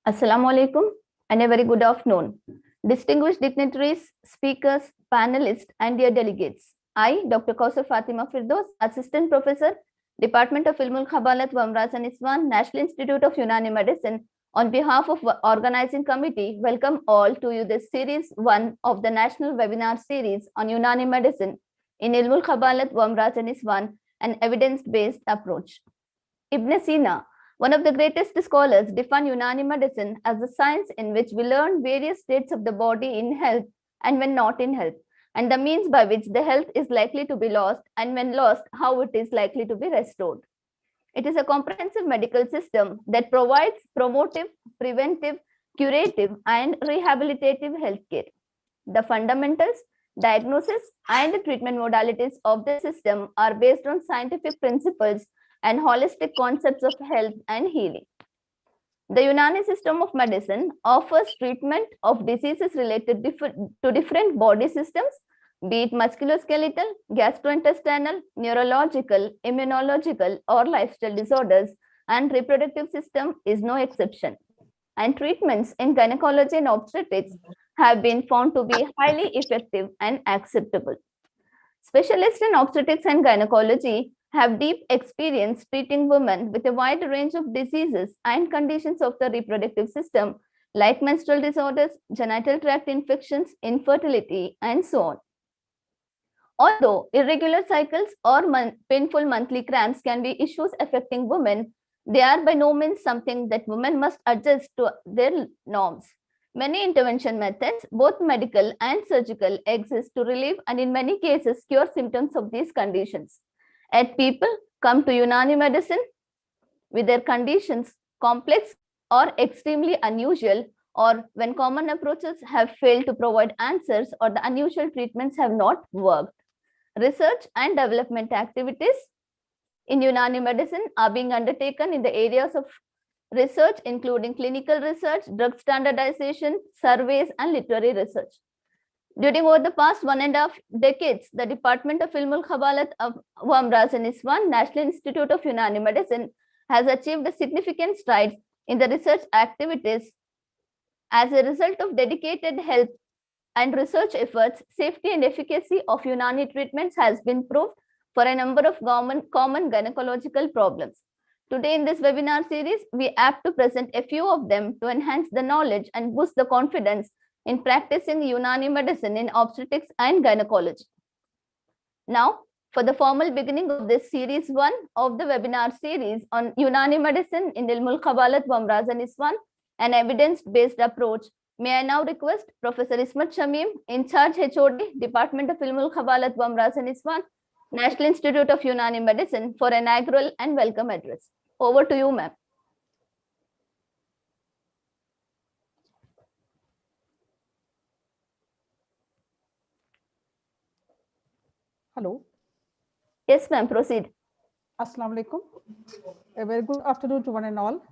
Assalamu alaikum and a very good afternoon. Distinguished dignitaries, speakers, panelists, and dear delegates. I, Dr. Kausar Fatima Firdaus, Assistant Professor, Department of Ilmul Qabalat wa Amraze Niswan, National Institute of Unani Medicine, on behalf of organizing committee, welcome all to you this series 1 of the National Webinar Series on Unani Medicine in Ilmul Qabalat wa Amraze Niswan, an evidence-based approach. Ibn Sina, one of the greatest scholars, defined Unani medicine as the science in which we learn various states of the body in health and when not in health, and the means by which the health is likely to be lost, and when lost, how it is likely to be restored. It is a comprehensive medical system that provides promotive, preventive, curative, and rehabilitative healthcare. The fundamentals, diagnosis, and treatment modalities of the system are based on scientific principles and holistic concepts of health and healing. The Unani system of medicine offers treatment of diseases related to different body systems, be it musculoskeletal, gastrointestinal, neurological, immunological, or lifestyle disorders, and reproductive system is no exception. And treatments in gynecology and obstetrics have been found to be highly effective and acceptable. Specialists in obstetrics and gynecology have deep experience treating women with a wide range of diseases and conditions of the reproductive system, like menstrual disorders, genital tract infections, infertility, and so on. Although irregular cycles or painful monthly cramps can be issues affecting women, they are by no means something that women must adjust to their norms. Many intervention methods, both medical and surgical, exist to relieve and in many cases cure symptoms of these conditions. Yet people come to Unani medicine with their conditions complex or extremely unusual, or when common approaches have failed to provide answers or the unusual treatments have not worked. Research and development activities in Unani medicine are being undertaken in the areas of research, including clinical research, drug standardization, surveys, and literary research. During over the past 1.5 decades, the Department of Ilmul Qabalat wa Amraze Niswan, National Institute of Unani Medicine, has achieved significant strides in the research activities. As a result of dedicated health and research efforts, safety and efficacy of Unani treatments has been proved for a number of common gynecological problems. Today in this webinar series, we apt to present a few of them to enhance the knowledge and boost the confidence in practicing Unani medicine in obstetrics and gynecology. Now, for the formal beginning of this series 1 of the webinar series on Unani medicine in Ilmul Qabalat wa Amraze Niswan, an evidence-based approach, may I now request Professor Ismat Shamim, in charge HOD, Department of Ilmul Qabalat wa Amraze Niswan, National Institute of Unani Medicine, for an inaugural and welcome address. Over to you, ma'am. Hello. Yes, ma'am, proceed. Assalamu alaikum. A very good afternoon to one and all.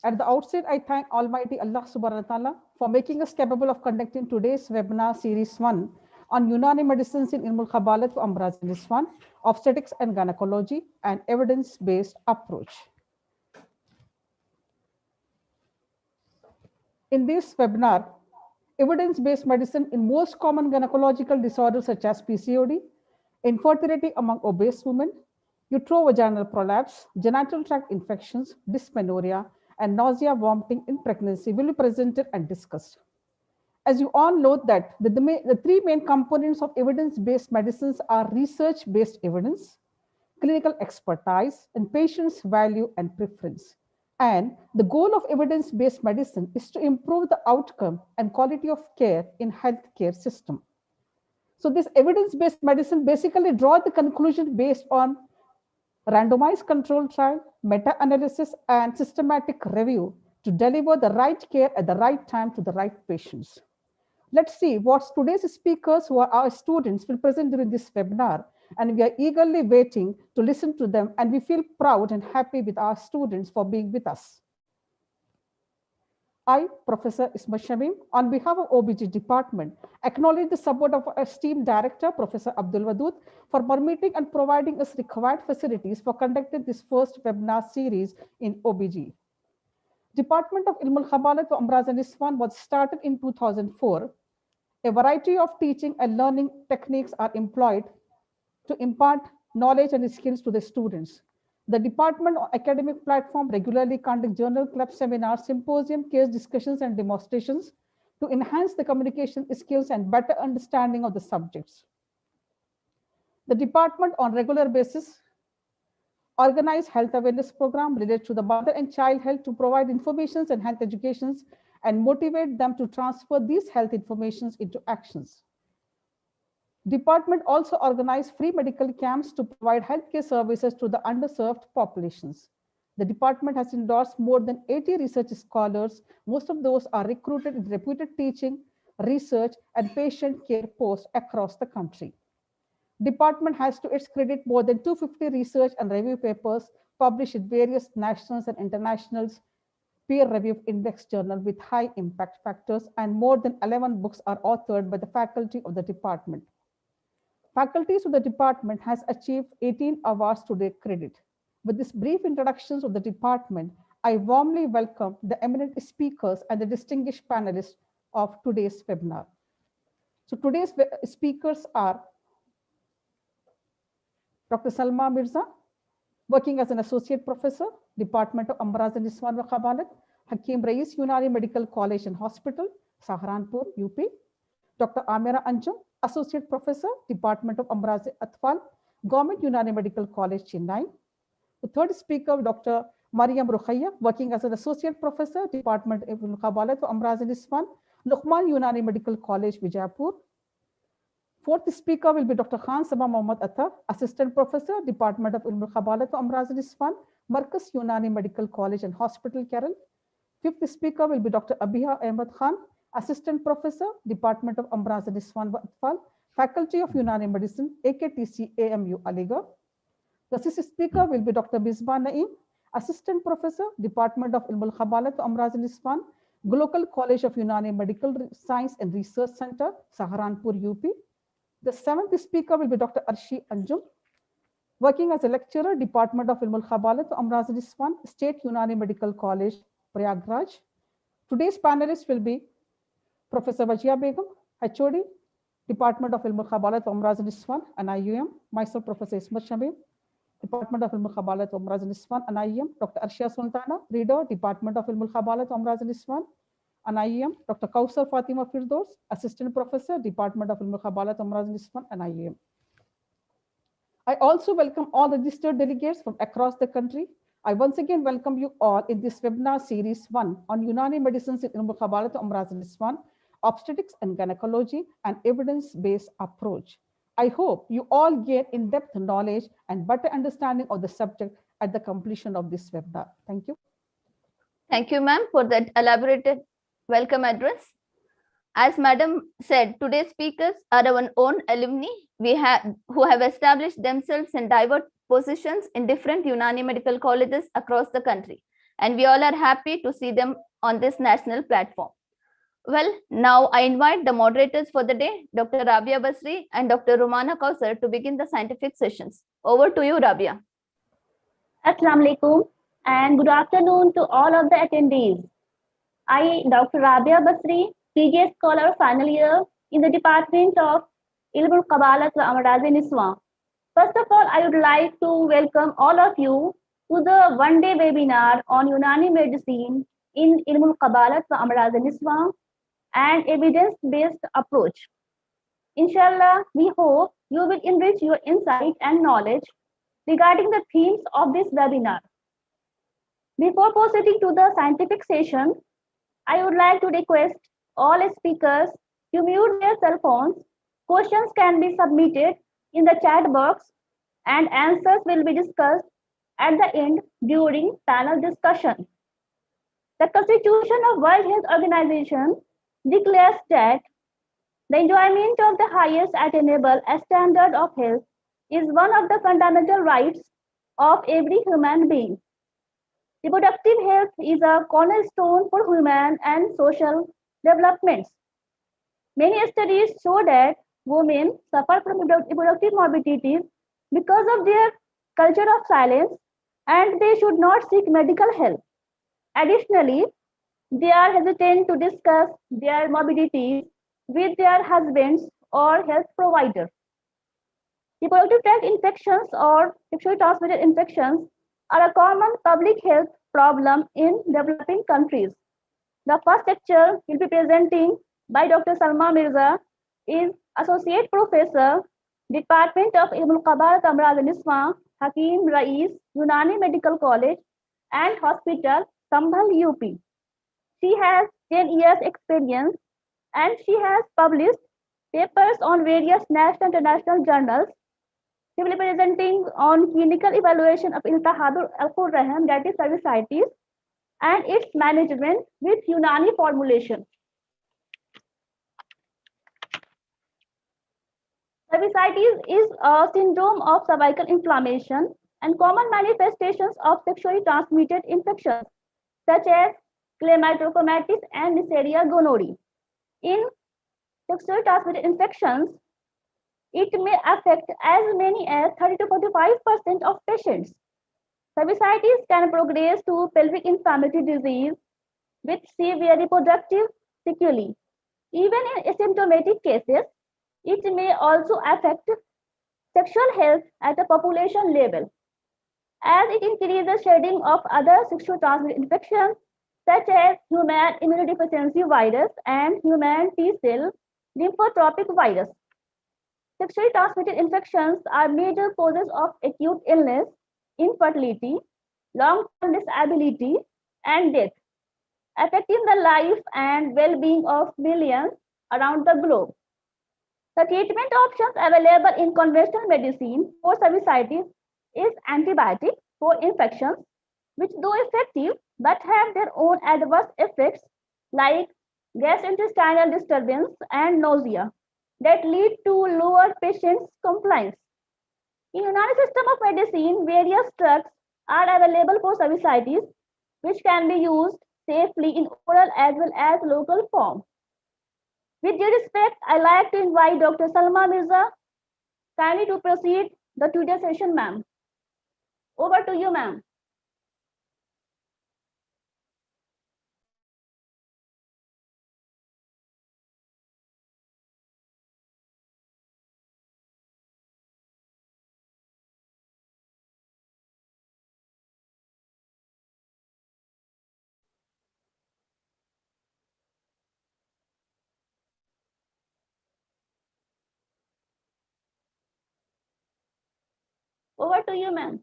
At the outset, I thank Almighty Allah subhanahu wa ta'ala for making us capable of conducting today's webinar series 1 on Unani medicines in Ilmul Qabalat wa Amraze Niswan, obstetrics and gynecology, and evidence-based approach. In this webinar, evidence-based medicine in most common gynecological disorders such as PCOD, infertility among obese women, uterovaginal prolapse, genital tract infections, dysmenorrhea, and nausea, vomiting in pregnancy will be presented and discussed. As you all know that the three main components of evidence-based medicines are research-based evidence, clinical expertise, and patient's value and preference. And the goal of evidence-based medicine is to improve the outcome and quality of care in healthcare system. So this evidence-based medicine basically draws the conclusion based on randomized control trial, meta-analysis, and systematic review to deliver the right care at the right time to the right patients. Let's see what today's speakers, who are our students, will present during this webinar and we are eagerly waiting to listen to them, and we feel proud and happy with our students for being with us. I, Professor Isma Shamim, on behalf of OBG department, acknowledge the support of our esteemed director, Professor Abdul Wadud, for permitting and providing us required facilities for conducting this first webinar series in OBG. Department of Ilmul Qabalat to Amraze Niswan was started in 2004. A variety of teaching and learning techniques are employed to impart knowledge and skills to the students. The department academic platform regularly conducts journal club seminars, symposium, case discussions, and demonstrations to enhance the communication skills and better understanding of the subjects. The department on regular basis organize health awareness program related to the mother and child health to provide information and health educations and motivate them to transfer these health informations into actions. Department also organize free medical camps to provide healthcare services to the underserved populations. The department has endorsed more than 80 research scholars. Most of those are recruited in reputed teaching, research, and patient care posts across the country. Department has to its credit more than 250 research and review papers published in various national and international peer-reviewed index journals with high impact factors, and more than 11 books are authored by the faculty of the department. Faculties of the department has achieved 18 awards to their credit. With this brief introductions of the department, I warmly welcome the eminent speakers and the distinguished panelists of today's webinar. So today's speakers are Dr. Salma Mirza, working as an associate professor, Department of Amraze Niswan wa Qabalat, Hakim Rais Unani Medical College and Hospital, Saharanpur, UP. Dr. Amira Anjum, associate professor, Department of Amraze Atfal, Government Unani Medical College, Chennai. The third speaker, Dr. Mariam Rukhaya, working as an associate professor, Department of Ilmul Qabalat, Amraze Niswan, Luqman Unani Medical College, Vijaypur. Fourth speaker will be Dr. Khan Sabah Mohammad Atta, assistant professor, Department of Ilmul Qabalat, Amraze Niswan, Marcus Unani Medical College and Hospital, Kerala. Fifth speaker will be Dr. Abiha Ahmed Khan, assistant professor, Department of Amraze Niswan wa Atfal, Faculty of Unani Medicine, AKTC AMU, Aligarh. The sixth speaker will be Dr. Misbah Naeem, assistant professor, Department of Ilmul Qabalat, Amraze Niswan, Global College of Unani Medical Science and Research Center, Saharanpur, UP. The seventh speaker will be Dr. Arshi Anjum, working as a lecturer, Department of Ilmul Qabalat, Amraze Niswan, State Unani Medical College, Prayagraj. Today's panelists will be Professor Wajia Begum, HOD, Department of Ilmul Qabalat, Amraze Niswan, and IUM. Myself, Professor Isma Shamim, Department of Ilmul Qabalat, Amraze Niswan, and IUM. Dr. Arshia Sultana, Reader, Department of Ilmul Qabalat, Amraze Niswan, and IUM. Dr. Kausar Fatima Firdaus, Assistant Professor, Department of Ilmul Qabalat, Amraze Niswan, and IUM. I also welcome all registered delegates from across the country. I once again welcome you all in this webinar series 1 on Unani Medicine in Ilmul Qabalat, Amraze Niswan, obstetrics and gynecology, and evidence-based approach. I hope you all gain in-depth knowledge and better understanding of the subject at the completion of this webinar. Thank you. Thank you, ma'am, for that elaborated welcome address. As Madam said, today's speakers are our own alumni who have established themselves in diverse positions in different Unani medical colleges across the country. And we all are happy to see them on this national platform. Well, now I invite the moderators for the day, Dr. Rabia Basri and Dr. Rumana Kausar, to begin the scientific sessions. Over to you, Rabia. Assalamu alaikum and good afternoon to all of the attendees. I, Dr. Rabia Basri, PG Scholar final year in the Department of Ilmul Qabalat wa Amraze Niswan. First of all, I would like to welcome all of you to the one-day webinar on Unani Medicine in Ilmul Qabalat wa Amraze Niswan and evidence-based approach. Inshallah, we hope you will enrich your insight and knowledge regarding the themes of this webinar. Before proceeding to the scientific session, I would like to request all speakers to mute their cell phones. Questions can be submitted in the chat box and answers will be discussed at the end during panel discussion. The Constitution of World Health Organization declares that the enjoyment of the highest attainable standard of health is one of the fundamental rights of every human being. Reproductive health is a cornerstone for human and social developments. Many studies show that women suffer from reproductive morbidity because of their culture of silence and they should not seek medical help. Additionally, they are hesitant to discuss their morbidities with their husbands or health providers. Reproductive tract infections or sexually transmitted infections are a common public health problem in developing countries. The first lecture will be presenting by Dr. Salma Mirza, is Associate Professor, Department of Ilmul Qabalat Amraze Niswan, Hakim Rais, Unani Medical College and Hospital, Sambhal, UP. She has 10 years experience and she has published papers on various national and international journals. She will be presenting on clinical evaluation of Iltihab al-Rahim, that is cervicitis, and its management with Unani formulation. Cervicitis is a syndrome of cervical inflammation and common manifestations of sexually transmitted infections such as chlamydochromatis and Neisseria gonorrhoeae. In sexually transmitted infections, it may affect as many as 30 to 45% of patients. Cervicitis can progress to pelvic inflammatory disease with severe reproductive sequelae. Even in asymptomatic cases, it may also affect sexual health at a population level, as it increases shedding of other sexually transmitted infections such as human immunodeficiency virus and human T-cell lymphotropic virus. Sexually transmitted infections are major causes of acute illness, infertility, long-term disability, and death, affecting the life and well-being of millions around the globe. The treatment options available in conventional medicine for cervicitis is antibiotic for infections, which though effective but have their own adverse effects like gastrointestinal disturbance and nausea that lead to lower patients' compliance. In Unani system of medicine, various drugs are available for cervicitis, which can be used safely in oral as well as local form. With due respect, I like to invite Dr. Salma Mirza kindly to proceed the today's session, ma'am. Over to you, ma'am. Over to you, ma'am.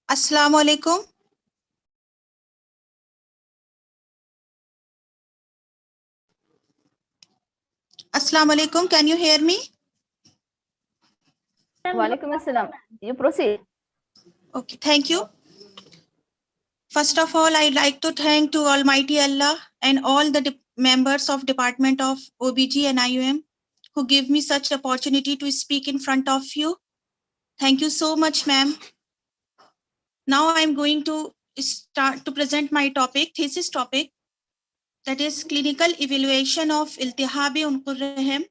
Assalamu alaikum. Assalamu alaikum. Can you hear me? Walaikum assalam. You proceed. Okay, thank you. First of all, I'd like to thank to Almighty Allah and all the members of Department of OBG and IUM who give me such opportunity to speak in front of you. Thank you so much, ma'am. Now I'm going to start to present my topic, thesis topic, that is clinical evaluation of Iltihab-e-Unqur Rahim,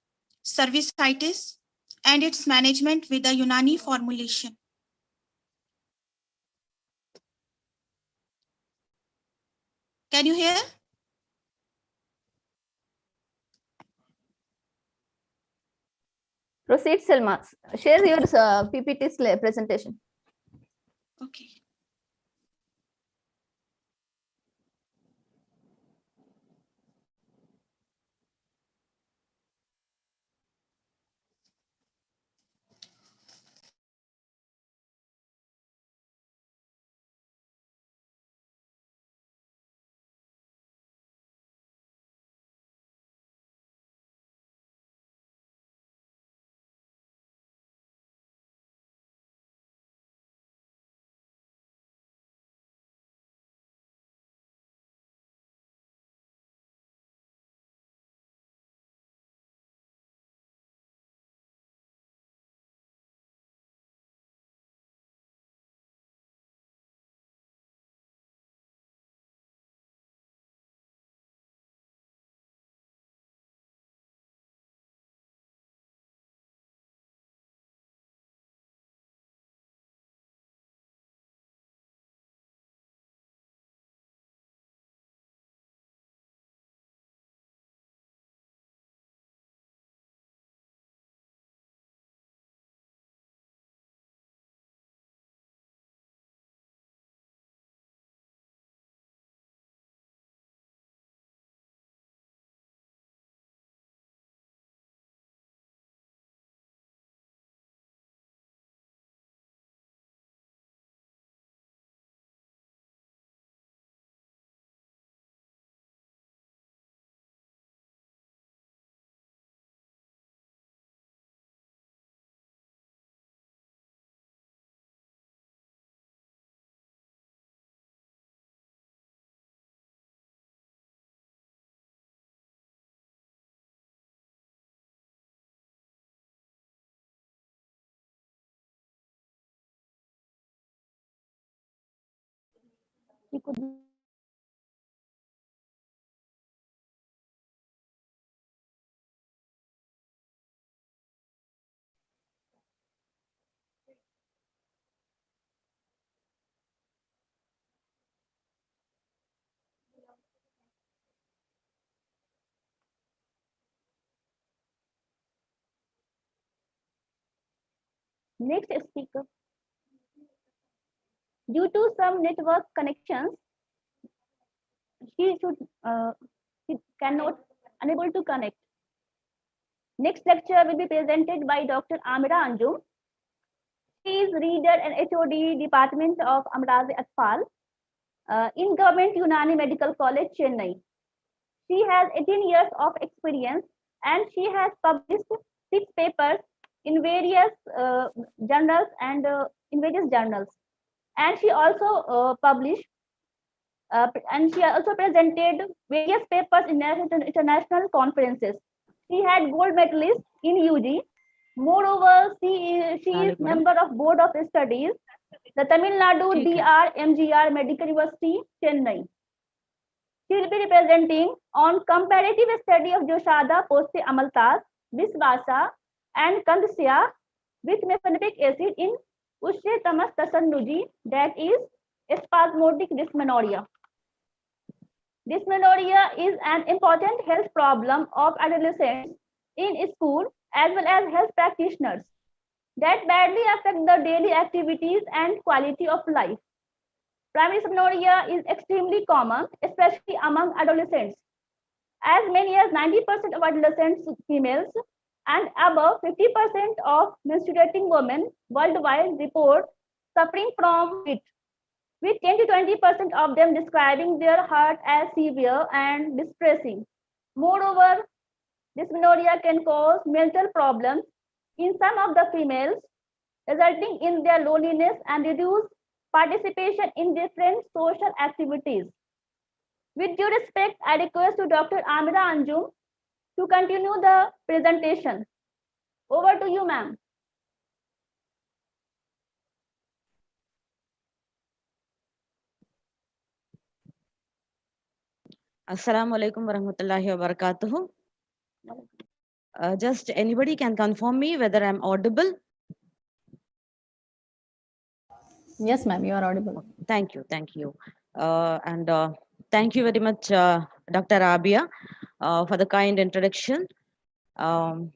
cervicitis, and its management with the Unani formulation. Can you hear? Proceed, Selma. Share your PPT presentation. Okay. Next speaker. Due to some network connections, she cannot unable to connect. Next lecture will be presented by Dr. Amira Anjum. She is reader and HOD Department of Amraze Niswan in Government Unani Medical College, Chennai. She has 18 years of experience and she has published 6 papers in various journals and in various journals. And she also published and she also presented various papers in international conferences. She had gold medalist in UG. Moreover, she is member of Board of Studies, the Tamil Nadu DR MGR Medical University, Chennai. She will be representing on comparative study of Joshada Poste Amaltas, Visvasa, and Kandasya with mefenamic acid in Ushre Tamas Tasannuji, that is spasmodic dysmenorrhea. Dysmenorrhea is an important health problem of adolescents in school as well as health practitioners that badly affect the daily activities and quality of life. Primary dysmenorrhea is extremely common, especially among adolescents. As many as 90% of adolescents females and above 50% of menstruating women worldwide report suffering from it, with 10 to 20% of them describing their heart as severe and distressing. Moreover, Dysmenorrhea can cause mental problems in some of the females, resulting in their loneliness and reduced participation in different social activities. With due respect, I request to Dr. Amira Anjum to continue the presentation. Over to you, ma'am. Assalamu alaikum warahmatullahi wabarakatuh. Just anybody can confirm me whether I'm audible. Yes, ma'am, you are audible. Thank you, thank you. And thank you very much, Dr. Rabia, for the kind introduction. Assalamu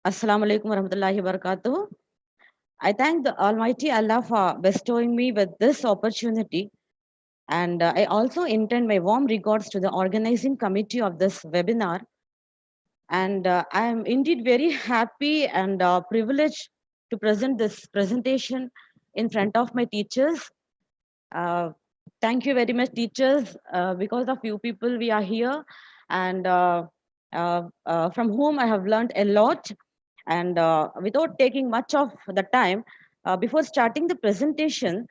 alaikum warahmatullahi wabarakatuh. I thank the Almighty Allah for bestowing me with this opportunity. And I also intend my warm regards to the organizing committee of this webinar. And I am indeed very happy and privileged to present this presentation in front of my teachers. Thank you very much, teachers. Because of you people, we are here, and from whom I have learned a lot. And without taking much of the time, before starting the presentation,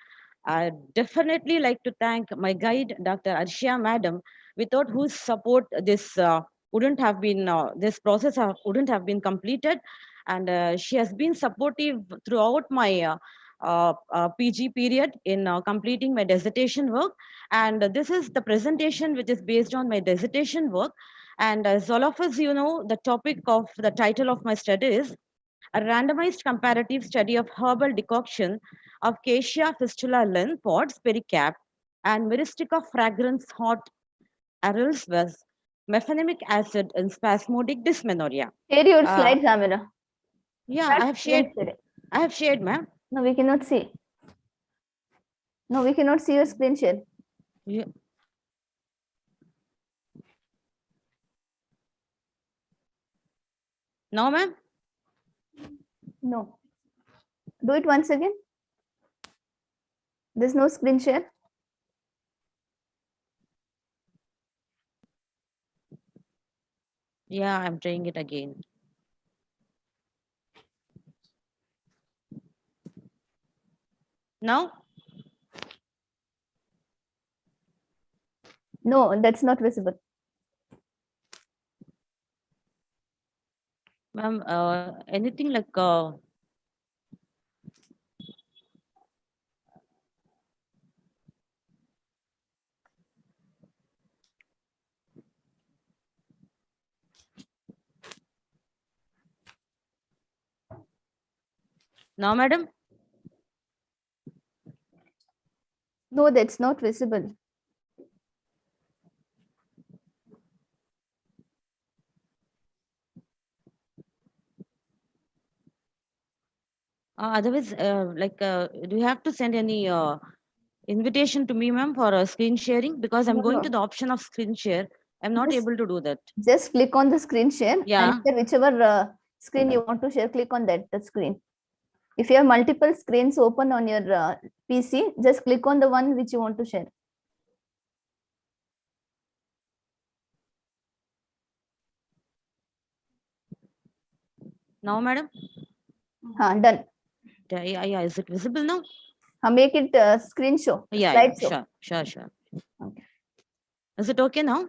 I definitely like to thank my guide, Dr. Arshia Madam, without whose support this wouldn't have been, this process wouldn't have been completed. And she has been supportive throughout my PG period in completing my dissertation work. And this is the presentation which is based on my dissertation work. And as all of us, you know, the topic of the title of my study is a randomized comparative study of herbal decoction of Cassia fistula lin pods pericarp and Myristica fragrans hot arils with mefenamic acid in spasmodic dysmenorrhea. Share your slides, Amira. Yeah, Start I have shared. screen share. I have shared, ma'am. No, we cannot see. No, we cannot see your screen share. Yeah. No, ma'am. No. Do it once again. There's no screen share. Yeah, I'm trying it again. Now? No, that's not visible. Ma'am, anything like now, madam? No, that's not visible. Otherwise, do you have to send any invitation to me, ma'am, for screen sharing? Because I'm No, going no. to the option of screen share. I'm not Just- able to do that. Just click on the screen share Yeah. and share whichever screen you want to share, click on that screen. If you have multiple screens open on your PC, just click on the one which you want to share. Now, madam? Done. Yeah, is it visible now? Make it screen show. Yeah, slide show. sure. Okay. Is it okay now?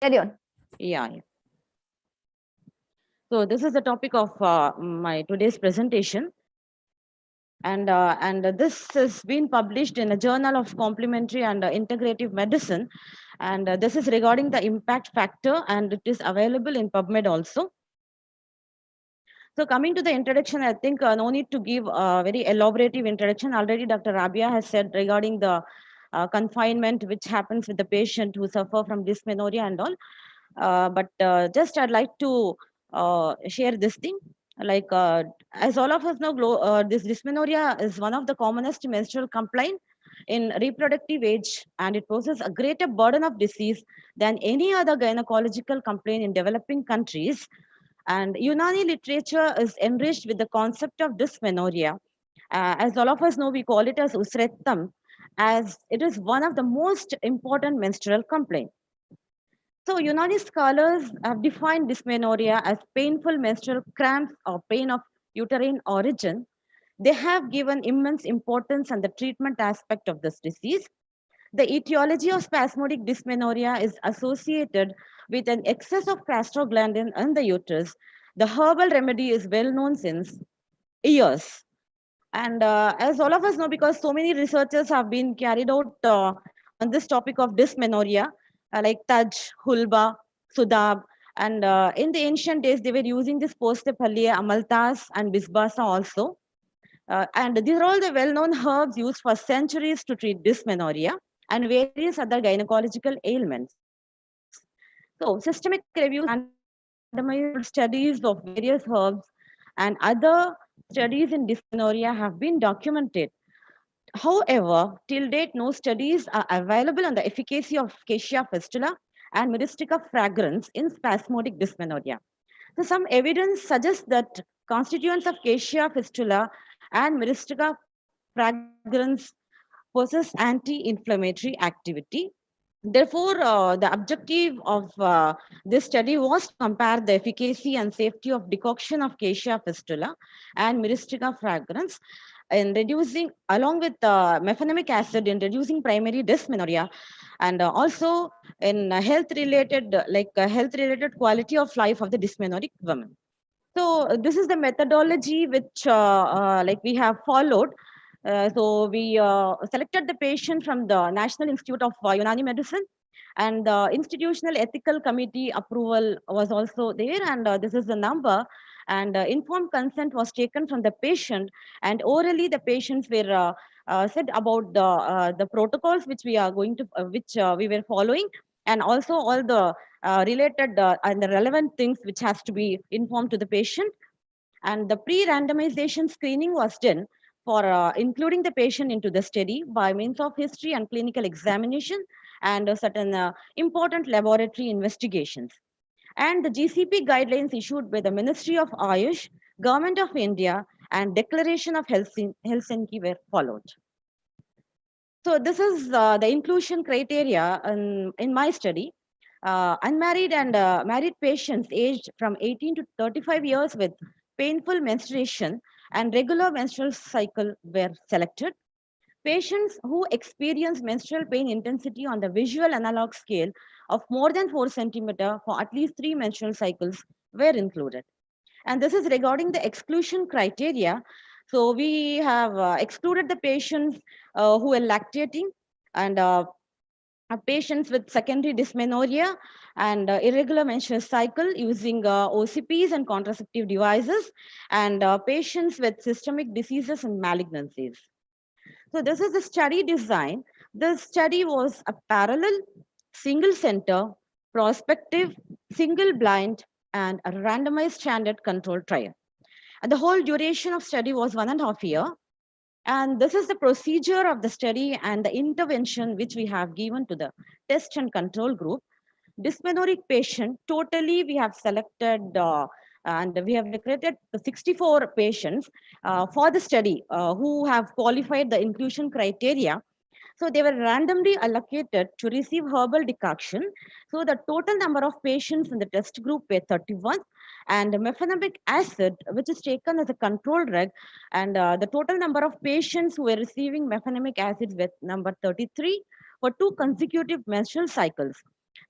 Carry on. Yeah. So this is the topic of my today's presentation. And this has been published in a Journal of Complementary and Integrative Medicine. And this is regarding the impact factor, and it is available in PubMed also. So coming to the introduction, I think no need to give a very elaborative introduction. Already Dr. Rabia has said regarding the confinement which happens with the patient who suffer from dysmenorrhea and all. But just I'd like to share this thing. Like as all of us know, this dysmenorrhea is one of the commonest menstrual complaint in reproductive age, and it poses a greater burden of disease than any other gynecological complaint in developing countries. And Unani literature is enriched with the concept of dysmenorrhea. As all of us know, we call it as usrettam, as it is one of the most important menstrual complaints. So Unani scholars have defined dysmenorrhea as painful menstrual cramps or pain of uterine origin. They have given immense importance on the treatment aspect of this disease. The etiology of spasmodic dysmenorrhea is associated with an excess of prostaglandin in the uterus. The herbal remedy is well known since years. And as all of us know, because so many researchers have been carried out on this topic of dysmenorrhea, like Taj, Hulba, Sudab, and in the ancient days, they were using this Postepallia, Amaltas, and Bisbasa also. And these are all the well-known herbs used for centuries to treat dysmenorrhea and various other gynecological ailments. So systemic reviews and randomized studies of various herbs and other studies in dysmenorrhea have been documented. However, till date, no studies are available on the efficacy of Acacia fistula and Myristica fragrans in spasmodic dysmenorrhea. So some evidence suggests that constituents of Acacia fistula and Myristica fragrans possess anti-inflammatory activity. Therefore, the objective of this study was to compare the efficacy and safety of decoction of Acacia fistula and Myristica fragrans in reducing, along with mefenamic acid, in reducing primary dysmenorrhea, and also in health-related, health-related quality of life of the dysmenoric women. So this is the methodology which we have followed. So we selected the patient from the National Institute of Unani Medicine, and the institutional ethical committee approval was also there, and this is the number. And informed consent was taken from the patient, and orally the patients were said about the protocols which we are going to which we were following, and also all the related and the relevant things which has to be informed to the patient. And the pre-randomization screening was done for including the patient into the study by means of history and clinical examination and certain important laboratory investigations. And the GCP guidelines issued by the Ministry of Ayush, Government of India, and Declaration of Helsinki were followed. So this is the inclusion criteria in my study. Unmarried and married patients aged from 18 to 35 years with painful menstruation and regular menstrual cycle were selected. Patients who experience menstrual pain intensity on the visual analog scale of more than 4 centimeter for at least 3 menstrual cycles were included. And this is regarding the exclusion criteria. So we have excluded the patients who were lactating, and patients with secondary dysmenorrhea and irregular menstrual cycle using OCPs and contraceptive devices, and patients with systemic diseases and malignancies. So this is the study design. The study was a parallel, single center, prospective, single blind, and a randomized standard control trial. And the whole duration of study was 1.5 years. And this is the procedure of the study and the intervention which we have given to the test and control group. Dysmenoric patient, totally we have selected and we have recruited 64 patients for the study who have qualified the inclusion criteria. So they were randomly allocated to receive herbal decoction. So the total number of patients in the test group were 31, and mefenamic acid, which is taken as a control drug, and the total number of patients who were receiving mefenamic acid with number 33 for 2 consecutive menstrual cycles.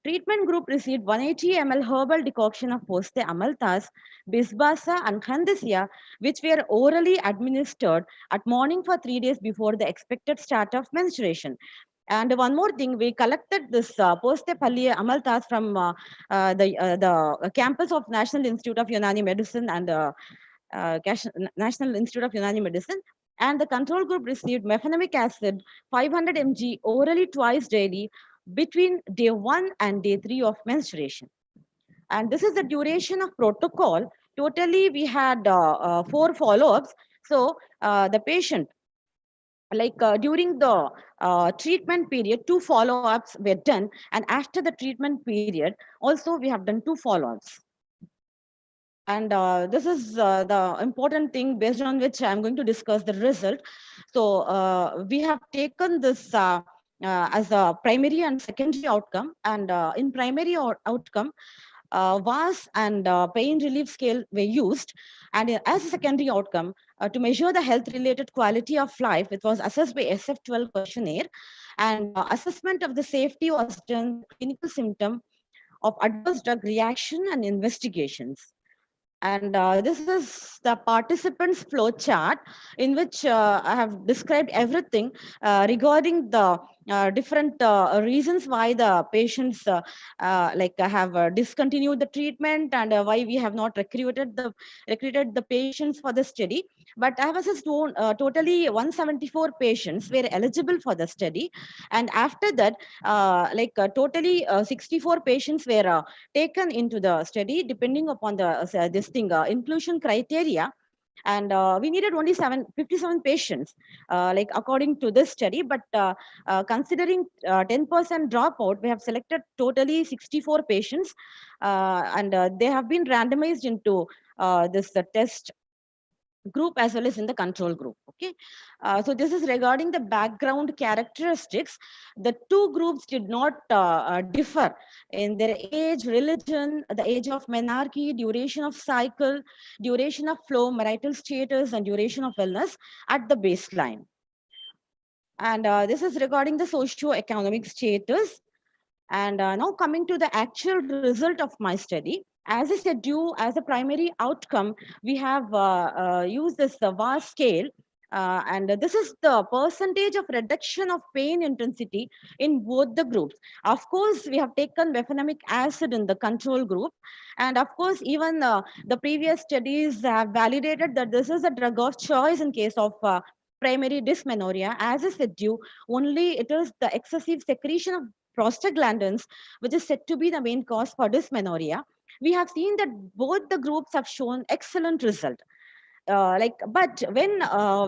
Treatment group received 180 ml herbal decoction of Poste Amaltas, Bisbasa, and Khandisia, which were orally administered at morning for 3 days before the expected start of menstruation. And one more thing, we collected this Poste Pallia Amaltas from the campus of National Institute of Unani Medicine and National Institute of Unani Medicine. And the control group received mefenamic acid 500 mg orally twice daily between day 1 and day 3 of menstruation. And this is the duration of protocol. Totally, we had 4 follow-ups. So the patient, during the treatment period, 2 follow-ups were done. And after the treatment period, also we have done 2 follow-ups. And this is the important thing based on which I'm going to discuss the result. So we have taken this as a primary and secondary outcome. And in primary outcome, VAS and pain relief scale were used. And as a secondary outcome, to measure the health-related quality of life, it was assessed by SF12 questionnaire. And assessment of the safety was done, the clinical symptom of adverse drug reaction and investigations. And this is the participants flow chart in which I have described everything regarding the different reasons why the patients have discontinued the treatment, and why we have not recruited the patients for the study. But I have assessed totally 174 patients were eligible for the study, and after that, totally 64 patients were taken into the study depending upon the inclusion criteria. And we needed only 57 patients according to this study, but considering 10% dropout, we have selected totally 64 patients, and they have been randomized into this test group as well as in the control group. Okay, so this is regarding the background characteristics. The two groups did not differ in their age, religion, the age of menarche, duration of cycle, duration of flow, marital status, and duration of illness at the baseline. And this is regarding the socio-economic status. And now coming to the actual result of my study. As I said, as a primary outcome, we have used this VAS scale. And this is the percentage of reduction of pain intensity in both the groups. Of course, we have taken mefenamic acid in the control group. And of course, even the previous studies have validated that this is a drug of choice in case of primary dysmenorrhea. As I said, only it is the excessive secretion of prostaglandins, which is said to be the main cause for dysmenorrhea. We have seen that both the groups have shown excellent result. But when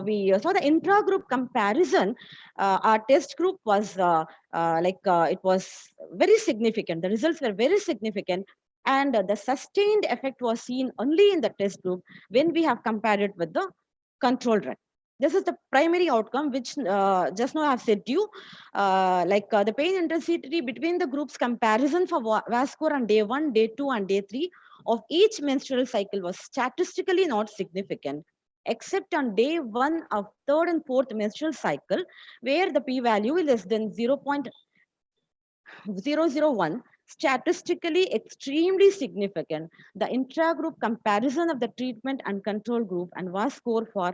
we saw the intra-group comparison, our test group was it was very significant. The results were very significant, and the sustained effect was seen only in the test group when we have compared it with the control drug. This is the primary outcome, which just now I have said to you. The pain intensity between the groups comparison for VAS score on day 1, day 2, and day 3 of each menstrual cycle was statistically not significant, except on day 1 of 3rd and 4th menstrual cycle, where the p-value is less than 0.001, statistically extremely significant. The intra-group comparison of the treatment and control group and VAS score for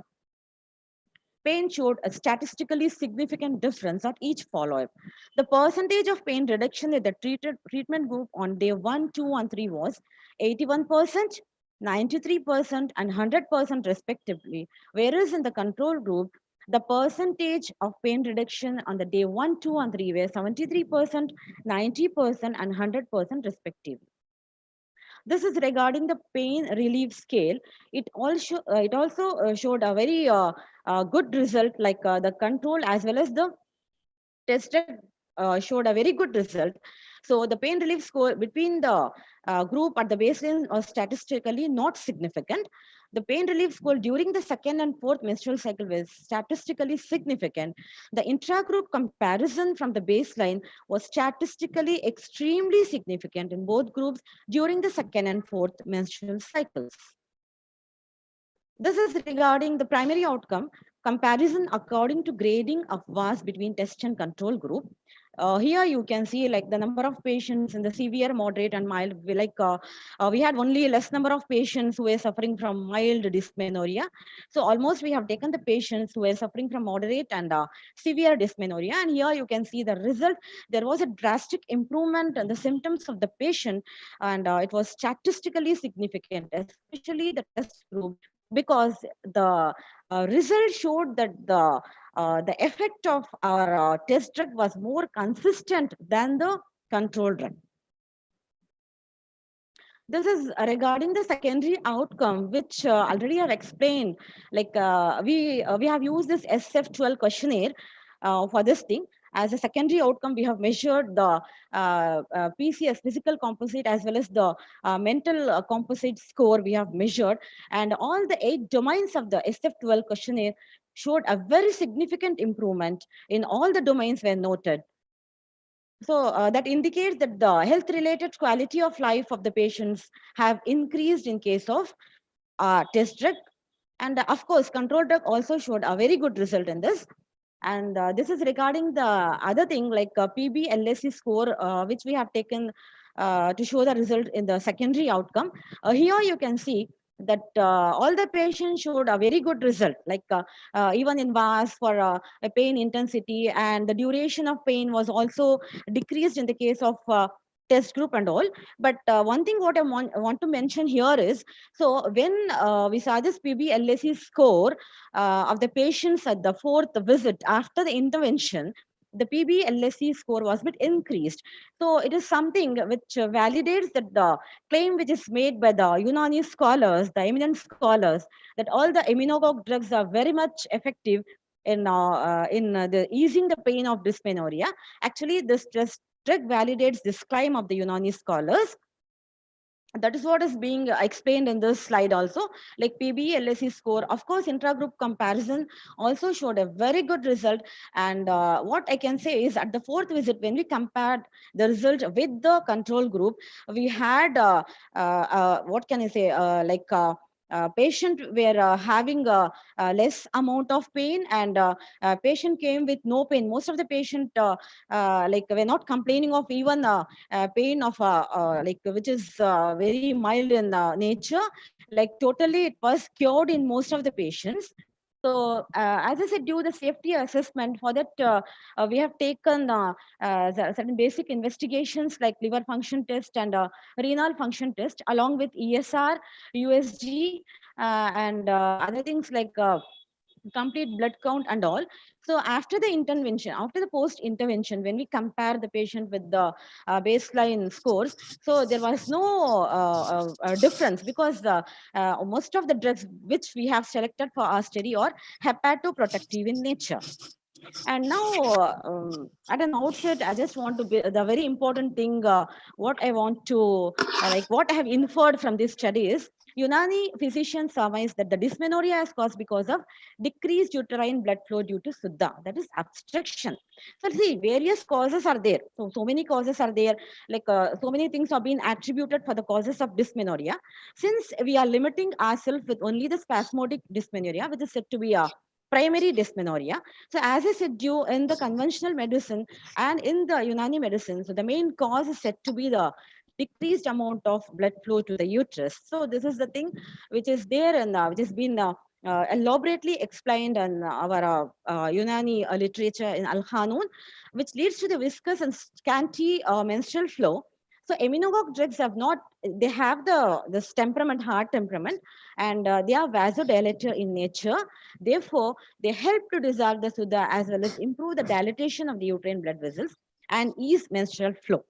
pain showed a statistically significant difference at each follow-up. The percentage of pain reduction in the treatment group on day 1, 2, and 3 was 81%, 93%, and 100% respectively, whereas in the control group, the percentage of pain reduction on the day 1, 2, and 3 were 73%, 90%, and 100% respectively. This is regarding the pain relief scale. It also showed a very good result, like the control as well as the tested showed a very good result. So the pain relief score between the group at the baseline was statistically not significant. The pain relief score during the 2nd and 4th menstrual cycle was statistically significant. The intra-group comparison from the baseline was statistically extremely significant in both groups during the 2nd and 4th menstrual cycles. This is regarding the primary outcome comparison according to grading of VAS between test and control group. Here you can see like the number of patients in the severe, moderate, and mild. We had only less number of patients who were suffering from mild dysmenorrhea. So almost we have taken the patients who were suffering from moderate and severe dysmenorrhea. And here you can see the result. There was a drastic improvement in the symptoms of the patient, and it was statistically significant, especially the test group, because the result showed that the effect of our test drug was more consistent than the control drug. This is regarding the secondary outcome, which already I've explained. Like we have used this SF12 questionnaire for this thing. As a secondary outcome, we have measured the PCS, physical composite, as well as the mental composite score we have measured. And all the 8 domains of the SF12 questionnaire showed a very significant improvement in all the domains were noted. So that indicates that the health-related quality of life of the patients have increased in case of test drug. And of course, control drug also showed a very good result in this. And this is regarding the other thing like PB-LSE score, which we have taken to show the result in the secondary outcome. Here you can see that all the patients showed a very good result, like even in VAS for a pain intensity, and the duration of pain was also decreased in the case of test group and all. But one thing what I want to mention here is, so when we saw this PB-LSE score of the patients at the fourth visit after the intervention, the PB-LSE score was a bit increased. So it is something which validates that the claim which is made by the Unani scholars, the eminent scholars, that all the immunogogue drugs are very much effective in the easing the pain of dysmenorrhea. Actually, this drug validates this claim of the Unani scholars. That is what is being explained in this slide also, like PB-LSE score. Of course, intragroup comparison also showed a very good result. And what I can say is at the fourth visit, when we compared the result with the control group, we had, what can I say, patient were having less amount of pain, and patient came with no pain. Most of the patient like were not complaining of even pain of like which is very mild in nature. Like totally it was cured in most of the patients. So as I said, due the safety assessment for that, we have taken certain basic investigations like liver function test and renal function test, along with ESR, USG, and other things like complete blood count and all. So after the intervention, after the post intervention, when we compare the patient with the baseline scores, so there was no difference, because most of the drugs which we have selected for our study are hepatoprotective in nature. And now, at an outset, I just want to be the very important thing. What I want to like, what I have inferred from this study is, Unani physicians surmise that the dysmenorrhea is caused because of decreased uterine blood flow due to Suddha, that is obstruction. So see, various causes are there. So many causes are there. Like so many things are being attributed for the causes of dysmenorrhea. Since we are limiting ourselves with only the spasmodic dysmenorrhea, which is said to be a primary dysmenorrhea. So as I said, you in the conventional medicine and in the Unani medicine, so the main cause is said to be the decreased amount of blood flow to the uterus. So this is the thing which is there, and which has been elaborately explained in our Unani literature in Al-Khanun, which leads to the viscous and scanty menstrual flow. So immunogogue drugs have not, they have this temperament, hard temperament, and they are vasodilator in nature. Therefore, they help to dissolve the Suddha as well as improve the dilatation of the uterine blood vessels and ease menstrual flow.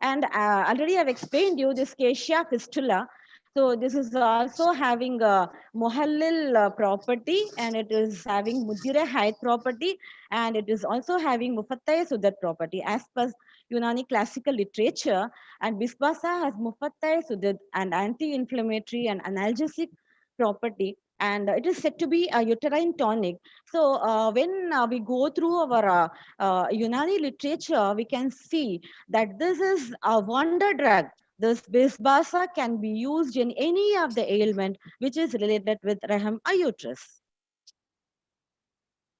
And already I've explained you this Casia fistula. So this is also having a Mohallil property, and it is having Mudire height property, and it is also having Mufattaya Sudat property as per Unani classical literature. And Bisbasa has Mufattaya Sudat and anti-inflammatory and analgesic property, and it is said to be a uterine tonic. So when we go through our Unani literature, we can see that this is a wonder drug. This Bisbasa can be used in any of the ailment which is related with Rahim or uterus.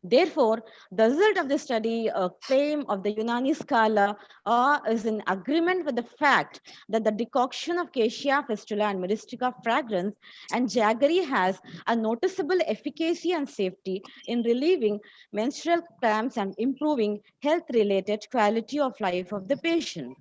Therefore, the result of the study, a claim of the Unani scholar, is in agreement with the fact that the decoction of Casia fistula and Myristica fragrans and jaggery has a noticeable efficacy and safety in relieving menstrual cramps and improving health-related quality of life of the patient.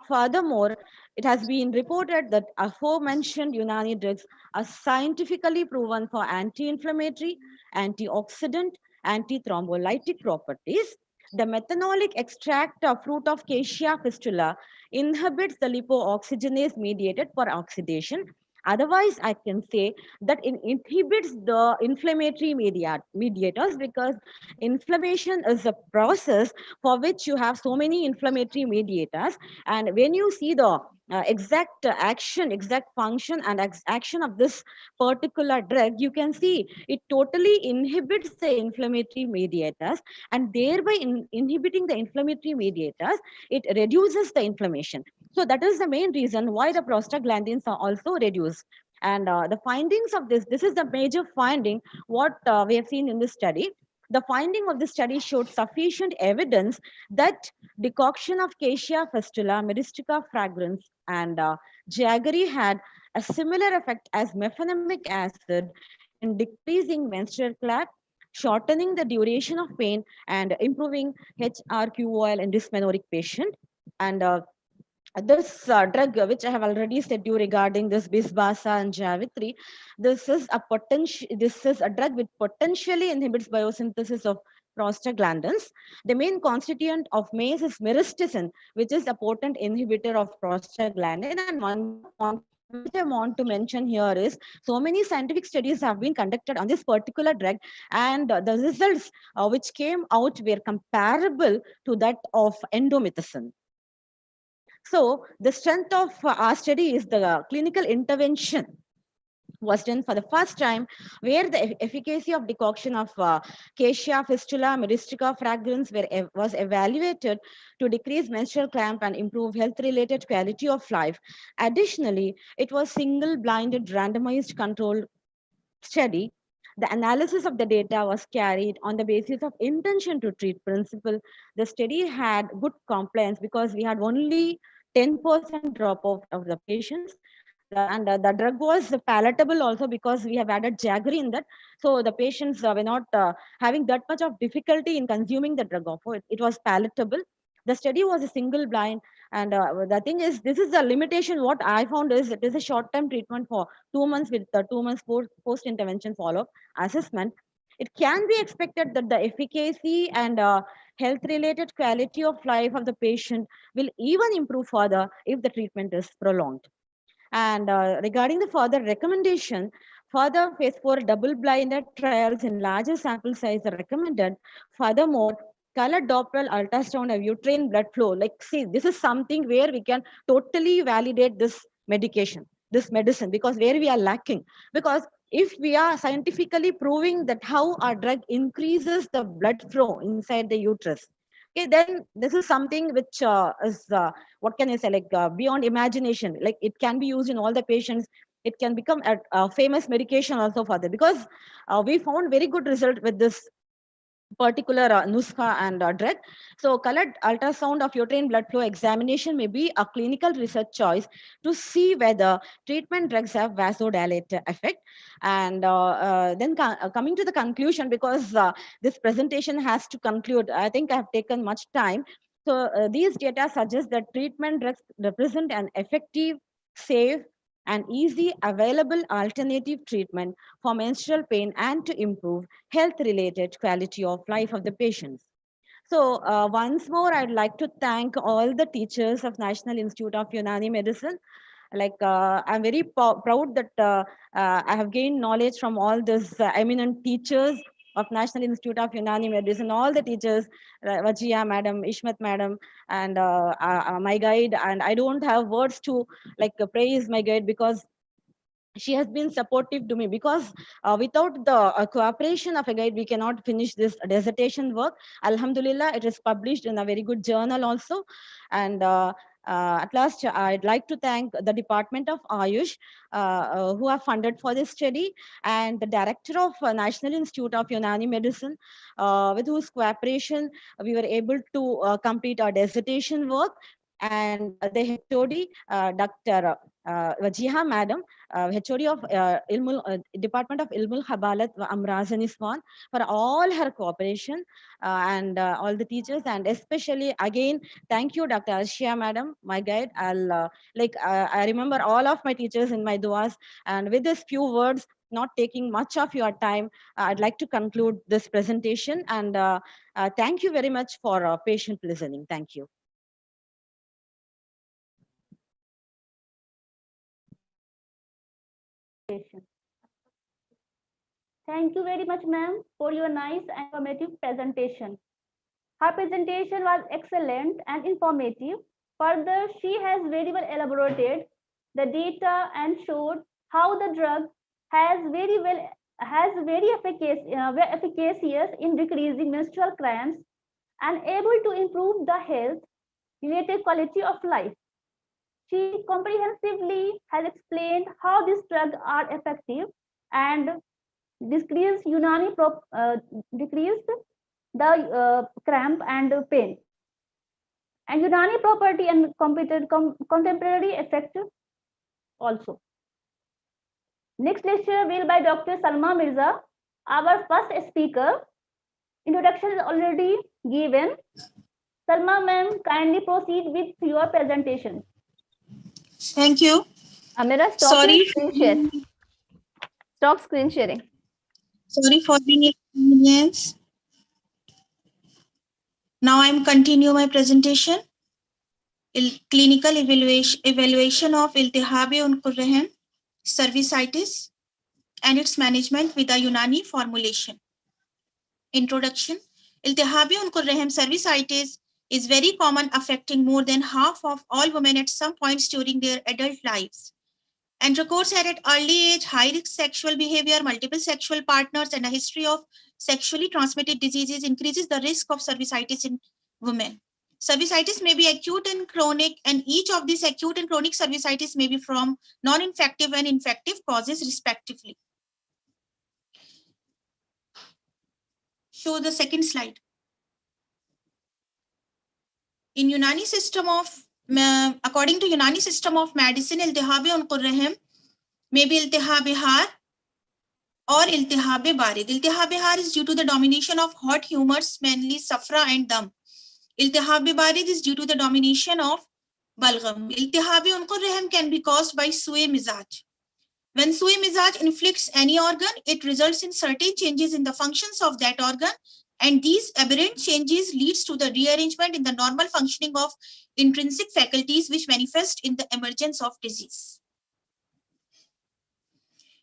Furthermore, it has been reported that aforementioned Unani drugs are scientifically proven for anti-inflammatory, antioxidant, antithrombolytic properties. The methanolic extract of fruit of Casia fistula inhibits the lipooxygenase mediated peroxidation Otherwise, I can say that it inhibits the inflammatory mediators, because inflammation is a process for which you have so many inflammatory mediators. And when you see the exact action, exact function, and action of this particular drug, you can see it totally inhibits the inflammatory mediators, and thereby inhibiting the inflammatory mediators, it reduces the inflammation. So that is the main reason why the prostaglandins are also reduced. And the findings of this is the major finding what we have seen in this study. The finding of the study showed sufficient evidence that decoction of Cassia fistula, Myristica fragrans, and jaggery had a similar effect as mefenamic acid in decreasing menstrual clot, shortening the duration of pain, and improving HRQOL in dysmenoric patient. And this drug, which I have already said you regarding this Bisbasa and Javitri, this is a drug which potentially inhibits biosynthesis of prostaglandins. The main constituent of maize is myristicin, which is a potent inhibitor of prostaglandin. And one more point which I want to mention here is, so many scientific studies have been conducted on this particular drug, and the results which came out were comparable to that of endomycin. So the strength of our study is the clinical intervention was done for the first time, where the efficacy of decoction of Cassia fistula, Myristica fragrans was evaluated to decrease menstrual cramp and improve health-related quality of life. Additionally, it was single-blinded randomized controlled study. The analysis of the data was carried on the basis of intention to treat principle. The study had good compliance because we had only 10% drop off of the patients. And the drug was palatable also, because we have added jaggery in that. So the patients were not having that much of difficulty in consuming the drug. It was palatable. The study was a single blind. And the thing is, this is the limitation. What I found is, it is a short term treatment for 2 months with the 2 months post intervention follow up assessment. It can be expected that the efficacy and health related quality of life of the patient will even improve further if the treatment is prolonged. And regarding the further recommendation, further phase 4 double-blinded trials in larger sample size are recommended. Furthermore, color Doppler ultrasound of uterine blood flow. Like, see, this is something where we can totally validate this medication, this medicine, because where we are lacking. Because if we are scientifically proving that how our drug increases the blood flow inside the uterus, okay, then this is something which is what can I say, like beyond imagination. Like, it can be used in all the patients. It can become a famous medication also for them, because we found very good result with this particular nuskha and drug. So colored ultrasound of uterine blood flow examination may be a clinical research choice to see whether treatment drugs have vasodilator effect. And then coming to the conclusion, because this presentation has to conclude, I think I have taken much time. So these data suggest that treatment drugs represent an effective, safe, and easy available alternative treatment for menstrual pain and to improve health related quality of life of the patients. So once more, I'd like to thank all the teachers of National Institute of Unani Medicine. Like, I'm very proud that I have gained knowledge from all these eminent teachers of National Institute of Unani Medicine, all the teachers, Vajia madam, Ishmat madam, and my guide. And I don't have words to like praise my guide, because she has been supportive to me, because without the cooperation of a guide, we cannot finish this dissertation work. Alhamdulillah, it is published in a very good journal also. And at last, I'd like to thank the Department of Ayush, who have funded for this study, and the director of National Institute of Unani Medicine, with whose cooperation we were able to complete our dissertation work. And the HOD, Dr. Wajiha Madam, HOD of Department of Ilmul Qabalat, Amraze Niswan, for all her cooperation, and all the teachers, and especially again, thank you, Dr. Ashia Madam, my guide. I remember all of my teachers in my duas, and with these few words, not taking much of your time, I'd like to conclude this presentation. And thank you very much for patient listening. Thank you. Thank you very much, ma'am, for your nice and informative presentation. Her presentation was excellent and informative. Further, she has very well elaborated the data and showed how the drug has very efficacious in decreasing menstrual cramps and able to improve the health related quality of life. She comprehensively has explained how these drugs are effective and decreased the cramp and pain. And Unani property and contemporary effect also. Next lecture will by Dr. Salma Mirza, our first speaker. Introduction is already given. Salma ma'am, kindly proceed with your presentation. Thank you. Amira, stop Sorry. your screen share. Stop screen sharing. Sorry for being inconvenience. Now I'm continue my presentation. Clinical evaluation of Iltihab-e-Unqur Rahim, cervicitis, and its management with a Unani formulation. Introduction. Iltihab-e-Unqur Rahim cervicitis is very common, affecting more than half of all women at some points during their adult lives. Intercourse at early age, high-risk sexual behavior, multiple sexual partners, and a history of sexually transmitted diseases increases the risk of cervicitis in women. Cervicitis may be acute and chronic, and each of these acute and chronic cervicitis may be from non-infective and infective causes respectively. Show the second slide. In Unani system of, according to Unani system of medicine, Iltihab-e-Unqur Rahim may be Iltihab-e-Har or Iltihab-e-Barid. Iltihab-e-Har is due to the domination of hot humors, mainly safra and dam. Iltihab-e-Barid is due to the domination of balgam. Iltihab-e-Unqur Rahim can be caused by sui mizaj. When sui mizaj inflicts any organ, it results in certain changes in the functions of that organ, and these aberrant changes leads to the rearrangement in the normal functioning of intrinsic faculties, which manifest in the emergence of disease.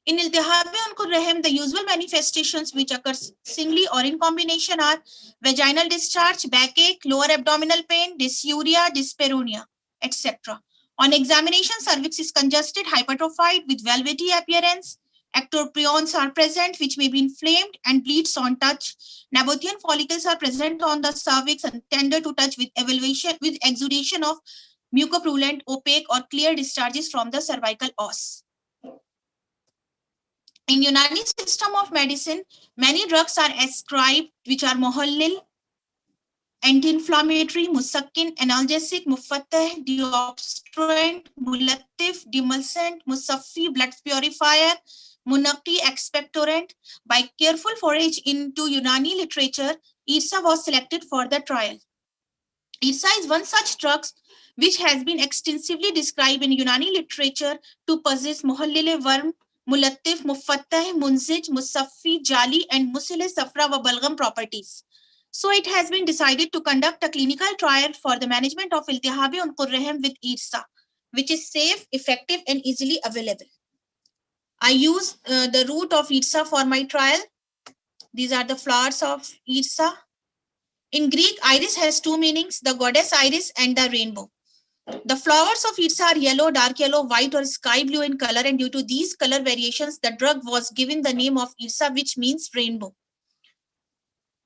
In Iltihab-e-Unqur Rahim, the usual manifestations which occur singly or in combination are vaginal discharge, backache, lower abdominal pain, dysuria, dyspareunia, etc. On examination, cervix is congested, hypertrophied with velvety appearance. Ectoprions are present, which may be inflamed and bleeds on touch. Nabothian follicles are present on the cervix and tender to touch with exudation of mucopurulent, opaque, or clear discharges from the cervical os. In Unani system of medicine, many drugs are ascribed, which are mohallil, anti-inflammatory, musakkin, analgesic, mufattah, deobstruent, mulattif, demulcent, musaffi, blood purifier, munaqi, expectorant. By careful forage into Unani literature, Irsa was selected for the trial. Irsa is one such drug which has been extensively described in Unani literature to possess mohallil worm, mulattif, mufattah, munzij, musaffi, jali, and musile safra wa balgam properties. So it has been decided to conduct a clinical trial for the management of Iltihab-e-Unqur Rahim with Irsa, which is safe, effective, and easily available. I used the root of Irsa for my trial. These are the flowers of Irsa. In Greek, Iris has two meanings, the goddess Iris and the rainbow. The flowers of Irsa are yellow, dark yellow, white, or sky blue in color, and due to these color variations, the drug was given the name of Irsa, which means rainbow.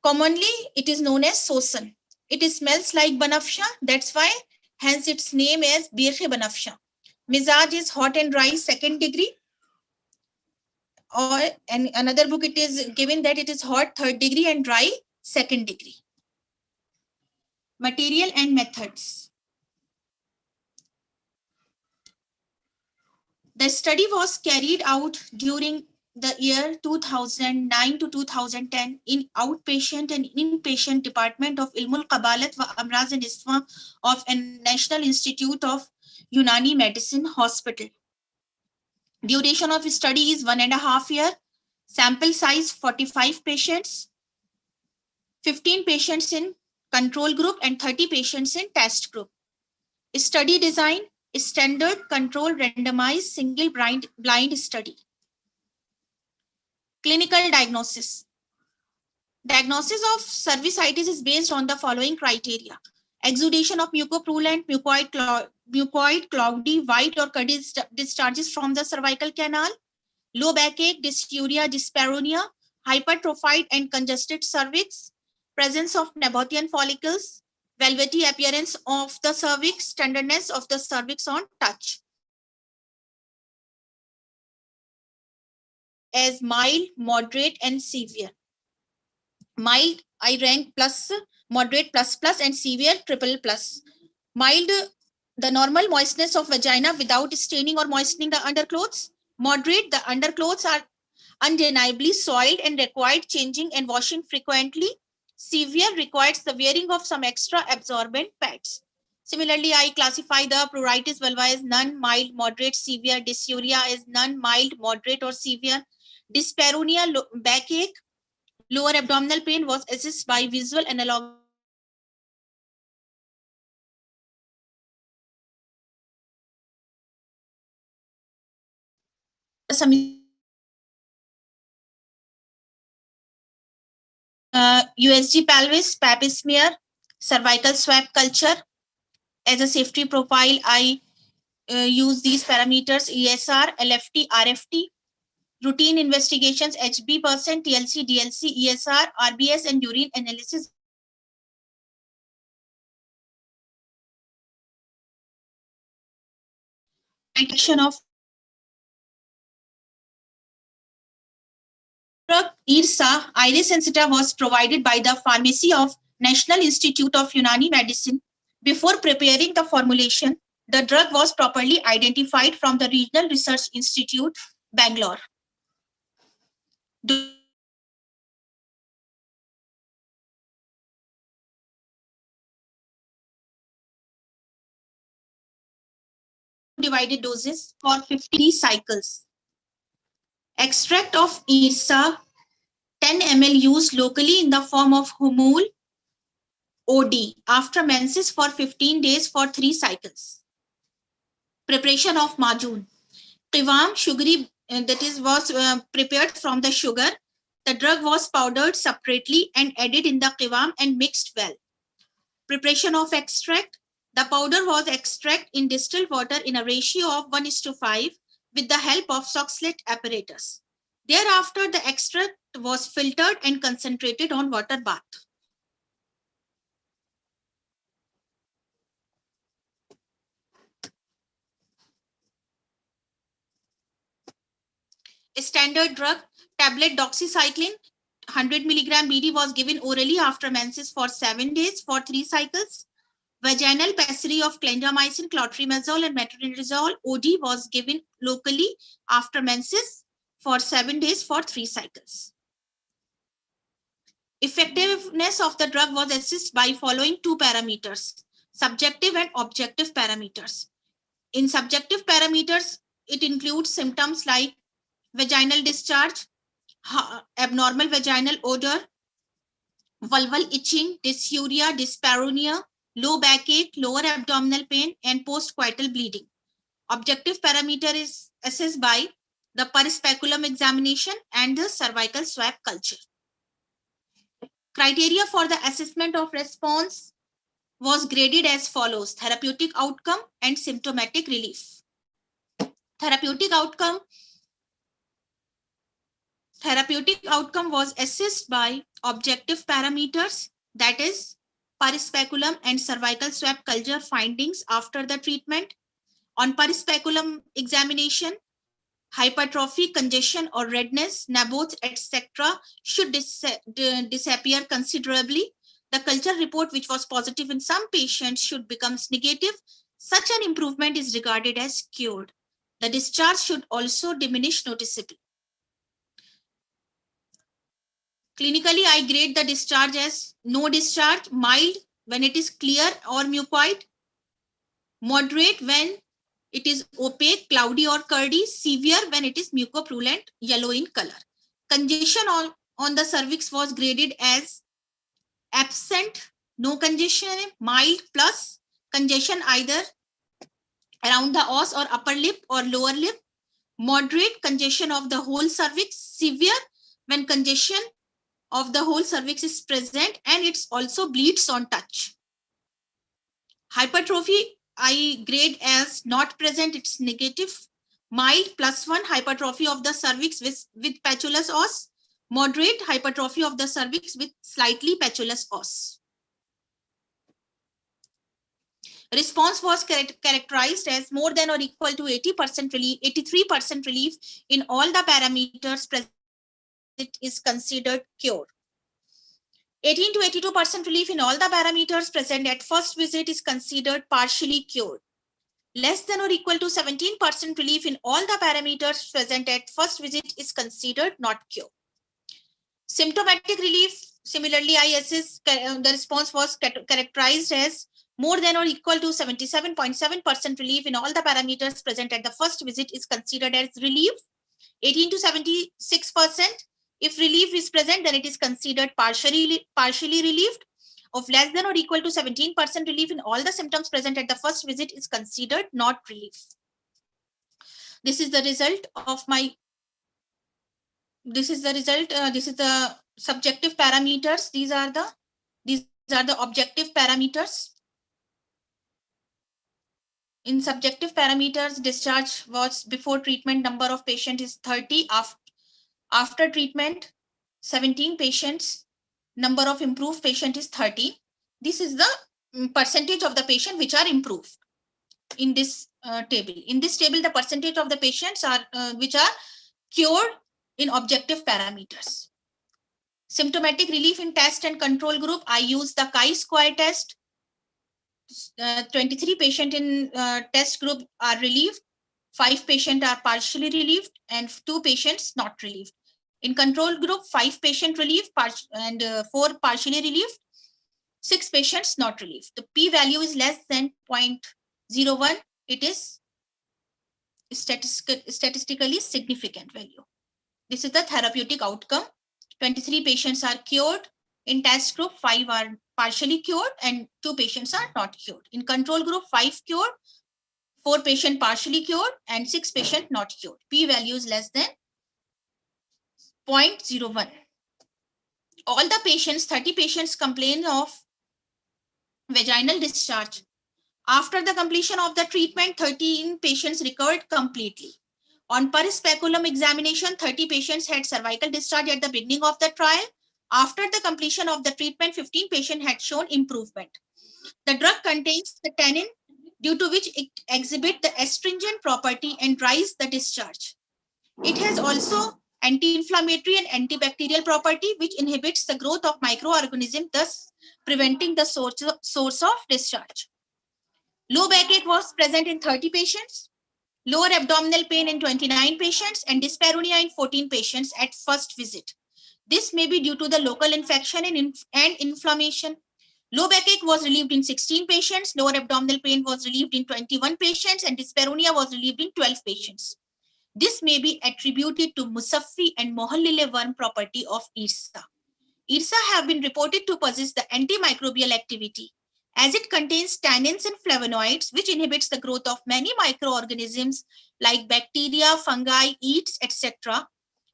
Commonly, it is known as sosan. It smells like banafsha, that's why, hence its name is Bekhe banafsha. Mizaj is hot and dry, 2nd degree. Or in another book, it is given that it is hot, 3rd degree, and dry, 2nd degree. Material and methods. The study was carried out during the year 2009 to 2010 in outpatient and inpatient department of Ilmul Qabalat wa Amraze Niswan of a National Institute of Unani Medicine Hospital. Duration of study is 1.5 years. Sample size 45 patients, 15 patients in control group and 30 patients in test group. Study design is standard control randomized single blind study. Clinical diagnosis. Diagnosis of cervicitis is based on the following criteria: exudation of mucopurulent, mucoid, cloudy, white or curdy discharges from the cervical canal, low backache, dysuria, dyspareunia, hypertrophied and congested cervix, presence of Nabatean follicles, velvety appearance of the cervix, tenderness of the cervix on touch. As mild, moderate, and severe. Mild, I rank plus, moderate plus plus, and severe triple plus. Mild, the normal moistness of vagina without staining or moistening the underclothes. Moderate, the underclothes are undeniably soiled and required changing and washing frequently. Severe requires the wearing of some extra absorbent pads. Similarly, I classify the pruritus vulva as none, mild, moderate, severe. Dysuria as none, mild, moderate, or severe. Dyspareunia, backache, lower abdominal pain was assessed by visual analog. USG pelvis, pap smear, cervical swab culture. As a safety profile, I use these parameters: ESR, LFT, RFT. Routine investigations: HB percent, TLC, DLC, ESR, RBS, and urine analysis. Action of drug IRSA, Iris Sensita, was provided by the pharmacy of National Institute of Unani Medicine. Before preparing the formulation, the drug was properly identified from the Regional Research Institute, Bangalore. Divided doses for 50 cycles. Extract of IRSA 10 ml used locally in the form of humul OD after menses for 15 days for 3 cycles. Preparation of Majun. Qivam sugary, was prepared from the sugar. The drug was powdered separately and added in the qivam and mixed well. Preparation of extract. The powder was extracted in distilled water in a ratio of 1:5 with the help of Soxhlet apparatus. Thereafter, the extract was filtered and concentrated on water bath. A standard drug, tablet doxycycline, 100 milligram BD was given orally after menses for 7 days for 3 cycles. Vaginal pessary of clindamycin, clotrimazole, and metronidazole OD was given locally after menses for 7 days for 3 cycles. Effectiveness of the drug was assessed by following 2 parameters: subjective and objective parameters. In subjective parameters, it includes symptoms like vaginal discharge, abnormal vaginal odor, vulval itching, dysuria, dyspareunia, low backache, lower abdominal pain, and postcoital bleeding. Objective parameter is assessed by the perispeculum examination and the cervical swab culture. Criteria for the assessment of response was graded as follows: therapeutic outcome and symptomatic relief. Therapeutic outcome was assessed by objective parameters, that is perispeculum and cervical swab culture findings after the treatment. On perispeculum examination, hypertrophy, congestion or redness, nabots, etc. should disappear considerably. The culture report, which was positive in some patients, should become negative. Such an improvement is regarded as cured. The discharge should also diminish noticeably. Clinically, I grade the discharge as no discharge, mild when it is clear or mucoid, moderate when it is opaque, cloudy or curdy, severe when it is mucopurulent, yellow in color. Congestion on the cervix was graded as absent, no congestion, mild plus congestion either around the os or upper lip or lower lip, moderate congestion of the whole cervix, severe when congestion of the whole cervix is present and it's also bleeds on touch. Hypertrophy, I grade as not present, it's negative. Mild +1 hypertrophy of the cervix with patulous os. Moderate hypertrophy of the cervix with slightly patulous os. Response was characterized as more than or equal to 80% relief, 83% relief in all the parameters present. It is considered cured. 18 to 82% relief in all the parameters present at first visit is considered partially cured. Less than or equal to 17% relief in all the parameters present at first visit is considered not cured. Symptomatic relief, similarly, I assess the response was characterized as more than or equal to 77.7% relief in all the parameters present at the first visit is considered as relief. 18 to 76%. If relief is present, then it is considered partially relieved. Of less than or equal to 17% relief in all the symptoms present at the first visit is considered not relief. This is the result of my, this is the subjective parameters. These are the objective parameters. In subjective parameters, discharge was before treatment, number of patients is 30. After treatment, 17 patients, number of improved patient is 30. This is the percentage of the patient which are improved in this table. In this table, the percentage of the patients are which are cured in objective parameters. Symptomatic relief in test and control group, I use the chi-square test. 23 patients in test group are relieved, 5 patients are partially relieved, and 2 patients not relieved. In control group, 5 patients relieved and 4 partially relieved, 6 patients not relieved. The p-value is less than 0.01. It is statistically significant value. This is the therapeutic outcome. 23 patients are cured. In test group, 5 are partially cured and 2 patients are not cured. In control group, 5 cured, 4 patients partially cured, and 6 patients not cured. P-value is less than 0.01. All the patients, 30 patients, complain of vaginal discharge. After the completion of the treatment, 13 patients recovered completely. On perispeculum examination, 30 patients had cervical discharge at the beginning of the trial. After the completion of the treatment, 15 patients had shown improvement. The drug contains the tannin, due to which it exhibits the astringent property and dries the discharge. It has also anti-inflammatory and antibacterial property, which inhibits the growth of microorganisms, thus preventing the source of discharge. Low backache was present in 30 patients, lower abdominal pain in 29 patients, and dyspareunia in 14 patients at first visit. This may be due to the local infection and inflammation. Low backache was relieved in 16 patients, lower abdominal pain was relieved in 21 patients, and dyspareunia was relieved in 12 patients. This may be attributed to Musaffi and Mohallile worm property of IRSA. IRSA have been reported to possess the antimicrobial activity, as it contains tannins and flavonoids, which inhibits the growth of many microorganisms like bacteria, fungi, yeasts, etc.,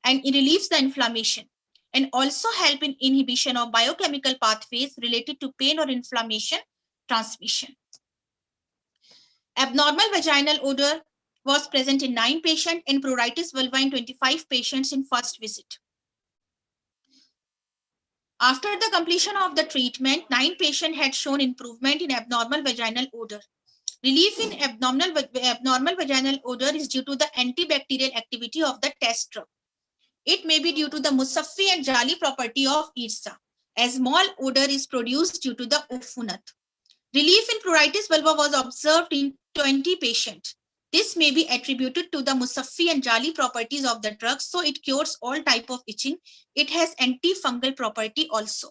and it relieves the inflammation, and also help in inhibition of biochemical pathways related to pain or inflammation transmission. Abnormal vaginal odor was present in 9 patients and pruritus vulva in 25 patients in first visit. After the completion of the treatment, 9 patients had shown improvement in abnormal vaginal odor. Relief in abnormal vaginal odor is due to the antibacterial activity of the test drug. It may be due to the Musaffi and Jali property of IRSA, as small odor is produced due to the Ufunat. Relief in pruritus vulva was observed in 20 patients. This may be attributed to the Musaffi and Jali properties of the drug, so it cures all type of itching. It has antifungal property also.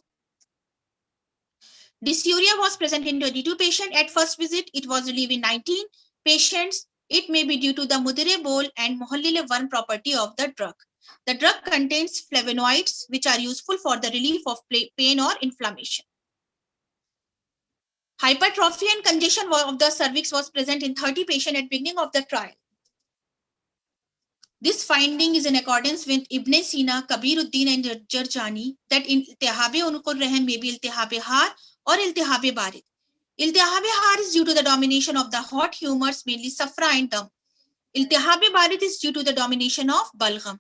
Dysuria was present in 22 patients at first visit. It was relieved in 19 patients. It may be due to the Mudire bole and Mohallile worm property of the drug. The drug contains flavonoids, which are useful for the relief of pain or inflammation. Hypertrophy and congestion of the cervix was present in 30 patients at beginning of the trial. This finding is in accordance with Ibn Sina, Kabiruddin and Jarjani that iltihab-e unqur rahim may be iltihab-e har or iltihab-e barid. Iltihab-e har is due to the domination of the hot humors, mainly safra and dam. Iltihab-e barid is due to the domination of balgham.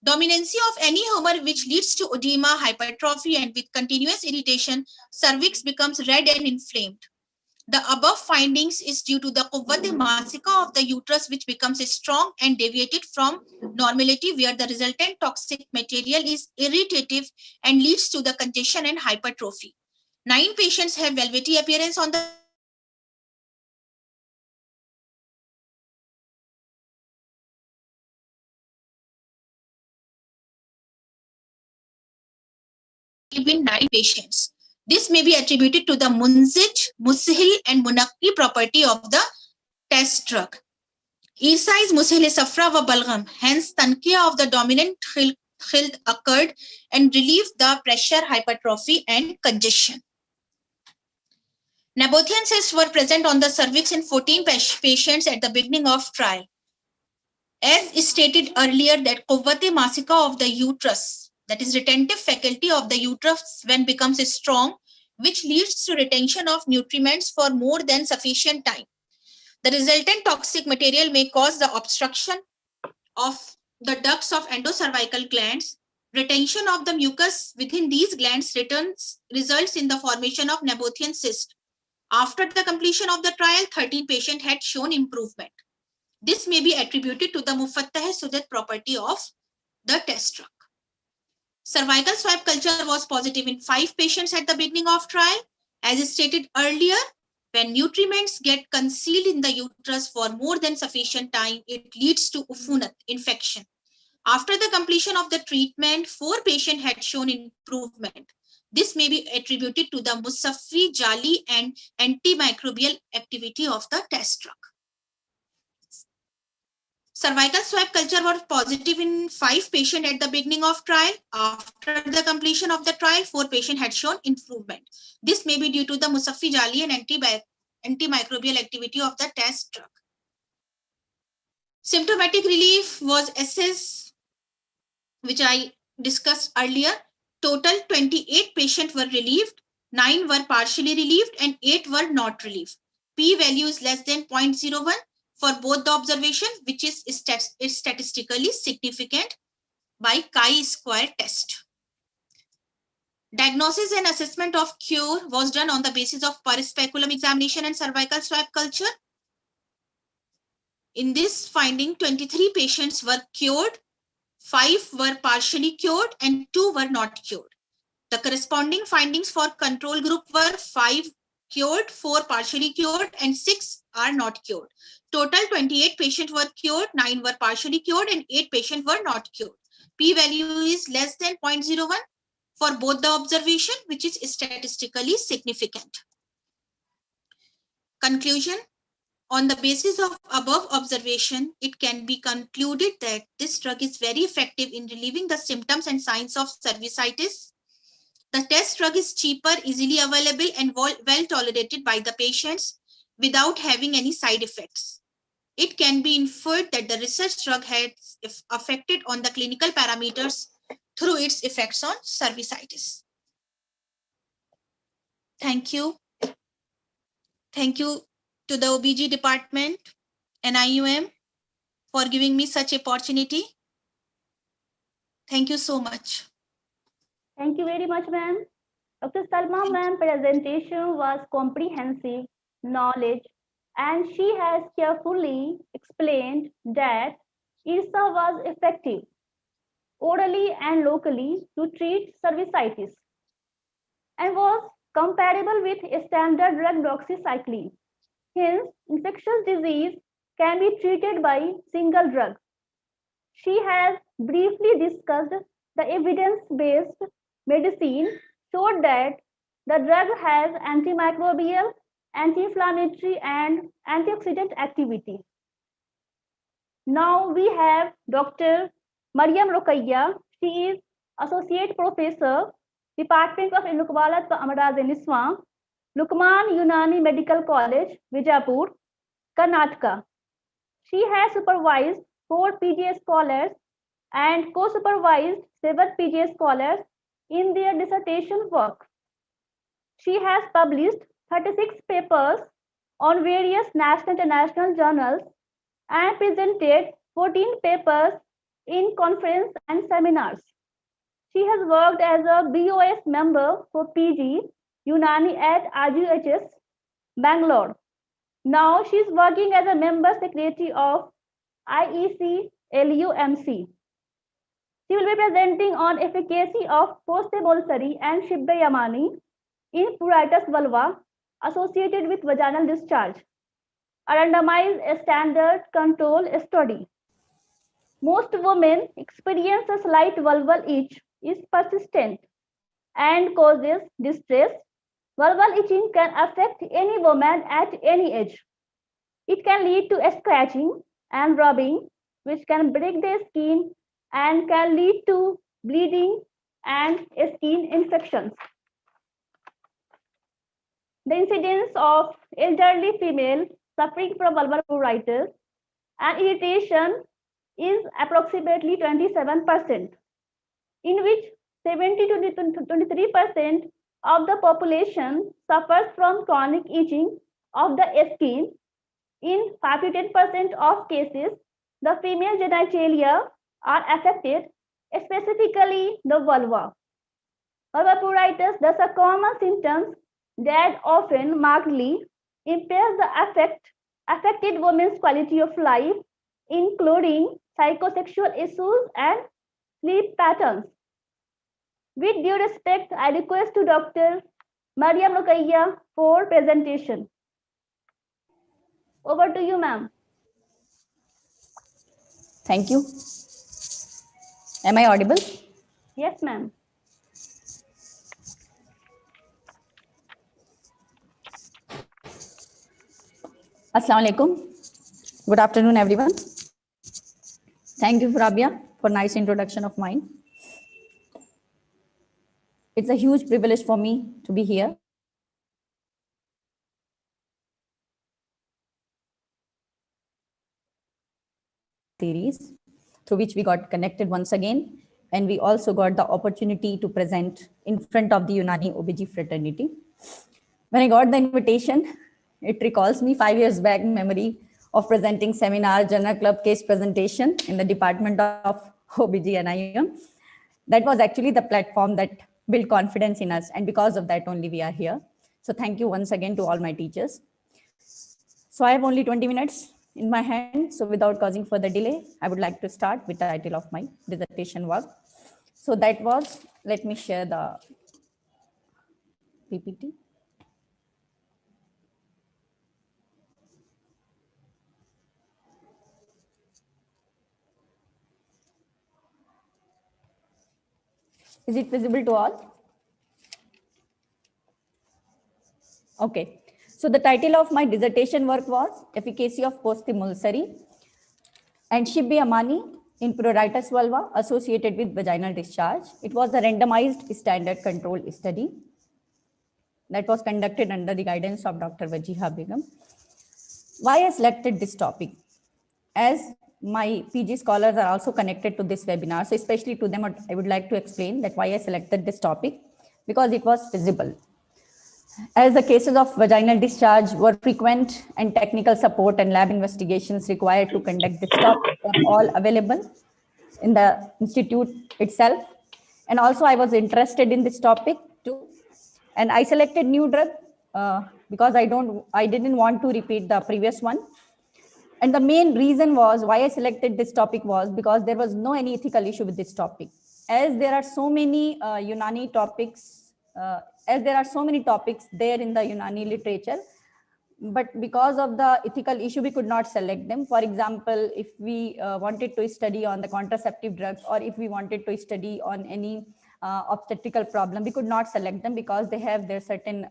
Dominancy of any humor which leads to edema, hypertrophy, and with continuous irritation, cervix becomes red and inflamed. The above findings is due to the quwwat-e masika of the uterus, which becomes strong and deviated from normality, where the resultant toxic material is irritative and leads to the congestion and hypertrophy. 9 patients have velvety appearance on the in 9 patients. This may be attributed to the munzij, mushil, and munakki property of the test drug. Isa is mushil safra wa balgham. Hence, tankiya of the dominant khilt occurred and relieved the pressure, hypertrophy, and congestion. Nabothian cysts were present on the cervix in 14 patients at the beginning of trial. As stated earlier, that quwwat-e masika of the uterus, that is retentive faculty of the uterus, when becomes strong, which leads to retention of nutriments for more than sufficient time. The resultant toxic material may cause the obstruction of the ducts of endocervical glands. Retention of the mucus within these glands results in the formation of Nabothian cyst. After the completion of the trial, 13 patients had shown improvement. This may be attributed to the mufattah sudat property of the test drug. Cervical swab culture was positive in 5 patients at the beginning of trial. As stated earlier, when nutriments get concealed in the uterus for more than sufficient time, it leads to ufunat, infection. After the completion of the treatment, 4 patients had shown improvement. This may be attributed to the musaffi, jali, and antimicrobial activity of the test drug. Cervical swab culture was positive in 5 patients at the beginning of trial. After the completion of the trial, 4 patients had shown improvement. This may be due to the musaffi, jali, and antimicrobial activity of the test drug. Symptomatic relief was SS, which I discussed earlier. Total 28 patients were relieved, 9 were partially relieved, and 8 were not relieved. P-value is less than 0.01 for both the observation, which is statistically significant by chi-square test. Diagnosis and assessment of cure was done on the basis of perispeculum examination and cervical swab culture. In this finding, 23 patients were cured, 5 were partially cured, and 2 were not cured. The corresponding findings for control group were 5 cured, 4 partially cured, and 6 are not cured. Total 28 patients were cured, 9 were partially cured, and 8 patients were not cured. P-value is less than 0.01 for both the observation, which is statistically significant. Conclusion. On the basis of above observation, it can be concluded that this drug is very effective in relieving the symptoms and signs of cervicitis. The test drug is cheaper, easily available, and well tolerated by the patients without having any side effects. It can be inferred that the research drug has affected on the clinical parameters through its effects on cervicitis. Thank you. Thank you to the OBG department and IUM for giving me such opportunity. Thank you so much. Thank you very much, ma'am. Dr. Salma ma'am presentation was comprehensive, knowledge, and she has carefully explained that IRSA was effective orally and locally to treat cervicitis and was comparable with standard drug doxycycline. Hence, infectious disease can be treated by single drug. She has briefly discussed the evidence-based medicine showed that the drug has antimicrobial, anti-inflammatory, and antioxidant activity. Now we have Dr. Mariam Rokaiya. She is Associate Professor, Department of Ilmul Qabalat Amraze Niswan, Lukman Unani Medical College, Vijaypur, Karnataka. She has supervised 4 PGA scholars and co-supervised 7 PGA scholars in their dissertation work. She has published 36 papers on various national and international journals and presented 14 papers in conferences and seminars. She has worked as a BOS member for PG Unani at RGHS, Bangalore. Now she is working as a member secretary of IEC LUMC. She will be presenting on efficacy of post-emulsory and Shibbe-Yamani in pruritus vulva associated with vaginal discharge, a randomized standard control study. Most women experience a slight vulval itch is persistent and causes distress. Vulval itching can affect any woman at any age. It can lead to scratching and rubbing, which can break the skin and can lead to bleeding and skin infections. The incidence of elderly female suffering from vulvar pruritus and irritation is approximately 27%, in which 70 to 23% of the population suffers from chronic itching of the skin. In 5 to 10% of cases, the female genitalia are affected, specifically the vulva. Vulvar pruritus, thus a common symptom that often markedly impairs the affected women's quality of life, including psychosexual issues and sleep patterns. With due respect, I request to Dr. Mariam Rukaiya for presentation. Over to you, ma'am. Thank you. Am I audible? Yes, ma'am. Assalamu alaikum. Good afternoon, everyone. Thank you, Rabia, for nice introduction of mine. It's a huge privilege for me to be here. Series through which we got connected once again, and we also got the opportunity to present in front of the Unani OBG fraternity. When I got the invitation, it recalls me 5 years back memory of presenting seminar journal club case presentation in the department of OBG and IUM. That was actually the platform that built confidence in us, and because of that only we are here. So thank you once again to all my teachers. So I have only 20 minutes in my hand. So without causing further delay, I would like to start with the title of my dissertation work. So that was, let me share the PPT. Is it visible to all? Okay. So the title of my dissertation work was Efficacy of Post-Emulsory and Shibbe-Yamani in pruritus vulva associated with vaginal discharge. It was a randomized standard control study that was conducted under the guidance of Dr. Wajiha Begum. Why I selected this topic? As my PG scholars are also connected to this webinar, so especially to them, I would like to explain that why I selected this topic, because it was feasible. As the cases of vaginal discharge were frequent and technical support and lab investigations required to conduct this topic were all available in the institute itself. And also I was interested in this topic too. And I selected new drug because I didn't want to repeat the previous one. And the main reason was why I selected this topic was because there was no any ethical issue with this topic. As there are so many Unani topics, there in the Unani literature, but because of the ethical issue, we could not select them. For example, if we wanted to study on the contraceptive drugs, or if we wanted to study on any obstetrical problem, we could not select them because they have their certain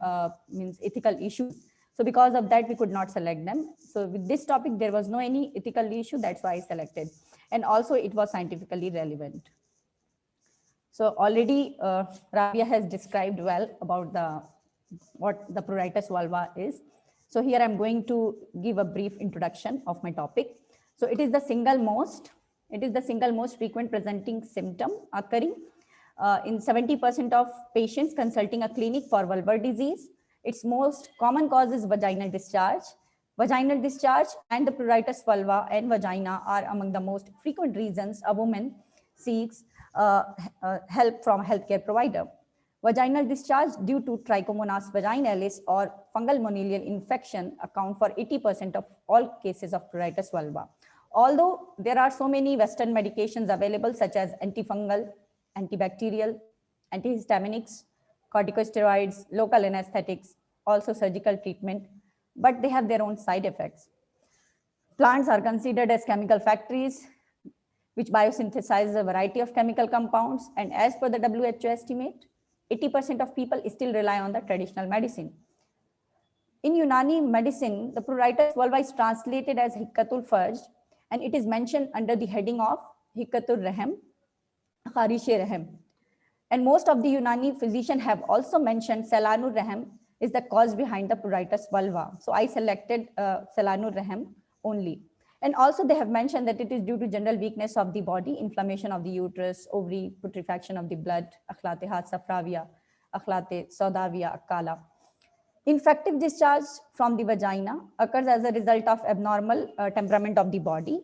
ethical issues. So because of that, we could not select them. So with this topic, there was no any ethical issue. That's why I selected. And also it was scientifically relevant. So already Rabia has described well about what the pruritus vulva is. So here I'm going to give a brief introduction of my topic. So it is the single most frequent presenting symptom occurring in 70% of patients consulting a clinic for vulvar disease. Its most common cause is vaginal discharge. Vaginal discharge and the pruritus vulva and vagina are among the most frequent reasons a woman seeks help from a healthcare provider. Vaginal discharge due to Trichomonas vaginalis or fungal monilial infection account for 80% of all cases of pruritus vulva. Although there are so many Western medications available such as antifungal, antibacterial, antihistaminics, corticosteroids, local anesthetics, also surgical treatment, but they have their own side effects. Plants are considered as chemical factories which biosynthesize a variety of chemical compounds, and as per the WHO estimate, 80% of people still rely on the traditional medicine. In Unani medicine, the pruritus vulva is translated as Hikkatul Farj, and it is mentioned under the heading of Hikkatul Rahm, Kharish-e Rahm. And most of the Unani physicians have also mentioned Salanur Rahm is the cause behind the pruritus vulva. So I selected Salanur Rahm only. And also they have mentioned that it is due to general weakness of the body, inflammation of the uterus, ovary, putrefaction of the blood, akhlate hat safravia, akhlate sodavia, akala. Infective discharge from the vagina occurs as a result of abnormal temperament of the body.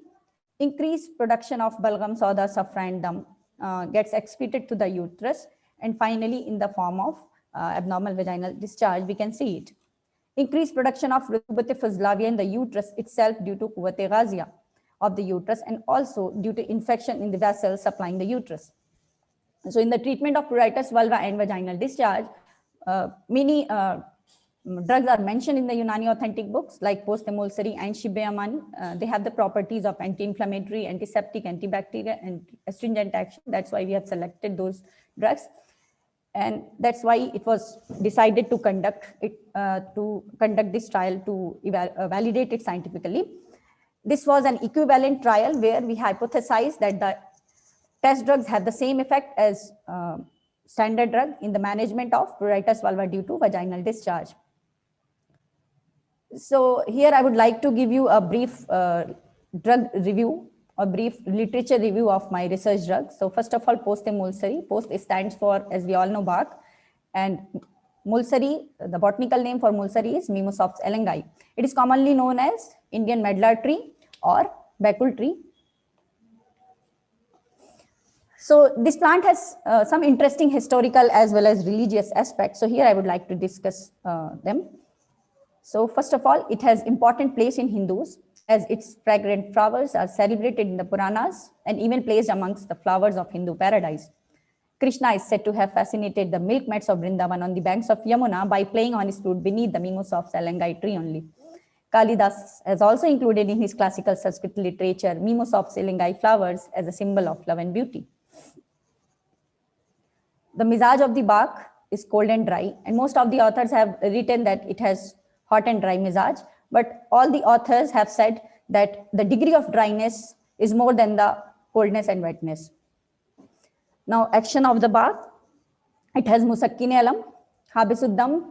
Increased production of balgam, soda, saffron, gets excreted to the uterus, and finally in the form of abnormal vaginal discharge, we can see it. Increased production of rutubate fazlavia in the uterus itself due to quwwat-e ghazia of the uterus, and also due to infection in the vessels supplying the uterus. So in the treatment of pruritus vulva and vaginal discharge, many drugs are mentioned in the Unani authentic books like post-emulsory and Shibbe-Amani. They have the properties of anti-inflammatory, antiseptic, antibacterial, and astringent action. That's why we have selected those drugs. And that's why it was decided to conduct this trial to validate it scientifically. This was an equivalent trial where we hypothesized that the test drugs have the same effect as standard drug in the management of pruritus vulva due to vaginal discharge. So here I would like to give you a brief drug review, a brief literature review of my research drugs. So first of all, post-emulsory. Post stands for, as we all know, bark, and mulsari, the botanical name for mulsari is Mimosops elengi. It is commonly known as Indian medlar tree or bakul tree. So this plant has some interesting historical as well as religious aspects. So here I would like to discuss them. So first of all, it has important place in Hindus as its fragrant flowers are celebrated in the Puranas and even placed amongst the flowers of Hindu paradise. Krishna is said to have fascinated the milkmaids of Vrindavan on the banks of Yamuna by playing on his flute beneath the Mimosops elengi tree only. Kalidas has also included in his classical Sanskrit literature Mimosops elengi flowers as a symbol of love and beauty. The mizaj of the bark is cold and dry, and most of the authors have written that it has hot and dry mizaj, but all the authors have said that the degree of dryness is more than the coldness and wetness. Now, action of the bark, it has musakkine alam, habisuddam,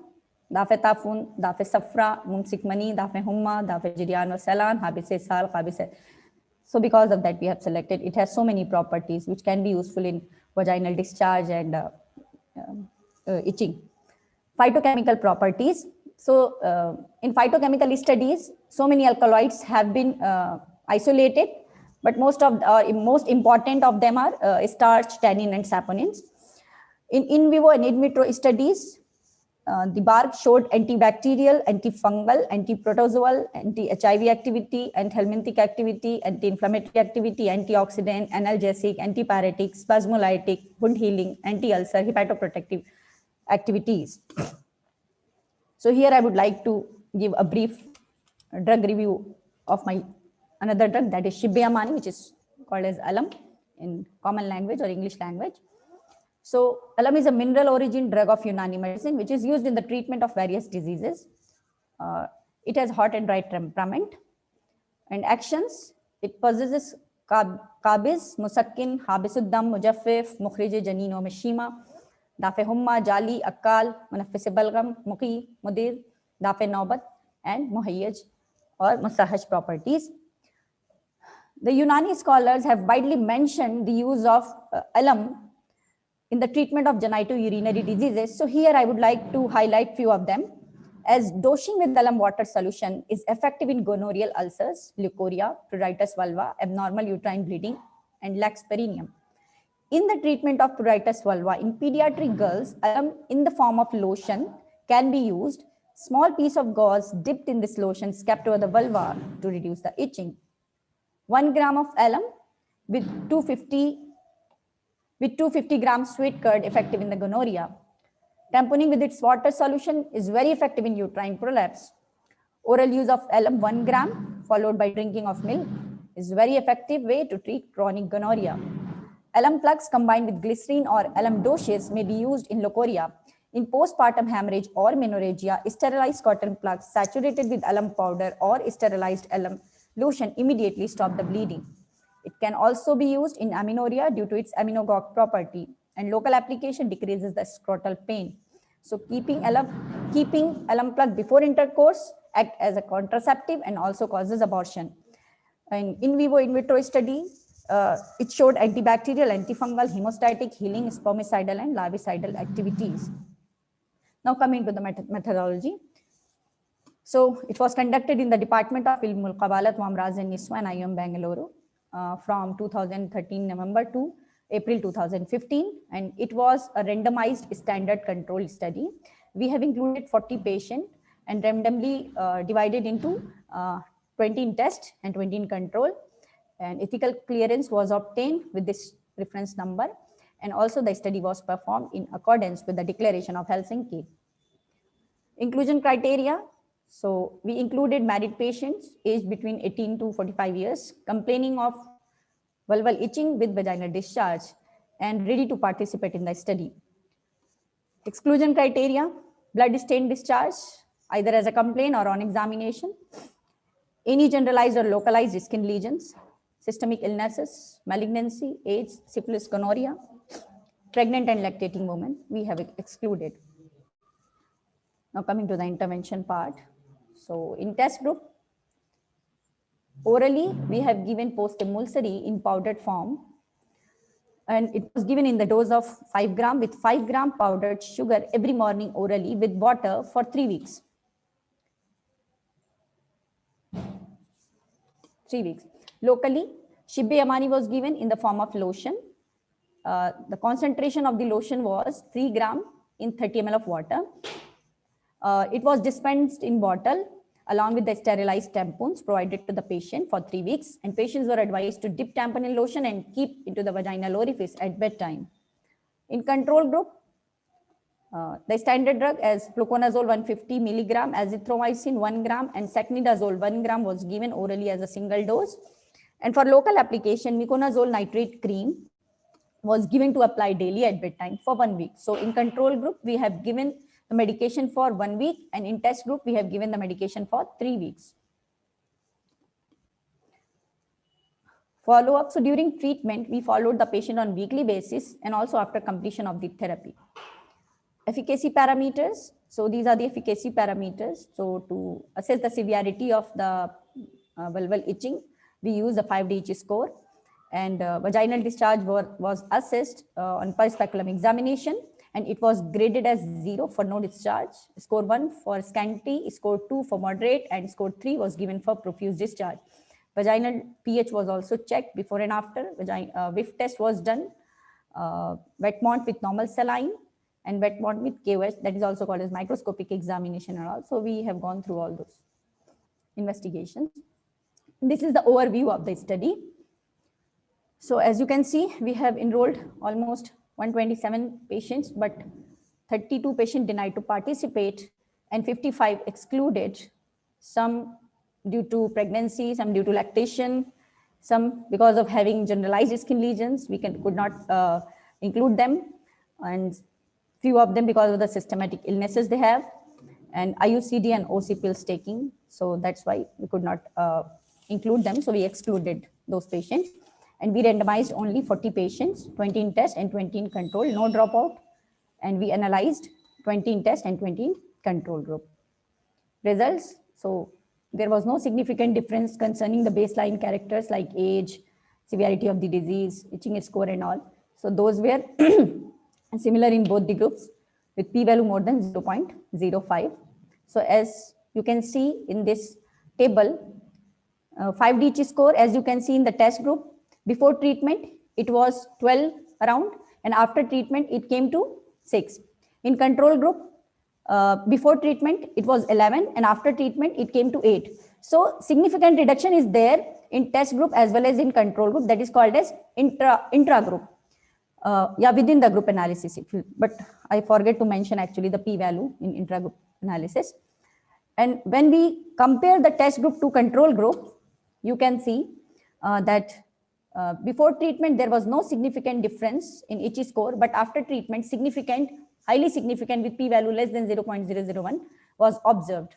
dafe tafun, dafe safra, mumsikmani, dafe humma, dafe jiryan wa salan, habise sal, habise. So because of that, we have selected, it has so many properties which can be useful in vaginal discharge and itching. Phytochemical properties. So in phytochemical studies, so many alkaloids have been isolated, but most important of them are starch, tannin, and saponins. In vivo and in vitro studies, the bark showed antibacterial, antifungal, antiprotozoal, anti-HIV activity, anti-helminthic activity, anti-inflammatory activity, antioxidant, analgesic, antipyretic, spasmolytic, wound healing, anti-ulcer, hepatoprotective activities. So here I would like to give a brief drug review of my another drug, that is Shibbe-Amani, which is called as alum in common language or English language. So alum is a mineral origin drug of Unani medicine, which is used in the treatment of various diseases. It has hot and dry temperament. And actions, it possesses qabiz, musakkin, habisuddam, mujaffif, mukhrij janino mashima, dafe humma, jali, akal, munaffis balgam, muqi, mudir, dafe naubat, and muhayyaj or musahaj properties. The Unani scholars have widely mentioned the use of alum in the treatment of genitourinary diseases. So here I would like to highlight few of them, as dosing with alum water solution is effective in gonorrheal ulcers, leukorrhea, pruritus vulva, abnormal uterine bleeding, and lax perineum. In the treatment of pruritus vulva in pediatric girls, alum in the form of lotion can be used. Small piece of gauze dipped in this lotion is kept over the vulva to reduce the itching. 1 gram of alum with 250 grams sweet curd effective in the gonorrhea. Tamponing with its water solution is very effective in uterine prolapse. Oral use of alum 1 gram followed by drinking of milk is very effective way to treat chronic gonorrhea. Alum plugs combined with glycerine or alum doses may be used in leukorrhea. In postpartum hemorrhage or menorrhagia, sterilized cotton plugs saturated with alum powder or sterilized alum lotion immediately stop the bleeding. It can also be used in amenorrhea due to its aminogogue property, and local application decreases the scrotal pain. So keeping alum plug before intercourse act as a contraceptive and also causes abortion. In vivo in vitro study, it showed antibacterial, antifungal, hemostatic, healing, spermicidal, and larvicidal activities. Now coming to the methodology. So it was conducted in the Department of Ilmul Qabalat, Amraze Niswan, IUM Bangalore, from 2013 November to April 2015, and it was a randomized standard control study. We have included 40 patients and randomly divided into 20 in test and 20 in control, and ethical clearance was obtained with this reference number, and also the study was performed in accordance with the Declaration of Helsinki. Inclusion criteria. So we included married patients aged between 18 to 45 years, complaining of vulval itching with vaginal discharge and ready to participate in the study. Exclusion criteria: blood stain discharge, either as a complaint or on examination, any generalized or localized skin lesions, systemic illnesses, malignancy, AIDS, syphilis, gonorrhea, pregnant and lactating women, we have excluded. Now coming to the intervention part. So in test group, orally, we have given post-emulsory in powdered form, and it was given in the dose of 5 gram with 5 gram powdered sugar every morning orally with water for 3 weeks. 3 weeks. Locally, Shibbe Amani was given in the form of lotion. The concentration of the lotion was 3 gram in 30 ml of water. It was dispensed in bottle along with the sterilized tampons provided to the patient for 3 weeks, and patients were advised to dip tampon in lotion and keep into the vaginal orifice at bedtime. In control group, the standard drug as fluconazole 150 milligram, azithromycin 1 gram, and secnidazole 1 gram was given orally as a single dose. And for local application, miconazole nitrate cream was given to apply daily at bedtime for 1 week. So in control group, we have given the medication for 1 week, and in test group, we have given the medication for 3 weeks. Follow-up. So during treatment, we followed the patient on weekly basis and also after completion of the therapy. Efficacy parameters. So these are the efficacy parameters. So to assess the severity of the vulval itching, we use the 5-day itch score, and vaginal discharge was assessed on pulse speculum examination, and it was graded as 0 for no discharge, score 1 for scanty, score 2 for moderate, and score 3 was given for profuse discharge. Vaginal pH was also checked before and after. Whiff test was done, wet mount with normal saline, and wet mount with KOH, that is also called as microscopic examination and all. So we have gone through all those investigations. This is the overview of the study. So as you can see, we have enrolled almost 127 patients, but 32 patients denied to participate and 55 excluded, some due to pregnancy, some due to lactation, some because of having generalized skin lesions, we could not include them, and few of them because of the systematic illnesses they have, and IUCD and OC pills taking. So that's why we could not include them. So we excluded those patients, and we randomized only 40 patients, 20 in test and 20 in control, no dropout. And we analyzed 20 in test and 20 in control group. Results. So there was no significant difference concerning the baseline characters like age, severity of the disease, itching score and all. So those were similar in both the groups with p-value more than 0.05. So as you can see in this table, 5D score, as you can see in the test group, before treatment, it was 12 around, and after treatment, it came to 6. In control group, before treatment, it was 11, and after treatment, it came to 8. So significant reduction is there in test group as well as in control group. That is called as intra group. Within the group analysis, but I forget to mention actually the p-value in intra-group analysis. And when we compare the test group to control group, you can see that before treatment, there was no significant difference in itch score, but after treatment, significant, highly significant with p-value less than 0.001 was observed.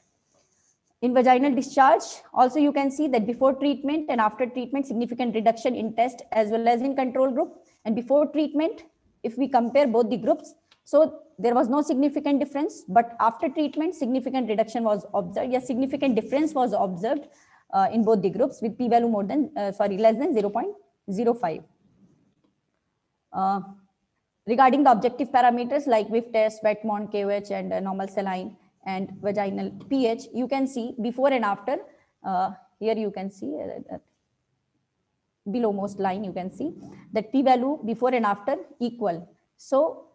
In vaginal discharge, also you can see that before treatment and after treatment, significant reduction in test as well as in control group. And before treatment, if we compare both the groups, so there was no significant difference, but after treatment, significant reduction was observed. Yes, significant difference was observed in both the groups with p-value more than, less than 0.05. Regarding the objective parameters like WIF test, Wetmont, KOH, and normal saline and vaginal pH, you can see before and after. Here you can see below most line, you can see that p-value before and after equal. So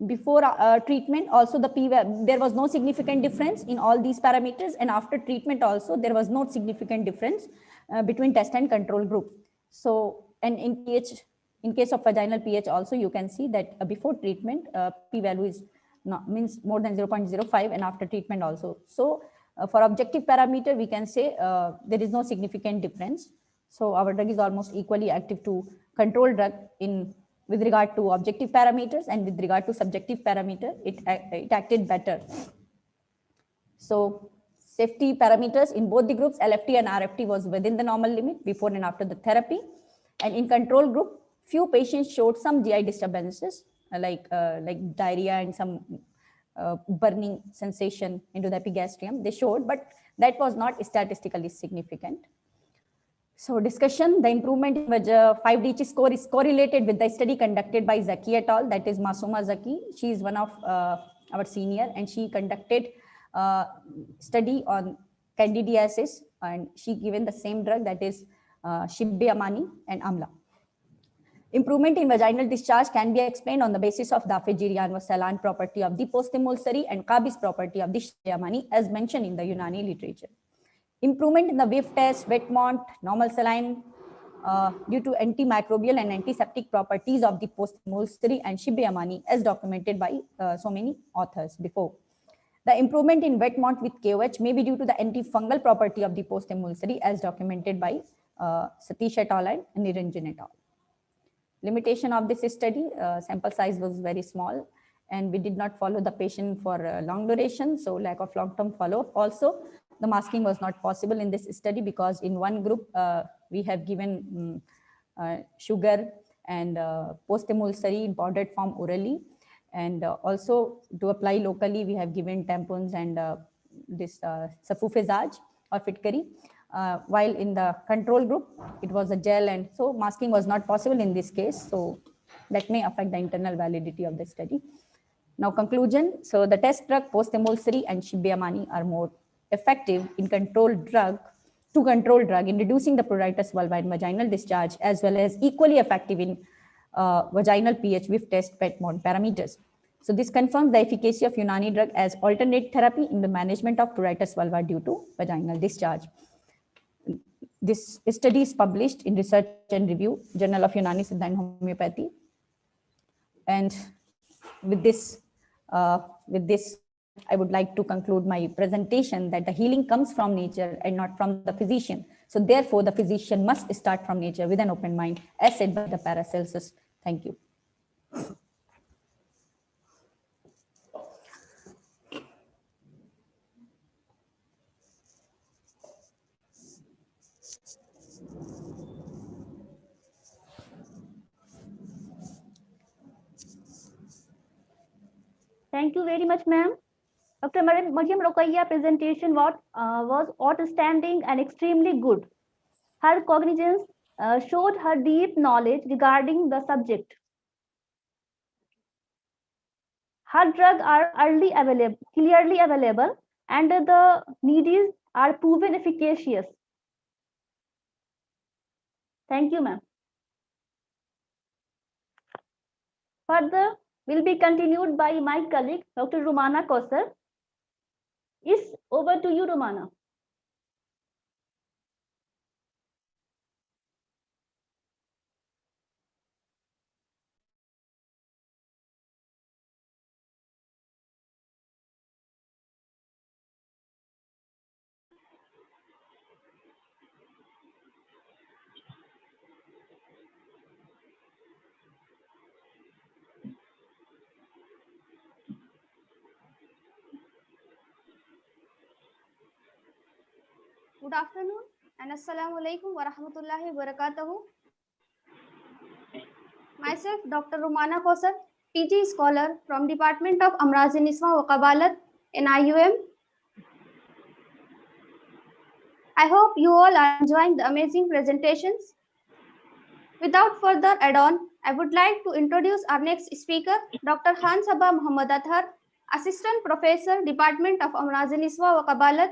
before treatment, also the p-value, there was no significant difference in all these parameters, and after treatment also there was no significant difference between test and control group. So, and in pH, in case of vaginal pH also, you can see that before treatment, p-value is means more than 0.05, and after treatment also. So for objective parameter, we can say there is no significant difference. So our drug is almost equally active to control drug in with regard to objective parameters, and with regard to subjective parameter, it acted better. So safety parameters in both the groups, LFT and RFT, was within the normal limit before and after the therapy. And in control group, few patients showed some GI disturbances like diarrhea and some burning sensation into the epigastrium. They showed, but that was not statistically significant. So discussion, the improvement in 5D score is correlated with the study conducted by Zaki et al. That is Masuma Zaki. She is one of our senior, and she conducted study on candidiasis, and she given the same drug, that is Shibbe Amani and Amla. Improvement in vaginal discharge can be explained on the basis of the Dafejirian saline property of the postemulsory and Kabis property of the Shibbe Amani, as mentioned in the Unani literature. Improvement in the WIF test, Wetmont, normal saline due to antimicrobial and antiseptic properties of the postemulsory and Shibbe Amani, as documented by so many authors before. The improvement in Wetmont with KOH may be due to the antifungal property of the postemulsory, as documented by Satish et al. And Niranjan et al. Limitation of this study, sample size was very small, and we did not follow the patient for long duration, so lack of long-term follow-up. Also, the masking was not possible in this study because in one group we have given sugar and postemulsory in powdered form orally, and also to apply locally we have given tampons and this safufezage or Fitkari. While in the control group, it was a gel, and so masking was not possible in this case. So that may affect the internal validity of the study. Now conclusion, so the test drug postemulsory and Shibbe Amani are more effective in control drug in reducing the pruritus vulva and vaginal discharge, as well as equally effective in vaginal pH with test Wetmont parameters. So this confirms the efficacy of Unani drug as alternate therapy in the management of pruritus vulva due to vaginal discharge. This study is published in Research and Review, Journal of Unani Siddha and Homeopathy. And with this, I would like to conclude my presentation that the healing comes from nature and not from the physician. So therefore, the physician must start from nature with an open mind, as said by the Paracelsus. Thank you. Thank you very much, ma'am. Dr. Mariam Rokaiya presentation was outstanding and extremely good. Her cognizance showed her deep knowledge regarding the subject. Her drugs are clearly available, and the needs are proven efficacious. Thank you, ma'am. Further, will be continued by my colleague, Dr. Rumana Kausar. It's over to you, Rumana. Good afternoon and Assalamu alaikum wa rahmatullahi wa barakatuhu. Myself, Dr. Rumana Kausar, PG scholar from Department of Amraze Niswan wa Qabalat in IUM. I hope you all are enjoying the amazing presentations. Without further add-on, I would like to introduce our next speaker, Dr. Khan Sabah Muhammad Athar, Assistant Professor, Department of Amraze Niswan wa Qabalat,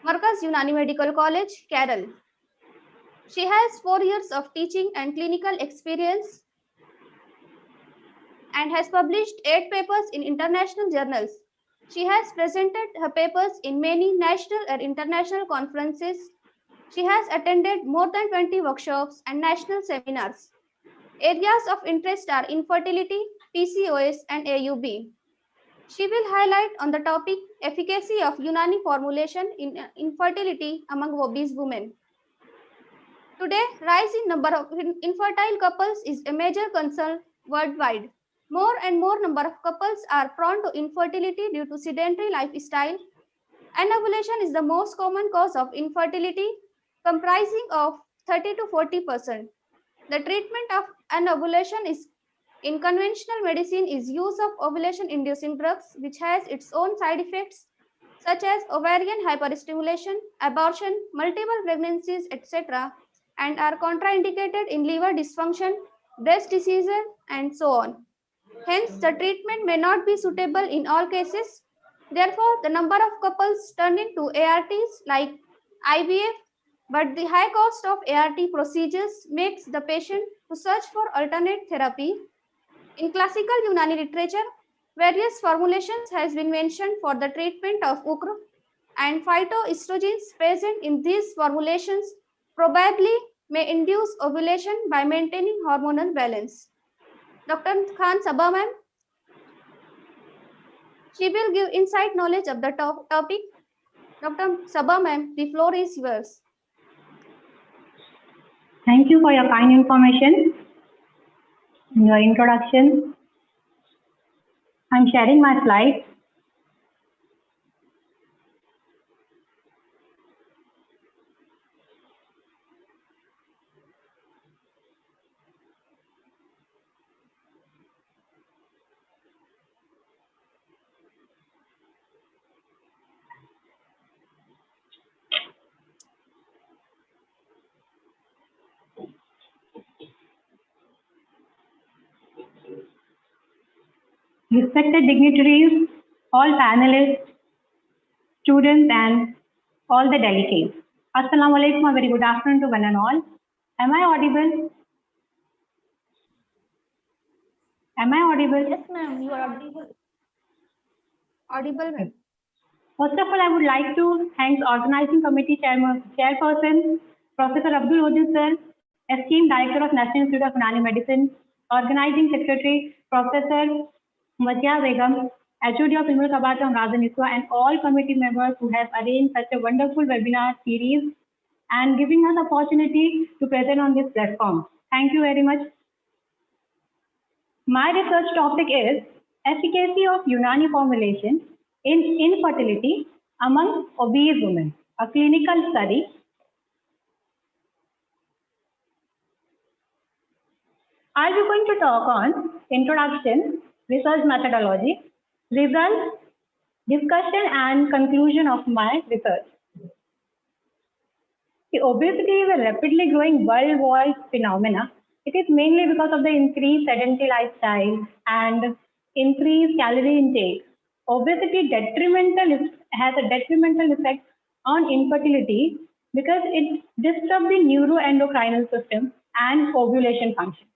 Markaz Unani Medical College, Kerala. She has 4 years of teaching and clinical experience and has published 8 papers in international journals. She has presented her papers in many national and international conferences. She has attended more than 20 workshops and national seminars. Areas of interest are infertility, PCOS, and AUB. She will highlight on the topic efficacy of Unani formulation in infertility among obese women. Today, rise in number of infertile couples is a major concern worldwide. More and more number of couples are prone to infertility due to sedentary lifestyle. Anovulation is the most common cause of infertility, comprising of 30 to 40%. The treatment of anovulation is in conventional medicine is use of ovulation-inducing drugs, which has its own side effects, such as ovarian hyperstimulation, abortion, multiple pregnancies, etc., and are contraindicated in liver dysfunction, breast diseases, and so on. Hence, the treatment may not be suitable in all cases. Therefore, the number of couples turning to ARTs like IVF, but the high cost of ART procedures makes the patient to search for alternate therapy. In classical Unani literature, various formulations has been mentioned for the treatment of ukra, and phytoestrogens present in these formulations probably may induce ovulation by maintaining hormonal balance. Dr. Khan Sabah ma'am, she will give insight knowledge of the topic. Dr. Sabah ma'am, the floor is yours. Thank you for your kind information in your introduction. I'm sharing my slides. Respected dignitaries, all panelists, students, and all the delegates. Assalamu alaikum, a very good afternoon to one and all. Am I audible? Am I audible? Yes, ma'am, you are audible. Audible ma'am. First of all, I would like to thank the organizing committee chairperson, Professor Abdul Wajid sir, esteemed director of National Institute of Unani Medicine, organizing secretary, Professor Mazia Begum, HOD of Ilmul Qabalat and Amraze Niswan, and all committee members who have arranged such a wonderful webinar series and giving us opportunity to present on this platform. Thank you very much. My research topic is efficacy of Unani formulation in infertility among obese women, a clinical study. I'll be going to talk on introduction, research methodology, results, Discussion and conclusion of my research. The obesity is a rapidly growing worldwide phenomena. It is mainly because of the increased sedentary lifestyle and increased calorie intake. Obesity has a detrimental effect on infertility because it disrupts the neuroendocrine system and ovulation function.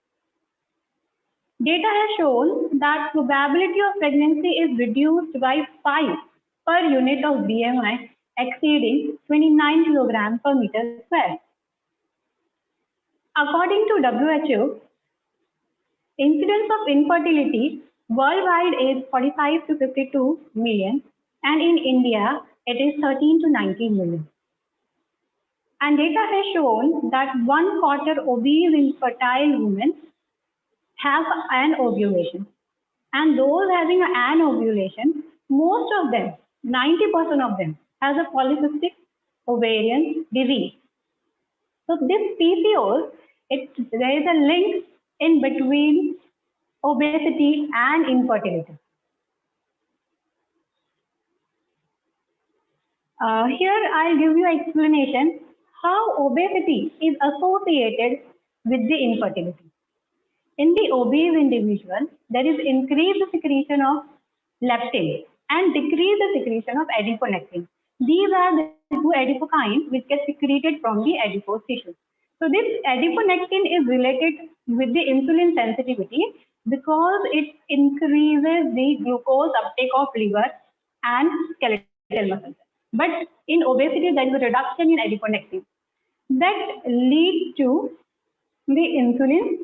Data has shown that probability of pregnancy is reduced by 5 per unit of BMI exceeding 29 kilograms per meter square. According to WHO, incidence of infertility worldwide is 45 to 52 million, and in India, it is 13 to 19 million. And data has shown that 1/4 obese infertile women have an ovulation. And those having an ovulation, most of them, 90% of them, has a polycystic ovarian disease. So this PCOS, there is a link in between obesity and infertility. Here I'll give you an explanation how obesity is associated with the infertility. In the obese individual, there is increased secretion of leptin and decreased secretion of adiponectin. These are the two adipokines which get secreted from the adipose tissue. So this adiponectin is related with the insulin sensitivity because it increases the glucose uptake of liver and skeletal muscle. But in obesity, there is a reduction in adiponectin that leads to the insulin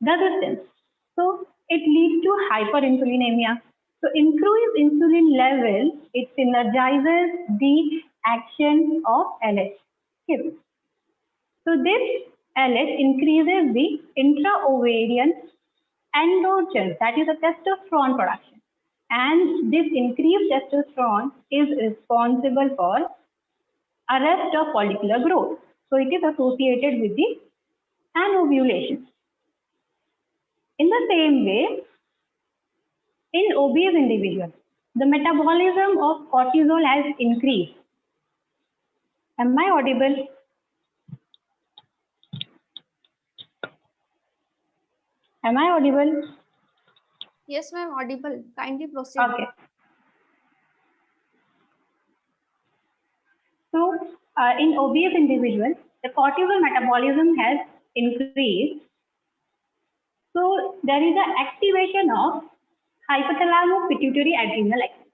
resistance. So it leads to hyperinsulinemia. So increased insulin level, it synergizes the action of LH. Okay. So this LH increases the intra-ovarian androgen, that is a testosterone production. And this increased testosterone is responsible for arrest of follicular growth. So it is associated with the anovulation. In the same way, in obese individuals, the metabolism of cortisol has increased. Am I audible? Am I audible? Yes, ma'am, audible. Kindly proceed. Okay. So, in obese individuals, the cortisol metabolism has increased. So, there is an activation of hypothalamus-pituitary adrenal axis.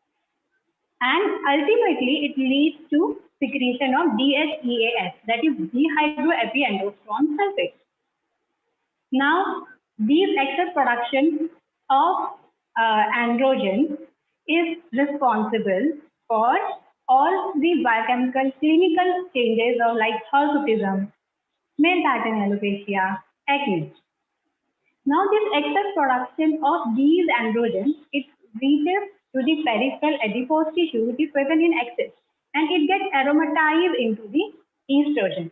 And ultimately, it leads to secretion of DHEAS, that is dehydroepiandrosterone sulfate. Now, these excess production of androgen is responsible for all the biochemical clinical changes of like hirsutism, male pattern alopecia, acne. Now, this excess production of these androgens, it reaches to the peripheral adipose tissue, which is present in excess, and it gets aromatized into the estrogen.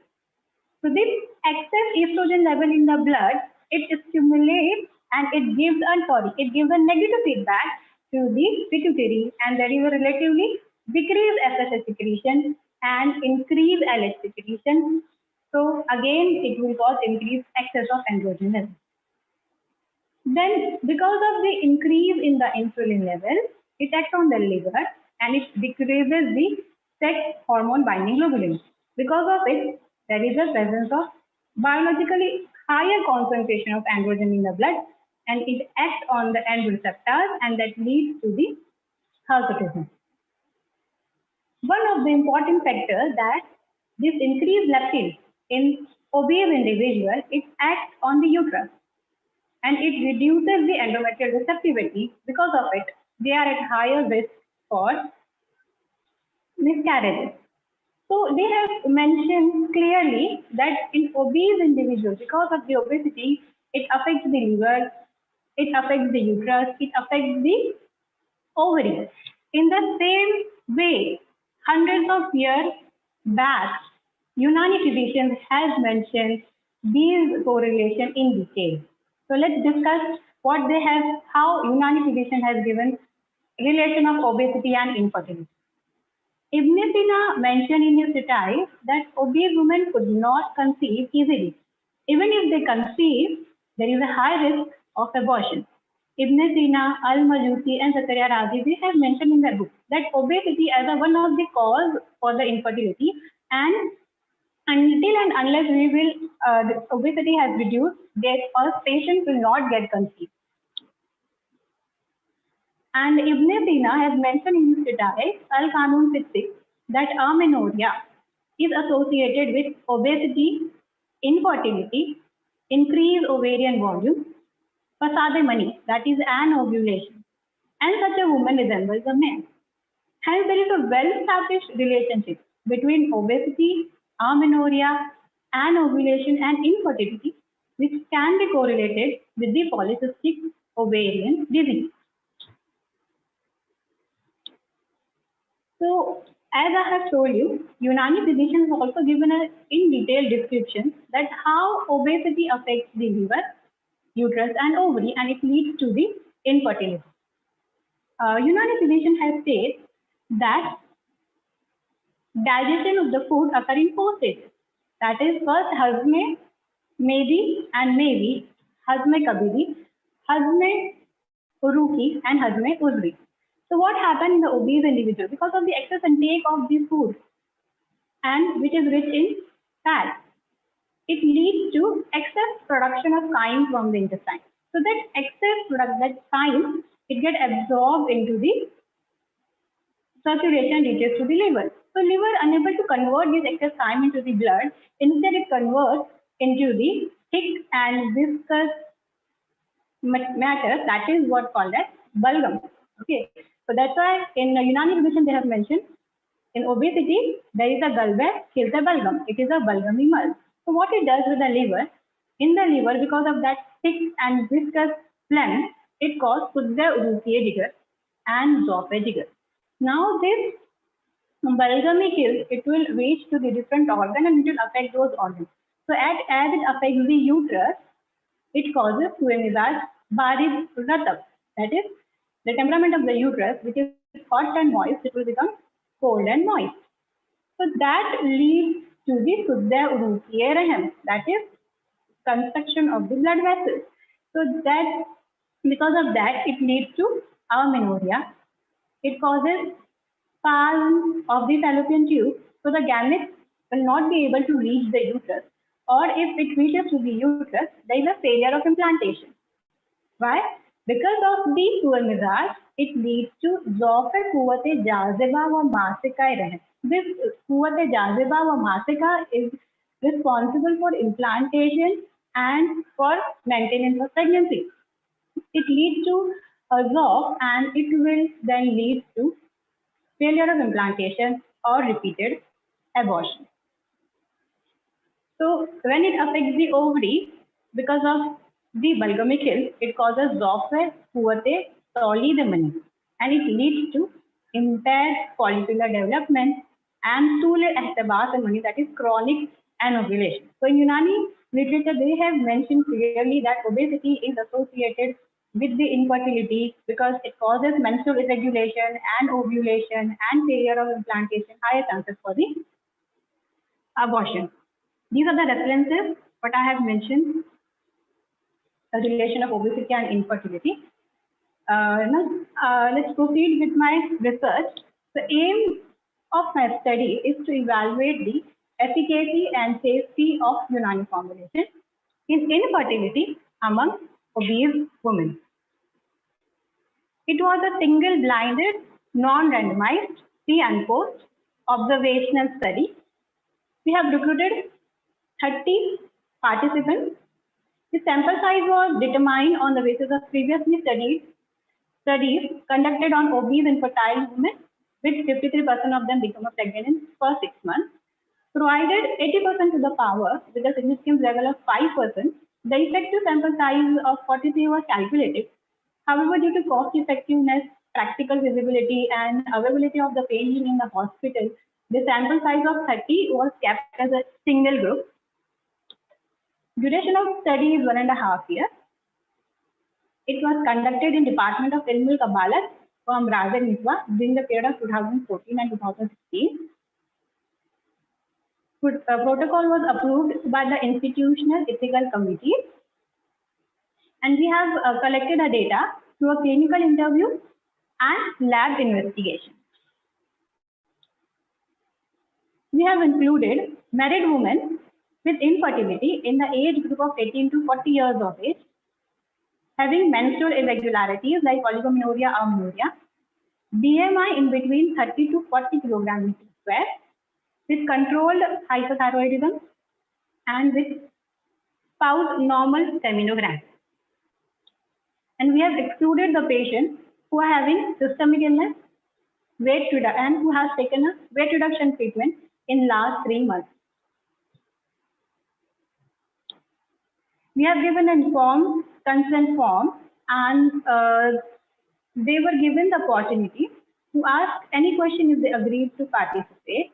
So this excess estrogen level in the blood, it stimulates and it gives a negative feedback to the pituitary, and there is a relatively decreased FSH secretion and increased LH secretion. So again, it will cause increased excess of androgen level. Then, because of the increase in the insulin level, it acts on the liver and it decreases the sex hormone binding globulin. Because of it, there is a presence of biologically higher concentration of androgen in the blood, and it acts on the androgen receptors, and that leads to the hirsutism. One of the important factors that this increased leptin in obese individuals, it acts on the uterus, and it reduces the endometrial receptivity. Because of it, they are at higher risk for miscarriages. So they have mentioned clearly that in obese individuals, because of the obesity, it affects the liver, it affects the uterus, it affects the ovaries. In the same way, hundreds of years back, Unani physicians has mentioned these correlation in detail. So let's discuss what they have, how Unani physician has given relation of obesity and infertility. Ibn Sina mentioned in his treatise that obese women could not conceive easily. Even if they conceive, there is a high risk of abortion. Ibn Sina, Al-Majusi, and Zakaria Razi, they have mentioned in their book that obesity as one of the cause for the infertility, and until and unless the obesity has reduced, their first patient will not get conceived. And Ibn Sina has mentioned in his treatise, Al-Qanun 66, that amenorrhea is associated with obesity, infertility, increased ovarian volume, fasade mani, that is an ovulation, and such a woman resembles a man. Hence, there is a well-established relationship between obesity, amenorrhea, and ovulation and infertility, which can be correlated with the polycystic ovarian disease. So, as I have told you, Unani physicians have also given an in detail description that how obesity affects the liver, uterus, and ovary, and it leads to the infertility. Unani physician has said that digestion of the food occurs in 4 stages. That is, first hazme, medi, and mevi, hazme kabidi, hazme uruki, and hazme uzri. So what happened in the obese individual? Because of the excess intake of this food, and which is rich in fat, it leads to excess production of chyme from the intestine. So that excess product, that chyme, it gets absorbed into the circulation, reaches to the liver. So liver unable to convert this excess chyme into the blood, instead it converts into the thick and viscous matter, that is what called as bulgum. Okay, so that's why in Unani physician they have mentioned in obesity there is a gallbladder, kills the bulgum. It is a bulgamy mud. So what it does with the liver, in the liver, because of that thick and viscous phlegm, it causes Kudda Urukiye and Zophagigus. Now this bulgamy kills, it will reach to the different organs and it will affect those organs. So as it affects the uterus, it causes Suemizaj Barid Ratab. That is, the temperament of the uterus, which is hot and moist, it will become cold and moist. So that leads to the Kudda Urukiye Rahim, that is construction of the blood vessels. So that, because of that, it leads to amenorrhea. It causes spasm of the fallopian tube, so the gametes will not be able to reach the uterus, or if it reaches to the uterus, there is a failure of implantation. Why? Because of the Suemizaj, it leads to Zofe Kuwate Jaziba wa Masika Rahe. This Kuwate Jaziba wa Masika is responsible for implantation and for maintenance of pregnancy. It leads to a Zof, and it will then lead to failure of implantation or repeated abortion. So when it affects the ovary, because of the bulgamy kill, it causes Zofe Kuwate Solidamani, and it leads to impaired follicular development and Sule Ehtabasamani, that is chronic anovulation. So in Unani literature, they have mentioned clearly that obesity is associated with the infertility because it causes menstrual irregulation and ovulation and failure of implantation, higher chances for the abortion. These are the references what I have mentioned, the relation of obesity and infertility. Let's proceed with my research. The aim of my study is to evaluate the efficacy and safety of Unani formulation in infertility among obese women. It was a single-blinded, non-randomized, pre and post observational study. We have recruited 30 participants. The sample size was determined on the basis of previously studies conducted on obese infertile women, with 53% of them become pregnant in first 6 months. Provided 80% to the power with a significance level of 5%, the effective sample size of 43 was calculated. However, due to cost effectiveness, practical visibility, and availability of the patient in the hospital, the sample size of 30 was kept as a single group. Duration of study is 1.5 years. It was conducted in Department of Ilmul Qabalat, for Amraze Niswan during the period of 2014 and 2016. Protocol was approved by the Institutional Ethical Committee, and we have collected the data through a clinical interview and lab investigation. We have included married women with infertility in the age group of 18 to 40 years of age, having menstrual irregularities like oligomenorrhea or amenorrhea, BMI in between 30 to 40 kilograms per square, with controlled hypothyroidism and with spouse normal seminogram. And we have excluded the patients who are having systemic illness, weight reduction, and who has taken a weight reduction treatment in last 3 months. We have given an informed consent form, and they were given the opportunity to ask any question if they agreed to participate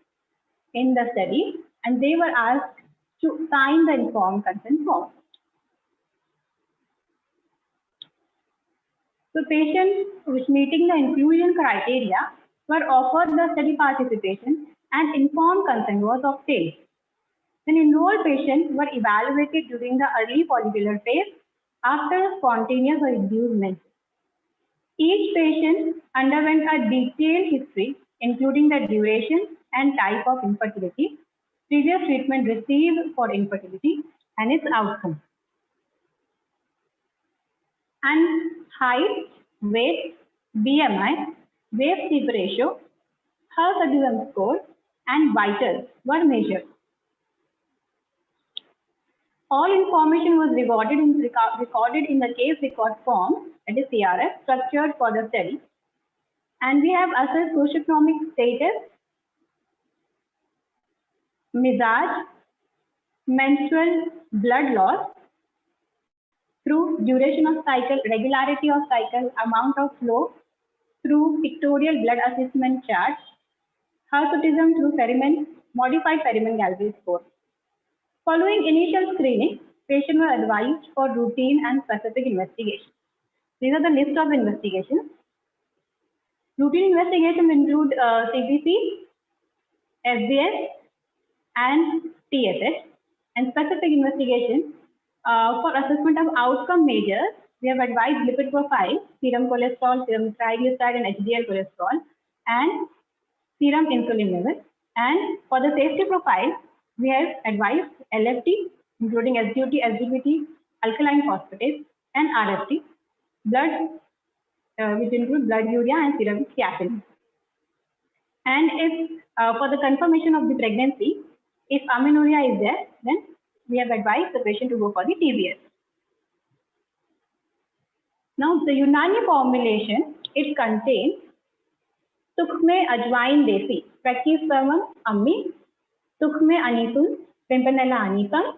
in the study, and they were asked to sign the informed consent form. So patients which meeting the inclusion criteria were offered the study participation and informed consent was obtained. Then enrolled patients were evaluated during the early follicular phase after spontaneous or induced menses. Each patient underwent a detailed history, including the duration and type of infertility, previous treatment received for infertility, and its outcome. And height, weight, BMI, waist-hip ratio, Hirschsprung score, and vitals were measured. All information was recorded in the case record form, that is CRF, structured for the study. And we have assessed socioeconomic status, misage, menstrual blood loss, through duration of cycle, regularity of cycle, amount of flow, through pictorial blood assessment chart, Hirschsprung through Ferriman, modified Ferriman-Galbraith score. Following initial screening, patients were advised for routine and specific investigations. These are the list of investigations. Routine investigations include CBC, SBS, and TSH, and specific investigations for assessment of outcome measures. We have advised lipid profile, serum cholesterol, serum triglyceride, and HDL cholesterol, and serum insulin level. And for the safety profile, we have advised LFT, including SGOT, SGPT, alkaline phosphatase, and RFT, blood, which include blood urea and serum creatinine. And if for the confirmation of the pregnancy, if amenorrhea is there, then we have advised the patient to go for the TBS. Now, the Unani formulation, it contains Sukhme Ajwain Desi, Brachyspasmum ammi, Sukhme Anisun, Pimpernella anicum,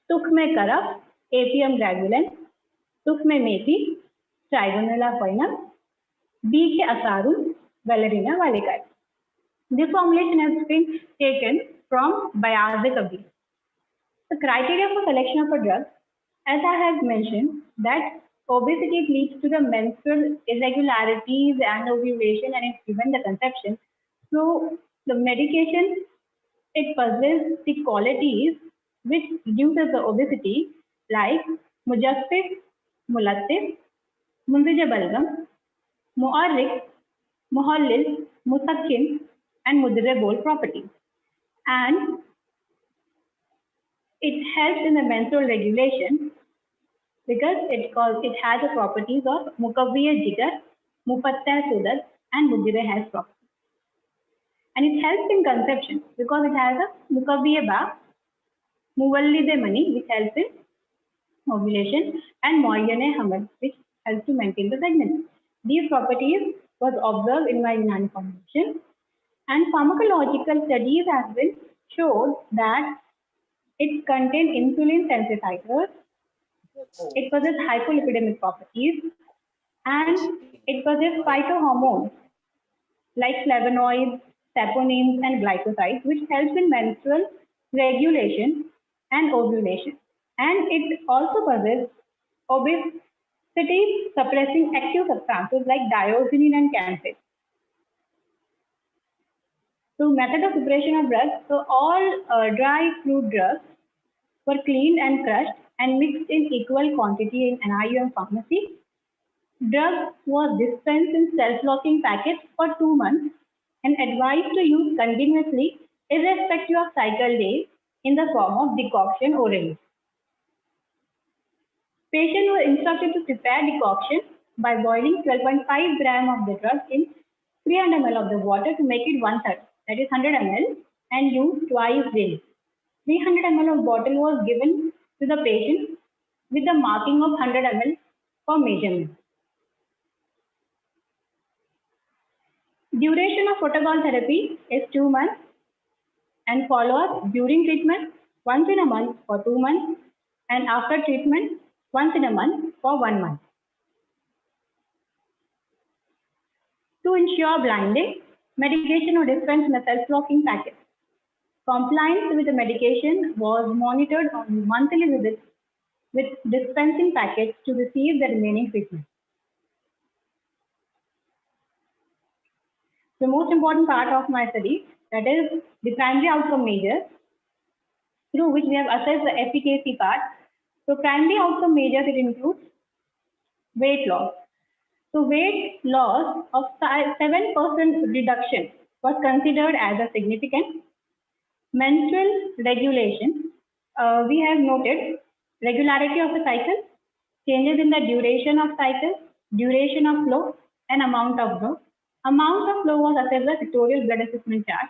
Sukhme Karaf, Apium granulans, Sukhme Methi, Trigonella foinum, B. K. Asarum, Valerina valicae. This formulation has been taken from Bayaz-e-Kabir. The criteria for selection of a drug, as I have mentioned, that obesity leads to the menstrual irregularities and ovulation, and it prevents the conception. So the medication, it possesses the qualities which reduces the obesity, like Mujaffif, Mulattif, Munzija Balgam, Mu'arrik, Muhallil, Musakkim, and Mudirre-Bol properties. And it helps in the menstrual regulation because it has the properties of Mukavviya Jigar, Mufatta Sudar, and Mudirre has properties. And it helps in conception because it has a Mukavviya Ba, Muvallide Mani, which helps in ovulation, and Moyane Hamad, which helps to maintain the pregnancy. These properties was observed in my Unani formulation, and pharmacological studies have been showed that it contains insulin sensitizers, it possesses hypolipidemic properties, and it possesses phytohormones like flavonoids, saponins, and glycosides, which helps in menstrual regulation and ovulation. And it also possesses So it is suppressing active substances like dioxazine and camphor. So method of preparation of drugs. So all dry fruit drugs were cleaned and crushed and mixed in equal quantity in an IUM pharmacy. Drugs was dispensed in self-locking packets for 2 months and advised to use continuously irrespective of cycle days in the form of decoction orally. Patients were instructed to prepare decoction by boiling 12.5 gram of the drug in 300 ml of the water to make it 1/3, that is 100 ml, and use twice daily. 300 ml of bottle was given to the patient with the marking of 100 ml for measurement. Duration of protocol therapy is 2 months and follow-up during treatment once in a month for 2 months and after treatment once in a month for 1 month. To ensure blinding, medication was dispensed in a self-locking packet. Compliance with the medication was monitored on monthly visits with dispensing packets to receive the remaining treatment. The most important part of my study, that is the primary outcome measures, through which we have assessed the efficacy part. So primary outcome measures, it includes weight loss. So weight loss of 7% reduction was considered as a significant. Menstrual regulation, we have noted regularity of the cycle, changes in the duration of cycle, duration of flow, and amount of flow. Amount of flow was assessed by pictorial blood assessment chart.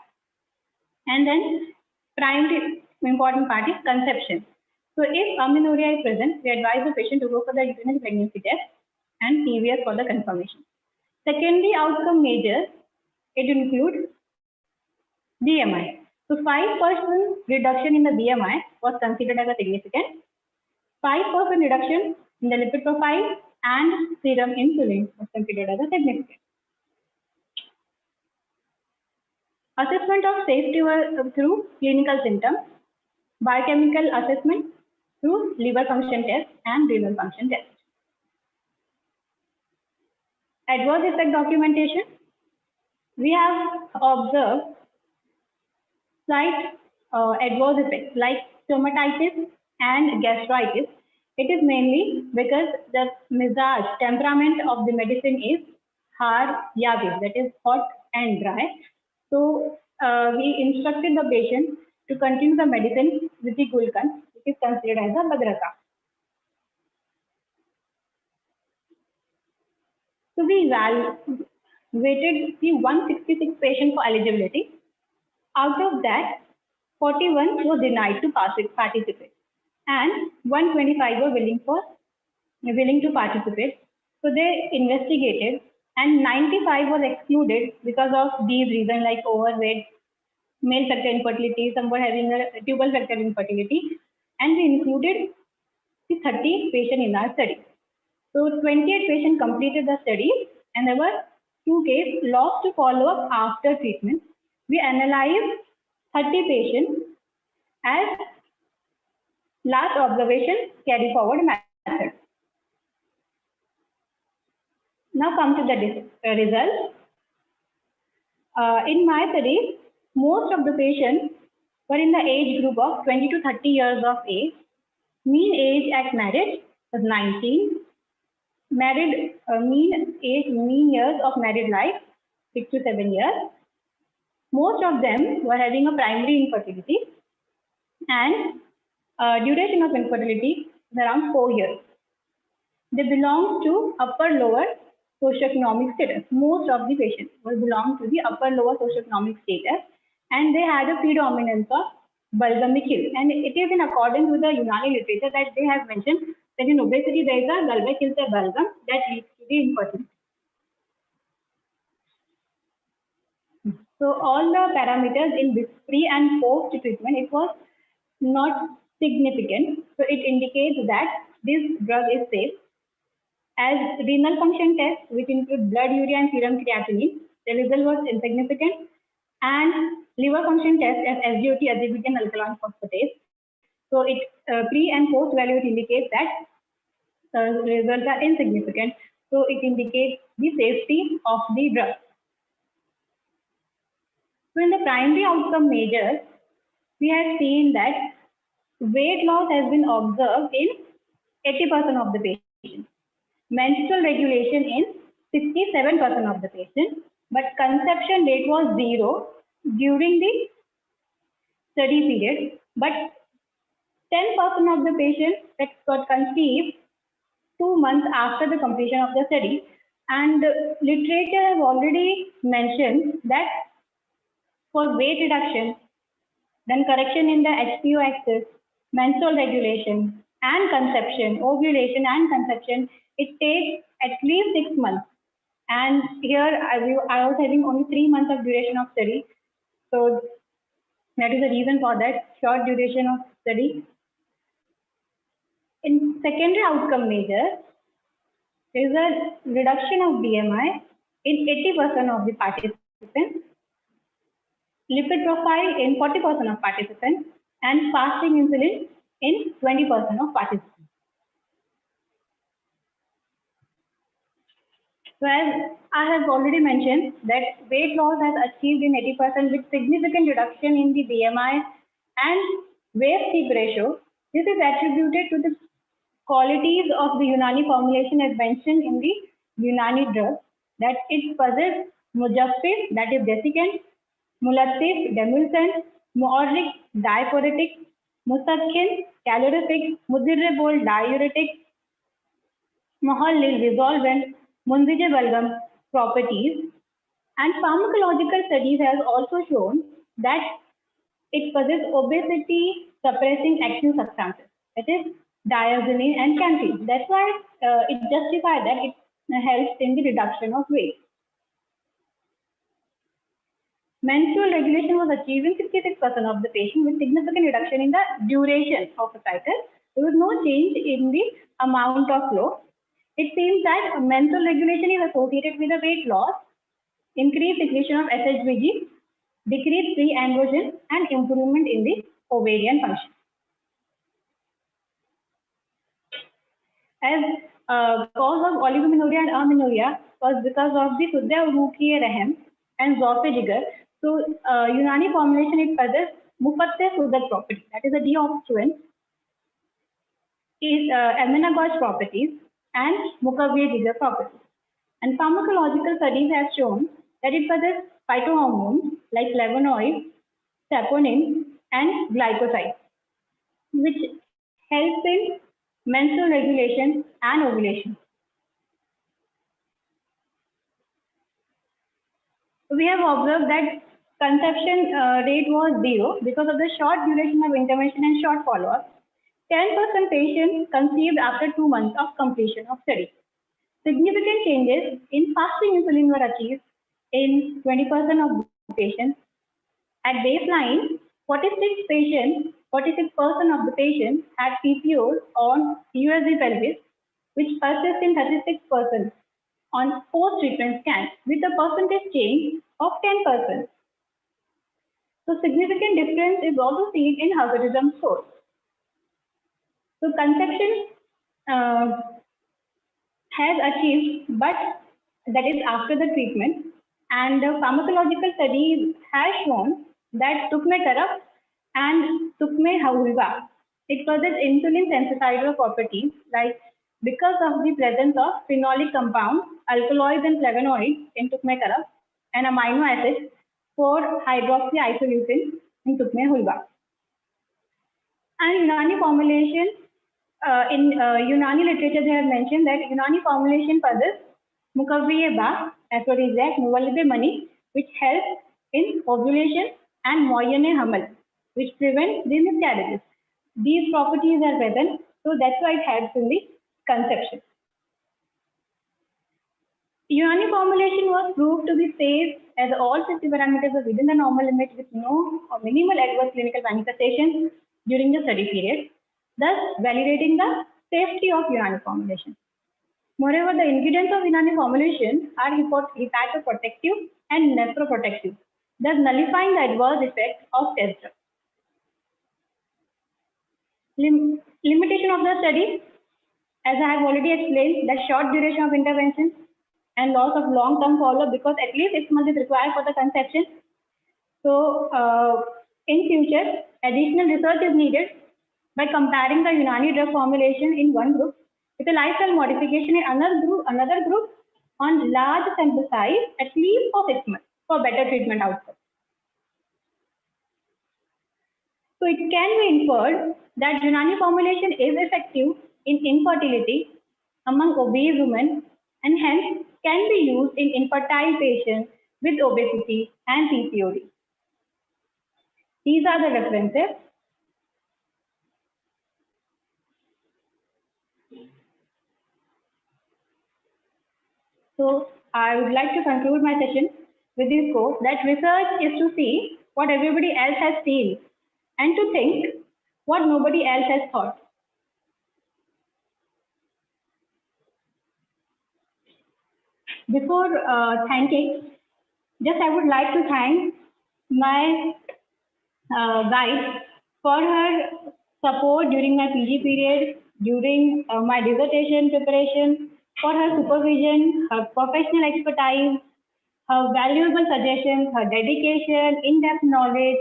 And then primary important part is conception. So if amenorrhea is present, we advise the patient to go for the uterine pregnancy test and CVS for the confirmation. Secondary outcome measures, it includes BMI. So 5% reduction in the BMI was considered as a significant. 5% reduction in the lipid profile and serum insulin was considered as a significant. Assessment of safety through clinical symptoms, biochemical assessment through liver function test and renal function test. Adverse effect documentation, we have observed slight adverse effects like stomatitis and gastritis. It is mainly because the mizaj, temperament of the medicine is har yabis, that is hot and dry. So we instructed the patient to continue the medicine with the gulkan, which is considered as a badraka. So we evaluated the 166 patients for eligibility. Out of that, 41 were denied to participate, and 125 were willing to participate. So they investigated, and 95 was excluded because of these reasons like overweight, male factor infertility, some were having a tubal factor infertility, and we included the 30 patients in our study. So 28 patients completed the study, and there were 2 cases lost to follow-up after treatment. We analyzed 30 patients as last observation carry forward method. Now come to the results. In my study, most of the patients were in the age group of 20 to 30 years of age. Mean age at marriage was 19. Married mean years of married life 6 to 7 years. Most of them were having a primary infertility, and duration of infertility is around 4 years. They belong to upper lower socioeconomic status. Most of the patients belong to the upper lower socioeconomic status, and they had a predominance of bulgamic hill. And it is in accordance with the Unani literature that they have mentioned that in obesity there is a bulbar hill bulgam that leads to the infertility. So all the parameters in this pre and post treatment, it was not significant. So it indicates that this drug is safe. As renal function test, which include blood urea and serum creatinine, the result was insignificant. And liver function test as SGOT, azibutine alkaline phosphatase. So it pre and post value, it indicates that results are insignificant. So it indicates the safety of the drug. So in the primary outcome measures, we have seen that weight loss has been observed in 80% of the patients, menstrual regulation in 67% of the patients, but conception rate was 0 during the study period, but 10% of the patients that got conceived 2 months after the completion of the study. And literature has already mentioned that for weight reduction, then correction in the HPO axis, menstrual regulation and conception, ovulation and conception, it takes at least 6 months. And here I was having only 3 months of duration of study. So that is the reason for that short duration of study. In secondary outcome measures, there is a reduction of BMI in 80% of the participants, lipid profile in 40% of participants, and fasting insulin in 20% of participants. So as I have already mentioned that weight loss has achieved in 80% with significant reduction in the BMI and waist-hip ratio. This is attributed to the qualities of the Unani formulation as mentioned in the Unani drug, that it possesses mujaffif, that is desiccant, mulatif, demulcent, mu'arrik, diaphoretic, musakkin, calorific, mudirribol, diuretic, mahallil, resolvent, munzije balgam properties. And pharmacological studies has also shown that it possesses obesity suppressing active substances, that is diazoxide and campine. That's why it justifies that it helps in the reduction of weight. Menstrual regulation was achieved in 66% of the patients with significant reduction in the duration of a cycle. There was no change in the amount of flow. It seems that menstrual regulation is associated with the weight loss, increased secretion of SHBG, decreased free androgen, and improvement in the ovarian function. As cause of oligomenorrhea and amenorrhea was because of the Suddha-Urukhiya Rahim and Zophajigar. So Unani formulation, it possesses Mufatte Sudat property, that is a deobstruent, is amenagogue properties and Mukavya-Jigar properties. And pharmacological studies have shown that it possesses phytohormones like flavonoids, saponin, and glycosides, which helps in menstrual regulation and ovulation. We have observed that conception rate was 0 because of the short duration of intervention and short follow-up. 10% patients conceived after 2 months of completion of study. Significant changes in fasting insulin were achieved in 20% of patients. At baseline, 46% of the patients had PCOS on USG pelvis, which persists in 36% on post-treatment scans with a percentage change of 10%. So significant difference is also seen in Hirschsprung score. So conception has achieved, but that is after the treatment. And pharmacological studies have shown that Tukme and Tukme Hulva, it possesses insulin sensitizing properties, like because of the presence of phenolic compounds, alkaloids and flavonoids in Tukme and amino acids for hydroxyisoleucine in Tukme Hulva. And Unani formulation, in Unani literature, they have mentioned that Unani formulation possesses Mukavya Ba, aphrodisiac, Muvalide Mani, which helps in ovulation, and Moyane Hamal, which prevents the miscarriages. These properties are present, so that's why it helps in the conception. Unani formulation was proved to be safe as all safety parameters are within the normal limit with no or minimal adverse clinical manifestations during the study period, thus validating the safety of Unani formulation. Moreover, the ingredients of Unani formulation are hepatoprotective and nephroprotective, thus nullifying the adverse effects of test drug. Limitation of the study. as I have already explained, the short duration of intervention and loss of long-term follow-up, because at least 6 months is required for the conception. So in future, additional research is needed by comparing the Unani drug formulation in one group with a lifestyle modification in another group on large sample size, at least for 6 months, for better treatment outcome. So it can be inferred that Unani formulation is effective in infertility among obese women and hence can be used in infertile patients with obesity and PCOD. These are the references. So I would like to conclude my session with this quote that research is to see what everybody else has seen and to think what nobody else has thought. Before thanking, I would like to thank my guide for her support during my PG period, during my dissertation preparation, for her supervision, her professional expertise, her valuable suggestions, her dedication, in-depth knowledge,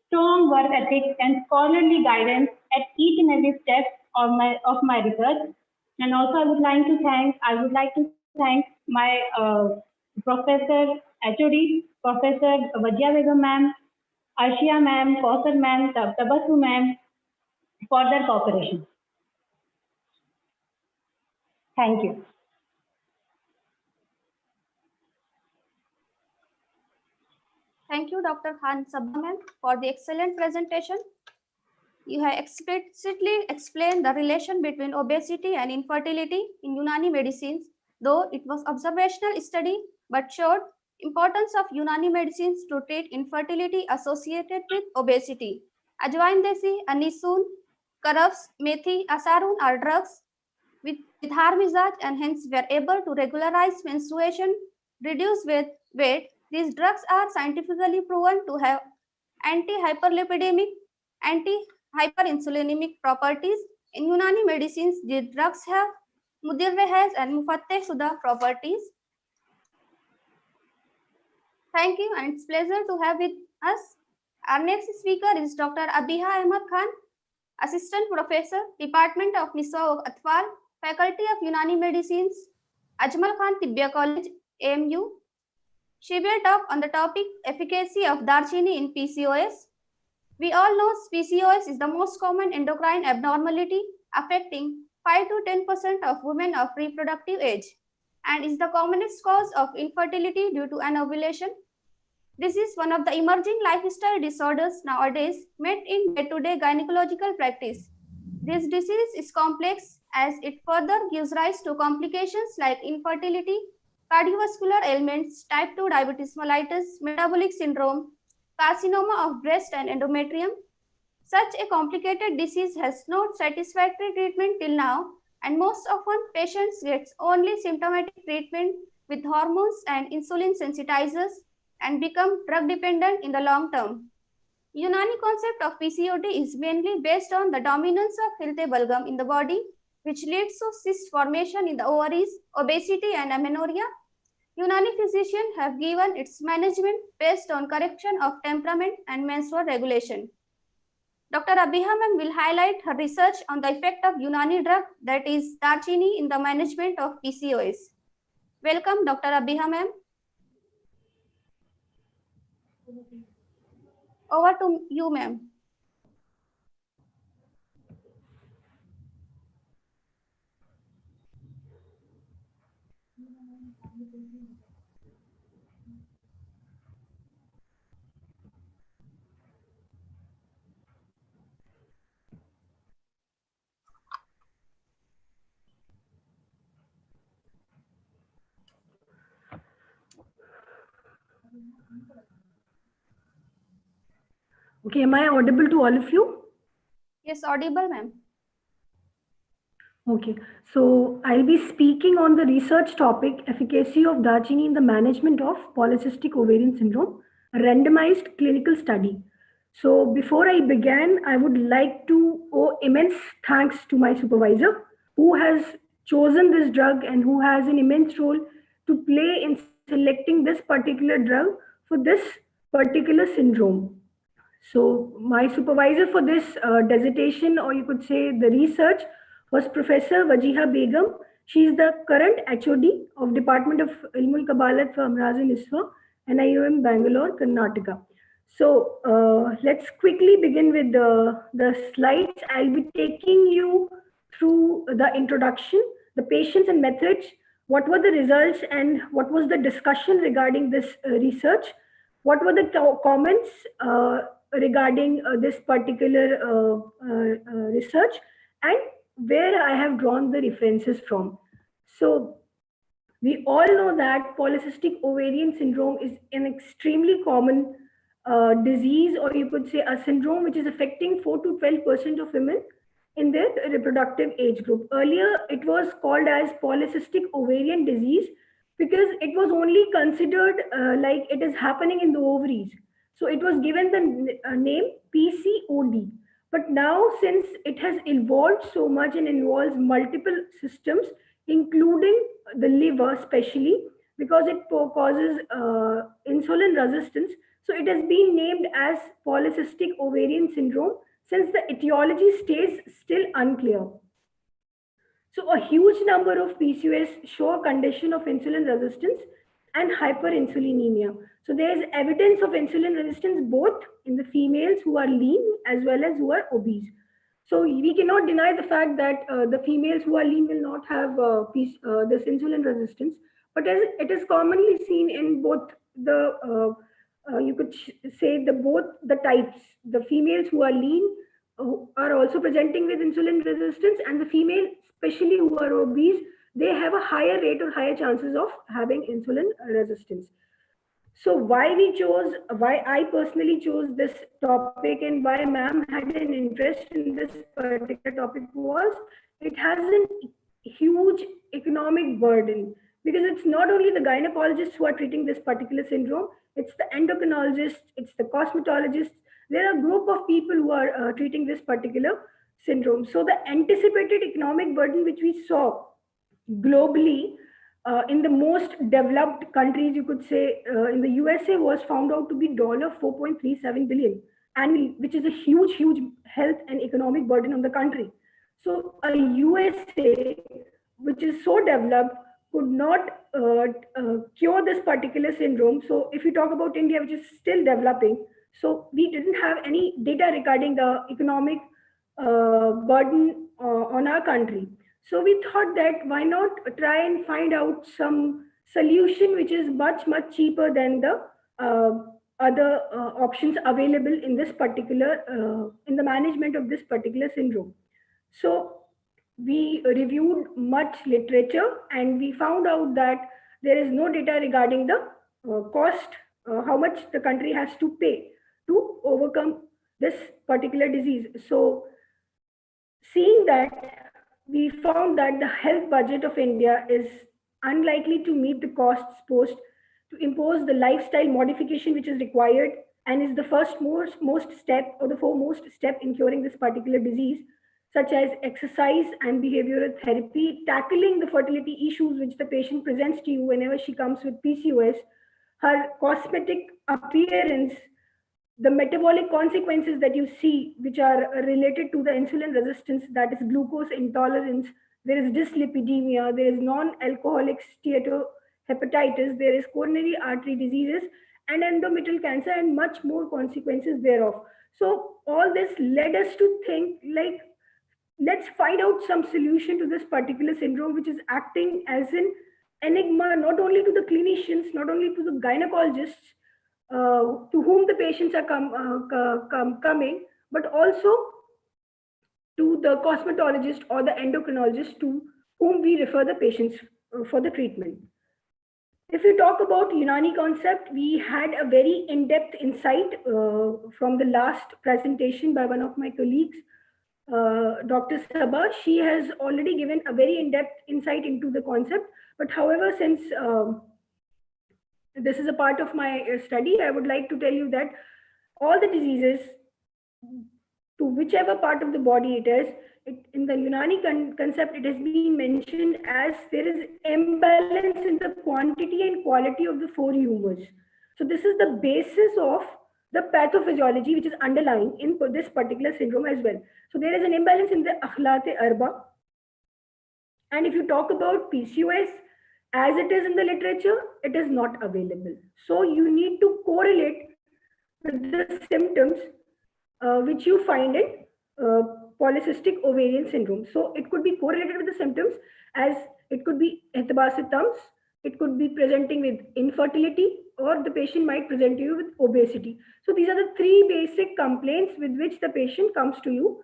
strong work ethics, and scholarly guidance at each and every step of my research. And also, I would like to thank my professor HOD, Professor Vajia Begum ma'am, Arshia ma'am, Kausar ma'am, Tabassu ma'am for their cooperation. Thank you. Thank you, Dr. Khan Sabha ma'am, for the excellent presentation. You have explicitly explained the relation between obesity and infertility in Unani medicines, though it was observational study, but showed importance of Unani medicines to treat infertility associated with obesity. Ajwain desi, anisun, karafs, methi, asarun are drugs with har mizaj and hence were able to regularize menstruation, reduce weight. These drugs are scientifically proven to have anti-hyperlipidemic, anti-hyperinsulinemic properties. In Unani medicines, these drugs have mudirwehez and mufatteh suda properties. Thank you, and it's a pleasure to have with us. Our next speaker is Dr. Abiha Ahmad Khan, Assistant Professor, Department of Niswa Atfal, Faculty of Unani Medicines, Ajmal Khan Tibbiya College, AMU. She will talk on the topic efficacy of Darchini in PCOS. We all know PCOS is the most common endocrine abnormality affecting 5 to 10% of women of reproductive age and is the commonest cause of infertility due to anovulation. This is one of the emerging lifestyle disorders nowadays met in day-to-day gynecological practice. This disease is complex as it further gives rise to complications like infertility, cardiovascular ailments, type 2 diabetes mellitus, metabolic syndrome, carcinoma of breast and endometrium. Such a complicated disease has no satisfactory treatment till now, and most often patients get only symptomatic treatment with hormones and insulin sensitizers and become drug dependent in the long term. Unani concept of PCOD is mainly based on the dominance of Hilde bulgum in the body, which leads to cyst formation in the ovaries, obesity and amenorrhea. Unani physicians have given its management based on correction of temperament and menstrual regulation. Dr. Abiha ma'am will highlight her research on the effect of Unani drug, that is Darchini, in the management of PCOS. Welcome, Dr. Abiha ma'am. Over to you, ma'am. Okay, am I audible to all of you? Yes, audible, ma'am. Okay, so I'll be speaking on the research topic, efficacy of Darchini in the management of polycystic ovarian syndrome, a randomized clinical study. So before I begin, I would like to owe immense thanks to my supervisor who has chosen this drug and who has an immense role to play in selecting this particular drug for this particular syndrome. So my supervisor for this dissertation, or you could say the research, was Professor Wajiha Begum. She is the current HOD of Department of Ilmul Qabalat for Amraze Niswan, NIUM Bangalore, Karnataka. So let's quickly begin with the slides. I'll be taking you through the introduction, the patients and methods, what were the results and what was the discussion regarding this research, what were the comments regarding this particular research, and where I have drawn the references from. So we all know that polycystic ovarian syndrome is an extremely common disease, or you could say a syndrome which is affecting 4 to 12% of women in their reproductive age group. Earlier, it was called as polycystic ovarian disease because it was only considered like it is happening in the ovaries. So it was given the name PCOD. But now, since it has evolved so much and involves multiple systems, including the liver, especially because it causes insulin resistance, so it has been named as polycystic ovarian syndrome, since the etiology stays still unclear. So a huge number of PCOS show a condition of insulin resistance and hyperinsulinemia. So there is evidence of insulin resistance both in the females who are lean as well as who are obese. So we cannot deny the fact that the females who are lean will not have this insulin resistance, but as it is commonly seen in both the you could say both the types. The females who are lean are also presenting with insulin resistance, and the female, especially who are obese, they have a higher rate or higher chances of having insulin resistance. So why I personally chose this topic and why ma'am had an interest in this particular topic was it has a huge economic burden, because it's not only the gynecologists who are treating this particular syndrome, it's the endocrinologists, it's the cosmetologists. There are a group of people who are treating this particular syndrome. So the anticipated economic burden which we saw globally in the most developed countries, you could say in the USA, was found out to be $4.37 billion annually, which is a huge health and economic burden on the country. So a USA, which is so developed, could not cure this particular syndrome. So if you talk about India, which is still developing, so we didn't have any data regarding the economic burden on our country. So we thought that why not try and find out some solution which is much cheaper than the other options available in this particular in the management of this particular syndrome. So we reviewed much literature and we found out that there is no data regarding the cost, how much the country has to pay to overcome this particular disease. So seeing that, we found that the health budget of India is unlikely to meet the costs posed to impose the lifestyle modification which is required and is the most step or the foremost step in curing this particular disease, such as exercise and behavioral therapy, tackling the fertility issues which the patient presents to you whenever she comes with PCOS, her cosmetic appearance, the metabolic consequences that you see, which are related to the insulin resistance, that is glucose intolerance, there is dyslipidemia, there is non-alcoholic steatohepatitis, there is coronary artery diseases and endometrial cancer, and much more consequences thereof. So all this led us to think, like, let's find out some solution to this particular syndrome, which is acting as an enigma, not only to the clinicians, not only to the gynecologists, to whom the patients are coming, but also to the cosmetologist or the endocrinologist to whom we refer the patients for the treatment. If you talk about Unani concept, we had a very in-depth insight from the last presentation by one of my colleagues, Dr. Sabha. She has already given a very in-depth insight into the concept. But however, since this is a part of my study, I would like to tell you that all the diseases, to whichever part of the body it is, in the Unani concept, it has been mentioned as there is imbalance in the quantity and quality of the 4 humors. So this is the basis of the pathophysiology which is underlying in this particular syndrome as well. So there is an imbalance in the akhlaq-e-arba. And if you talk about PCOS, as it is in the literature, it is not available. So you need to correlate with the symptoms which you find in polycystic ovarian syndrome. So it could be correlated with the symptoms, as it could be ethbasitams, it could be presenting with infertility, or the patient might present to you with obesity. So these are the 3 basic complaints with which the patient comes to you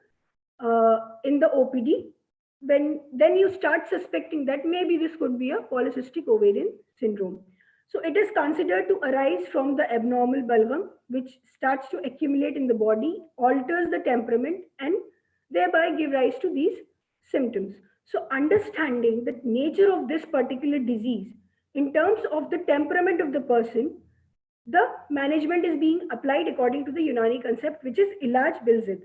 in the OPD. Then you start suspecting that maybe this could be a polycystic ovarian syndrome. So it is considered to arise from the abnormal bulgum, which starts to accumulate in the body, alters the temperament, and thereby give rise to these symptoms. So understanding the nature of this particular disease in terms of the temperament of the person, the management is being applied according to the Unani concept, which is Ilaj Bilzid.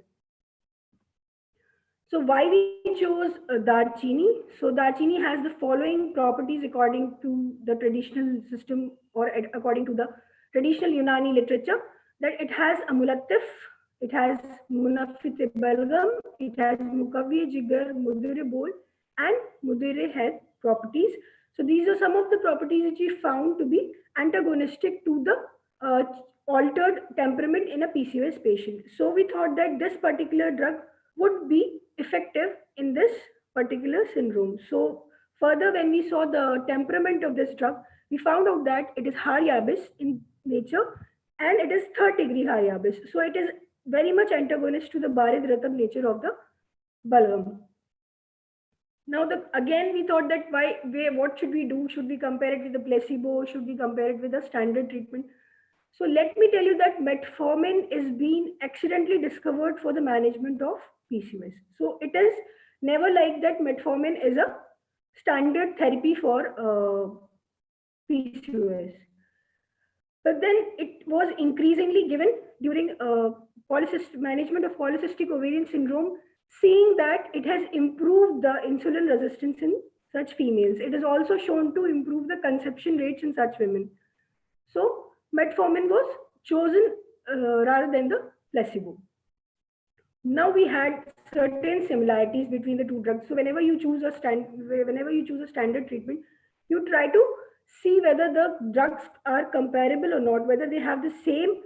So why we chose Darchini? So Darchini has the following properties according to the traditional system, or according to the traditional Unani literature, that it has amulattif, it has munafit balgam, it has mukavvi jigar, mudire bol, and mudire head properties. So these are some of the properties which we found to be antagonistic to the altered temperament in a PCOS patient. So we thought that this particular drug would be effective in this particular syndrome. So further, when we saw the temperament of this drug, we found out that it is Haryabis in nature, and it is 3rd degree Haryabis. So it is very much antagonist to the Barid Ratab nature of the bulgum. Now, again, we thought that what should we do? Should we compare it with the placebo? Should we compare it with the standard treatment? So let me tell you that metformin is being accidentally discovered for the management of PCOS. So it is never like that metformin is a standard therapy for PCOS. But then it was increasingly given during management of polycystic ovarian syndrome, seeing that it has improved the insulin resistance in such females. It is also shown to improve the conception rates in such women. So metformin was chosen rather than the placebo. Now we had certain similarities between the 2 drugs. So whenever you choose a standard treatment, you try to see whether the drugs are comparable or not, whether they have the same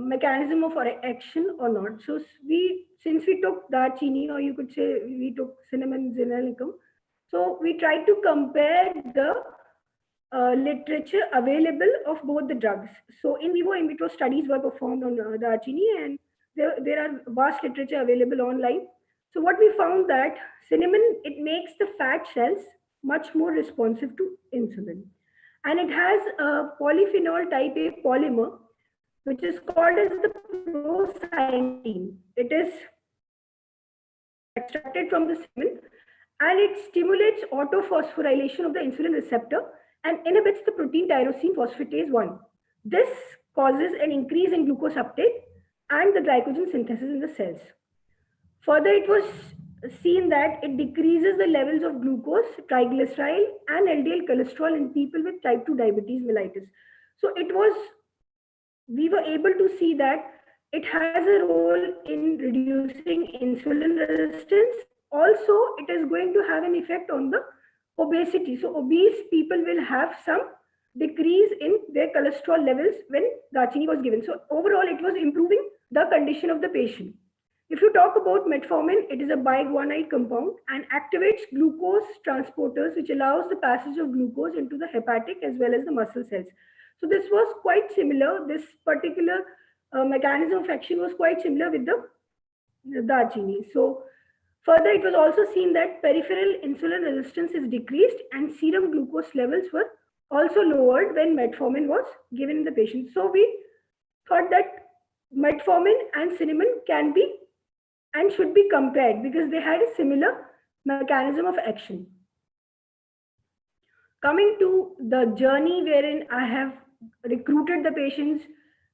mechanism of action or not. So since we took Darchini, or you could say we took cinnamon xenolicum, so we tried to compare the literature available of both the drugs. So in vivo in vitro studies were performed on Darchini, and there are vast literature available online. So what we found that cinnamon, it makes the fat cells much more responsive to insulin. And it has a polyphenol type A polymer, which is called as the procytine. It is extracted from the cinnamon, and it stimulates autophosphorylation of the insulin receptor and inhibits the protein tyrosine phosphatase 1. This causes an increase in glucose uptake and the glycogen synthesis in the cells. Further, it was seen that it decreases the levels of glucose, triglyceride, and LDL cholesterol in people with type 2 diabetes mellitus. So we were able to see that it has a role in reducing insulin resistance. Also, it is going to have an effect on the obesity. So obese people will have some decrease in their cholesterol levels when Darchini was given. So overall, it was improving the condition of the patient. If you talk about metformin, it is a biguanide compound and activates glucose transporters, which allows the passage of glucose into the hepatic as well as the muscle cells. So this was quite similar. This particular mechanism of action was quite similar with the Darchini. So further, it was also seen that peripheral insulin resistance is decreased and serum glucose levels were also lowered when metformin was given in the patient. So we thought that metformin and cinnamon can be and should be compared because they had a similar mechanism of action. Coming to the journey wherein I have recruited the patients,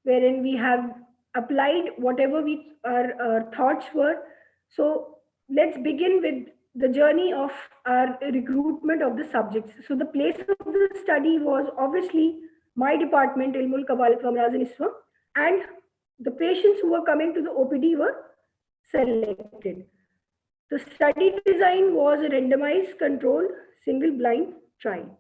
wherein we have applied whatever our thoughts were. So let's begin with the journey of our recruitment of the subjects. So the place of the study was obviously my department, Ilmul Qabalat from Amraze Niswan, and the patients who were coming to the OPD were selected. The study design was a randomized, controlled, single-blind trial.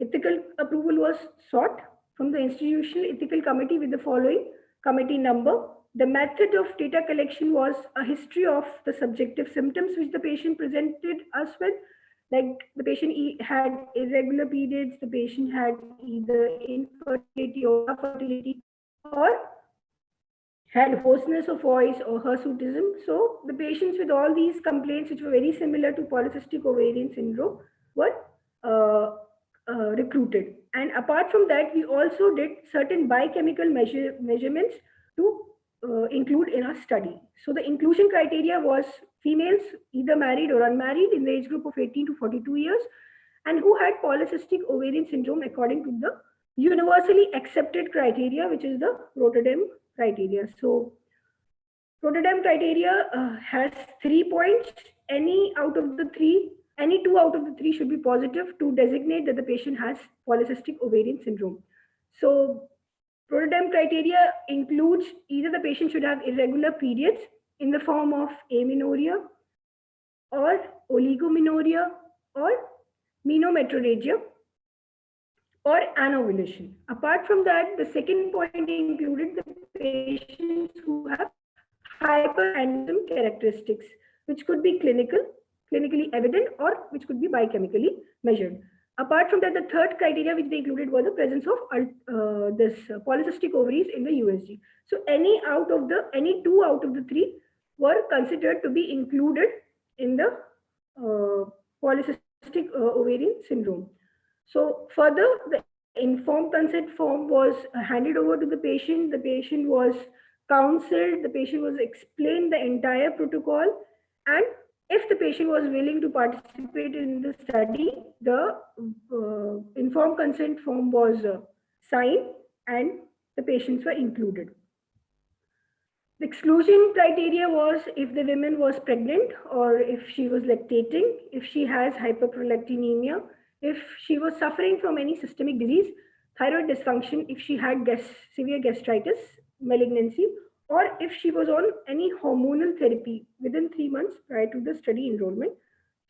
Ethical approval was sought from the institutional ethical committee with the following committee number. The method of data collection was a history of the subjective symptoms which the patient presented us with. Like the patient had irregular periods, the patient had either infertility or fertility, or had hoarseness of voice or hirsutism. So the patients with all these complaints, which were very similar to polycystic ovarian syndrome, were recruited. And apart from that, we also did certain biochemical measurements to include in our study. So the inclusion criteria was females, either married or unmarried, in the age group of 18 to 42 years, and who had polycystic ovarian syndrome according to the universally accepted criteria, which is the Rotterdam criteria. So Rotterdam criteria has 3 points. Any two out of the three should be positive to designate that the patient has polycystic ovarian syndrome. So Rotterdam criteria includes either the patient should have irregular periods in the form of amenorrhea or oligomenorrhea or menometrorrhagia or anovulation. Apart from that, the second point included the patients who have hyperandrogenism characteristics, which could be clinically evident, or which could be biochemically measured. Apart from that, the third criteria which they included was the presence of polycystic ovaries in the USG. So any two out of the three were considered to be included in the polycystic ovarian syndrome. So further, the informed consent form was handed over to the patient. The patient was counseled. The patient was explained the entire protocol, and if the patient was willing to participate in the study, the informed consent form was signed and the patients were included. The exclusion criteria was if the woman was pregnant or if she was lactating, if she has hyperprolactinemia, if she was suffering from any systemic disease, thyroid dysfunction, if she had severe gastritis, malignancy, or if she was on any hormonal therapy within 3 months prior to the study enrollment.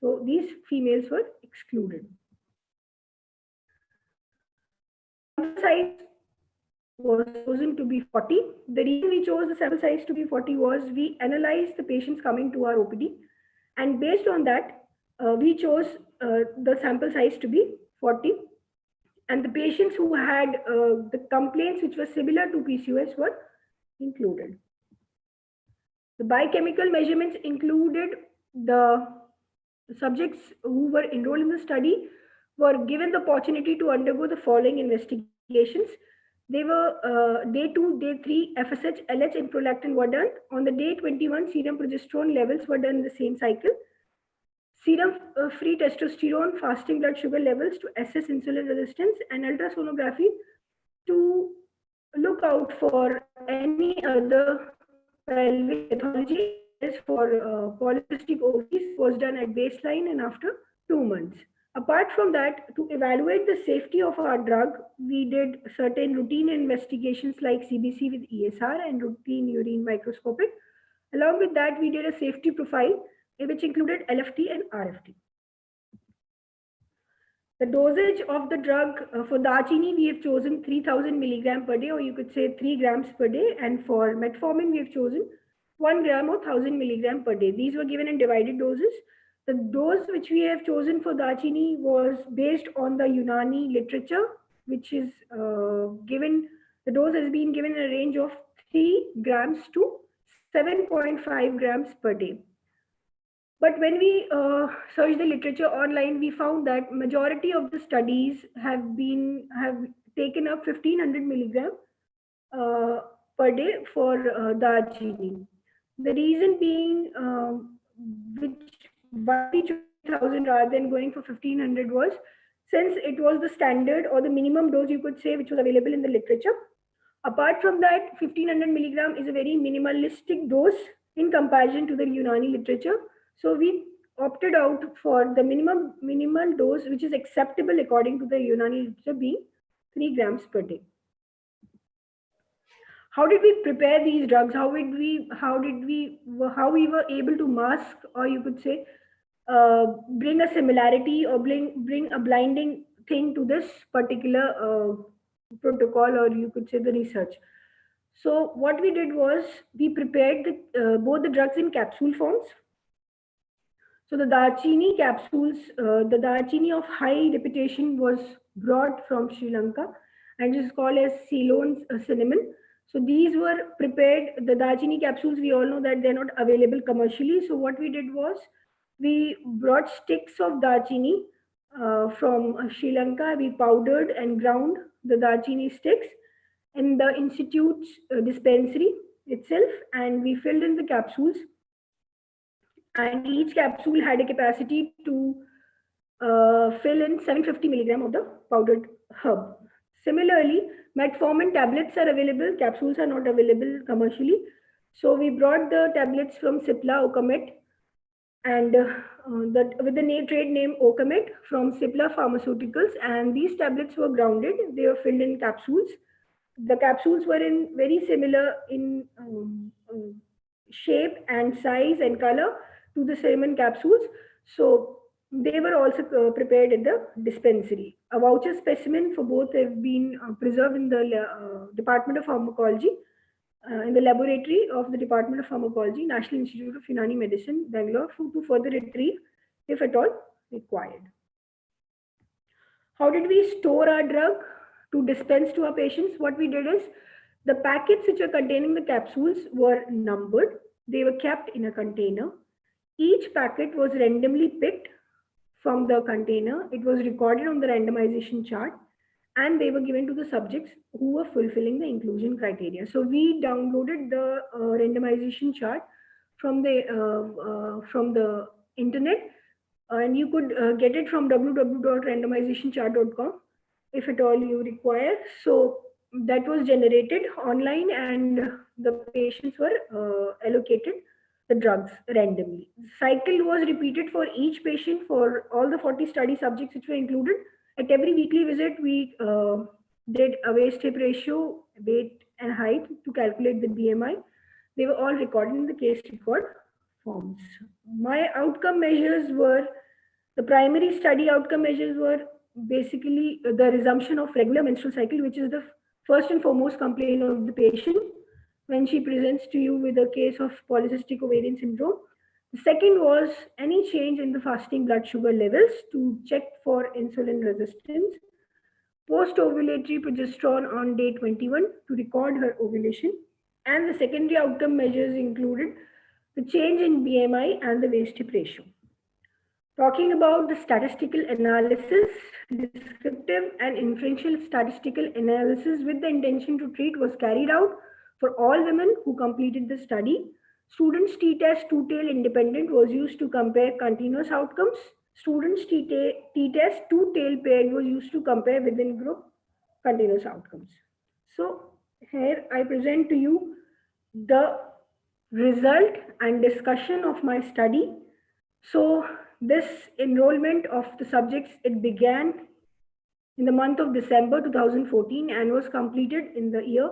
So these females were excluded. Sample size was chosen to be 40. The reason we chose the sample size to be 40 was we analyzed the patients coming to our OPD, and based on that, we chose the sample size to be 40. And the patients who had the complaints which were similar to PCOS were included. The biochemical measurements included the subjects who were enrolled in the study were given the opportunity to undergo the following investigations. They were day 2, day 3, FSH, LH, and prolactin were done. On the day 21, serum progesterone levels were done in the same cycle. Serum free testosterone, fasting blood sugar levels to assess insulin resistance, and ultrasonography to look out for any other pelvic pathology. As for polycystic ovaries was done at baseline and after 2 months. Apart from that, to evaluate the safety of our drug, we did certain routine investigations like CBC with ESR and routine urine microscopic. Along with that, we did a safety profile which included LFT and RFT. The dosage of the drug for Dachini, we have chosen 3000 milligram per day, or you could say 3 grams per day. And for metformin, we have chosen 1 gram or 1000 milligram per day. These were given in divided doses. The dose which we have chosen for Dachini was based on the Unani literature, which is given, the dose has been given in a range of 3 grams to 7.5 grams per day. But when we searched the literature online, we found that majority of the studies have taken up 1500 milligram per day for Dachini. The reason being why we chose 1000 rather than going for 1500 was since it was the standard or the minimum dose, you could say, which was available in the literature. Apart from that, 1500 milligram is a very minimalistic dose in comparison to the Unani literature. So we opted out for the minimal dose, which is acceptable according to the Unani literature, being 3 grams per day. How did we prepare these drugs? How we were able to mask, or you could say, bring a similarity or bring a blinding thing to this particular protocol, or you could say the research. So what we did was we prepared both the drugs in capsule forms. So the Darchini capsules, the Darchini of high reputation was brought from Sri Lanka and is called as Ceylon cinnamon. So these were prepared, the Darchini capsules, we all know that they're not available commercially. So what we did was we brought sticks of Darchini from Sri Lanka. We powdered and ground the Darchini sticks in the institute's dispensary itself, and we filled in the capsules. And each capsule had a capacity to fill in 750 milligram of the powdered herb. Similarly, metformin tablets are available. Capsules are not available commercially. So we brought the tablets from Cipla Ocamet, and with the trade name Ocamet from Cipla Pharmaceuticals. And these tablets were grounded. They were filled in capsules. The capsules were in very similar in shape and size and color to the cinnamon capsules. So they were also prepared in the dispensary. A voucher specimen for both have been preserved in the Department of Pharmacology, in the laboratory of the Department of Pharmacology, National Institute of Unani Medicine, Bangalore, to further retrieve if at all required. How did we store our drug to dispense to our patients? What we did is, the packets which were containing the capsules were numbered. They were kept in a container. Each packet was randomly picked from the container. It was recorded on the randomization chart, and they were given to the subjects who were fulfilling the inclusion criteria. So we downloaded the randomization chart from the internet, and you could get it from www.randomizationchart.com if at all you require. So that was generated online, and the patients were allocated the drugs randomly. The cycle was repeated for each patient for all the 40 study subjects which were included. At every weekly visit, we did a waist-hip ratio, weight and height to calculate the BMI. They were all recorded in the case record forms. My outcome measures were, the primary study outcome measures were basically the resumption of regular menstrual cycle, which is the first and foremost complaint of the patient when she presents to you with a case of polycystic ovarian syndrome. The second was any change in the fasting blood sugar levels to check for insulin resistance. Post-ovulatory progesterone on day 21 to record her ovulation. And the secondary outcome measures included the change in BMI and the waist-hip ratio. Talking about the statistical analysis, descriptive and inferential statistical analysis with the intention to treat was carried out for all women who completed the study. Students' t-test two-tail independent was used to compare continuous outcomes. Students' t-test two-tail paired was used to compare within group continuous outcomes. So here I present to you the result and discussion of my study. So this enrollment of the subjects, it began in the month of December 2014 and was completed in the year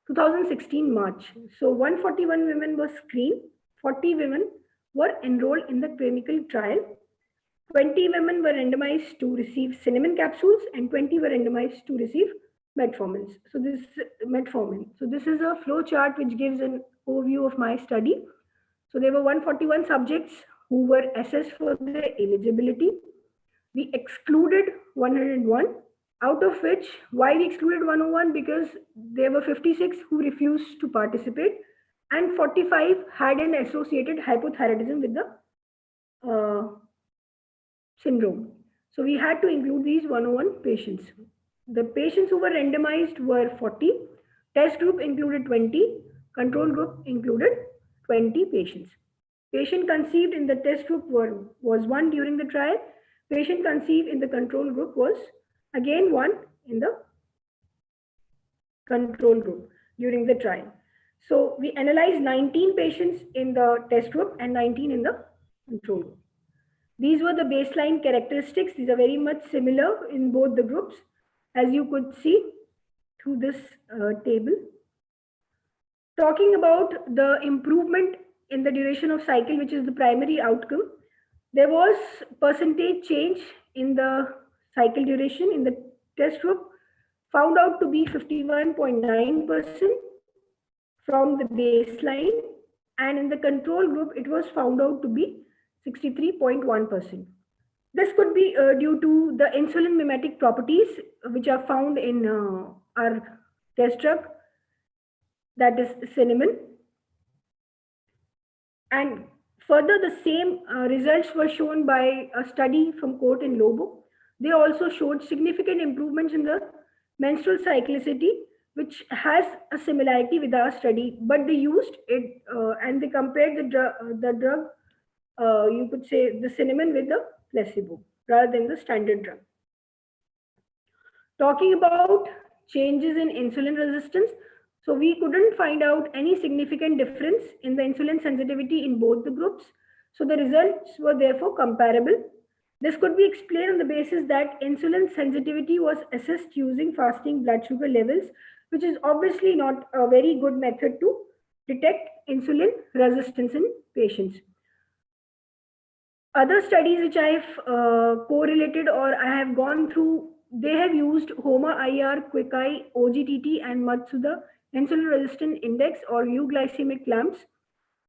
2016 March. So 141 women were screened, 40 women were enrolled in the clinical trial, 20 women were randomized to receive cinnamon capsules, and 20 were randomized to receive metformin. So this is a flow chart which gives an overview of my study. So there were 141 subjects who were assessed for their eligibility. We excluded 101, out of which, why we excluded 101? Because there were 56 who refused to participate, and 45 had an associated hypothyroidism with the syndrome. So we had to include these 101 patients. The patients who were randomized were 40. Test group included 20. Control group included 20 patients. Patient conceived in the test group was 1 during the trial. Patient conceived in the control group was again 1 in the control group during the trial. So we analyzed 19 patients in the test group and 19 in the control group. So control group. These were the baseline characteristics. These are very much similar in both the groups, as you could see through this table. Talking about the improvement in the duration of cycle, which is the primary outcome, there was percentage change in the cycle duration in the test group, found out to be 51.9% from the baseline, and in the control group, it was found out to be 63.1%. This could be due to the insulin mimetic properties which are found in our test drug, that is cinnamon. And further, the same results were shown by a study from Court and Lobo. They also showed significant improvements in the menstrual cyclicity, which has a similarity with our study, but they used it and they compared the drug, you could say the cinnamon with the placebo rather than the standard drug. Talking about changes in insulin resistance, so we couldn't find out any significant difference in the insulin sensitivity in both the groups. So the results were therefore comparable. This could be explained on the basis that insulin sensitivity was assessed using fasting blood sugar levels, which is obviously not a very good method to detect insulin resistance in patients. Other studies which I've correlated or I have gone through, they have used HOMA-IR, QuickEye, OGTT, and Matsuda insulin resistant index or euglycemic clamps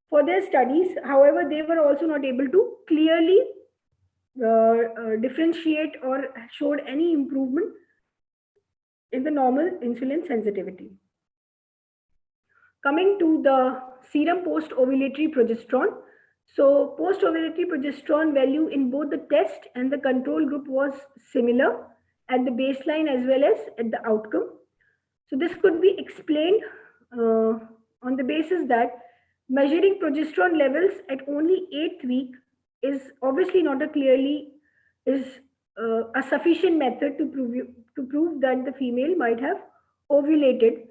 for their studies. However, they were also not able to clearly differentiate or showed any improvement in the normal insulin sensitivity. Coming to the serum post-ovulatory progesterone. So post-ovulatory progesterone value in both the test and the control group was similar at the baseline as well as at the outcome. So this could be explained on the basis that measuring progesterone levels at only 8th week is obviously not a sufficient method to prove that the female might have ovulated.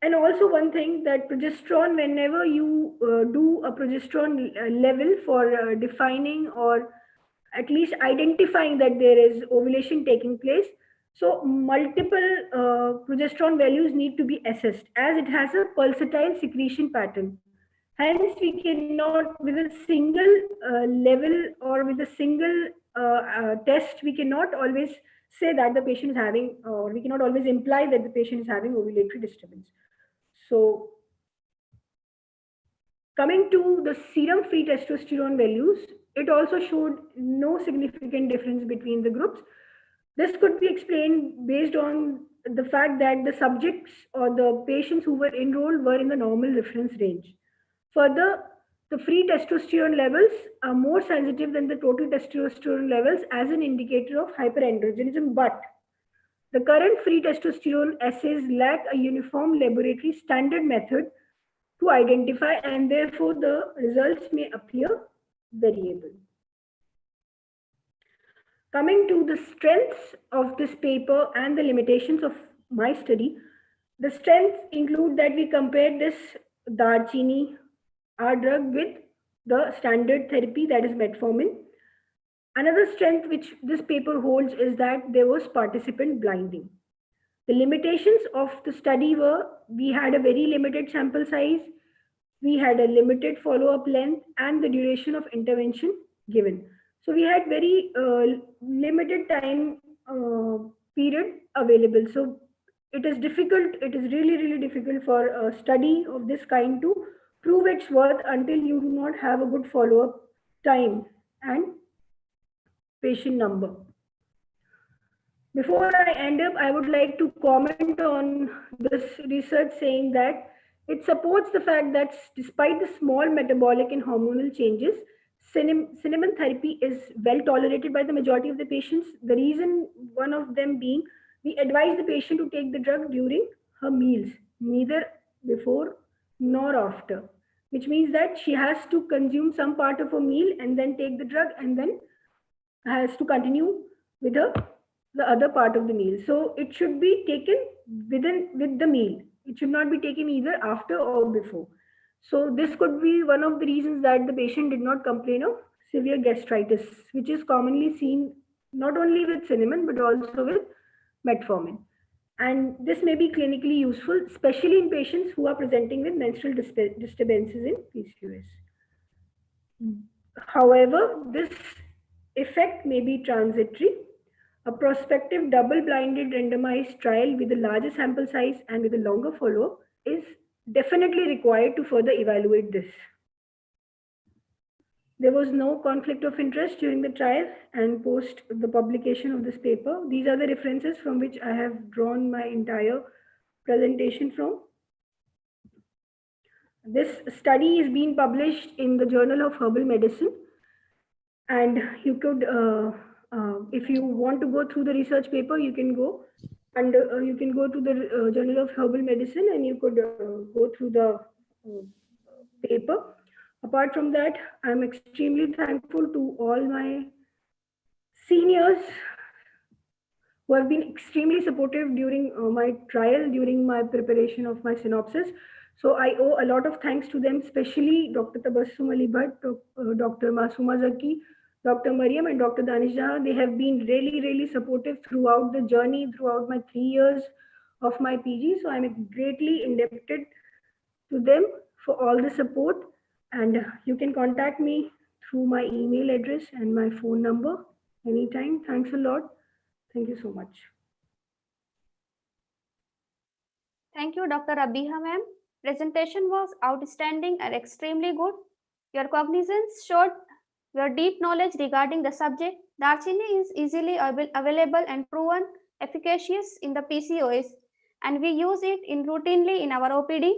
And also one thing that progesterone, whenever you do a progesterone level for defining or at least identifying that there is ovulation taking place, so multiple progesterone values need to be assessed as it has a pulsatile secretion pattern. Hence, we cannot, with a single level or with a single test, we cannot always say that the patient is having, or we cannot always imply that the patient is having ovulatory disturbance. So, coming to the serum free testosterone values, it also showed no significant difference between the groups. This could be explained based on the fact that the subjects or the patients who were enrolled were in the normal reference range. Further, the free testosterone levels are more sensitive than the total testosterone levels as an indicator of hyperandrogenism, but the current free testosterone assays lack a uniform laboratory standard method to identify, and therefore the results may appear variable. Coming to the strengths of this paper and the limitations of my study, the strengths include that we compared this Darchini, our drug, with the standard therapy, that is metformin. Another strength which this paper holds is that there was participant blinding. The limitations of the study were we had a very limited sample size, we had a limited follow-up length, and the duration of intervention given. So we had very limited time period available. So it is difficult, it is really difficult for a study of this kind to prove its worth until you do not have a good follow-up time and patient number. Before I end up, I would like to comment on this research saying that it supports the fact that despite the small metabolic and hormonal changes, cinnamon therapy is well tolerated by the majority of the patients. The reason, one of them being, we advise the patient to take the drug during her meals, neither before nor after, which means that she has to consume some part of her meal and then take the drug and then has to continue with the other part of the meal. So it should be taken with the meal. It should not be taken either after or before. So this could be one of the reasons that the patient did not complain of severe gastritis, which is commonly seen not only with cinnamon but also with metformin. And this may be clinically useful, especially in patients who are presenting with menstrual disturbances in PCOS. However, this effect may be transitory. A prospective double-blinded randomized trial with a larger sample size and with a longer follow-up is definitely required to further evaluate this. There was no conflict of interest during the trial and post the publication of this paper. These are the references from which I have drawn my entire presentation from. This study is being published in the Journal of Herbal Medicine, and you could, if you want to go through the research paper, you can go and you can go to the Journal of Herbal Medicine and you could go through the paper. Apart from that, I'm extremely thankful to all my seniors who have been extremely supportive during my trial, during my preparation of my synopsis. So I owe a lot of thanks to them, especially Dr. Tabassum Ali Bhatt, Dr. Masuma Zaki, Dr. Mariam and Dr. Danish Jahan. They have been really, really supportive throughout the journey, throughout my 3 years of my PG. So I'm greatly indebted to them for all the support. And you can contact me through my email address and my phone number anytime. Thanks a lot. Thank you so much. Thank you, Dr. Abiha ma'am. Presentation was outstanding and extremely good. Your cognizance showed your deep knowledge regarding the subject. Darchini is easily available and proven efficacious in the PCOS, and we use it routinely in our OPD.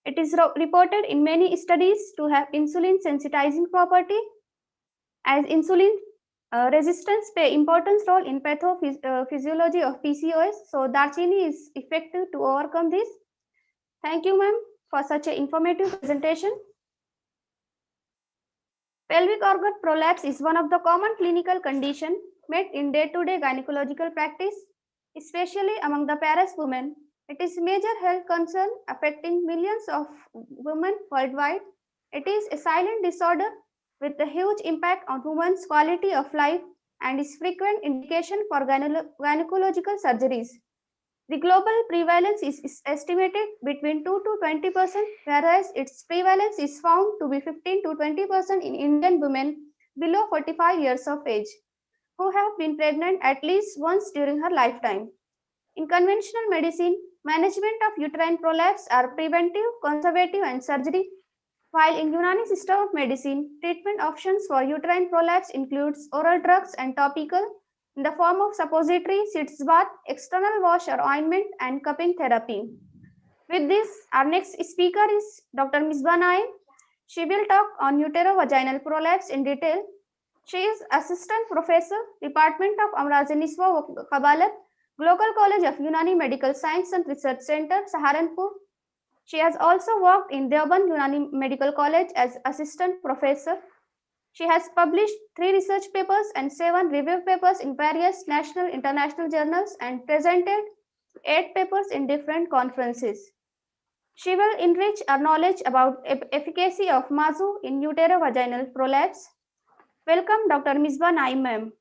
It is reported in many studies to have insulin sensitizing property, as insulin resistance play important role in pathophysiology of PCOS. So Darchini is effective to overcome this. Thank you, ma'am, for such an informative presentation. Pelvic organ prolapse is one of the common clinical conditions met in day-to-day gynecological practice, especially among the Paris women. It is a major health concern affecting millions of women worldwide. It is a silent disorder with a huge impact on women's quality of life and is frequent indication for gynecological surgeries. The global prevalence is estimated between 2 to 20%, whereas its prevalence is found to be 15 to 20% in Indian women below 45 years of age, who have been pregnant at least once during her lifetime. In conventional medicine, management of uterine prolapse are preventive, conservative, and surgery, while in Unani system of medicine, treatment options for uterine prolapse includes oral drugs and topical in the form of suppository, sitz bath, external wash or ointment, and cupping therapy. With this, our next speaker is Dr. Misbah Naim. She will talk on uterovaginal prolapse in detail. She is Assistant Professor, Department of Amraze Niswan Qabalat, Global College of Unani Medical Science and Research Center, Saharanpur. She has also worked in Deoband Unani Medical College as Assistant Professor. She has published 3 research papers and 7 review papers in various national international journals and presented 8 papers in different conferences. She will enrich our knowledge about efficacy of Mazu in uterovaginal prolapse. Welcome, Dr. Misbah Naim, ma'am.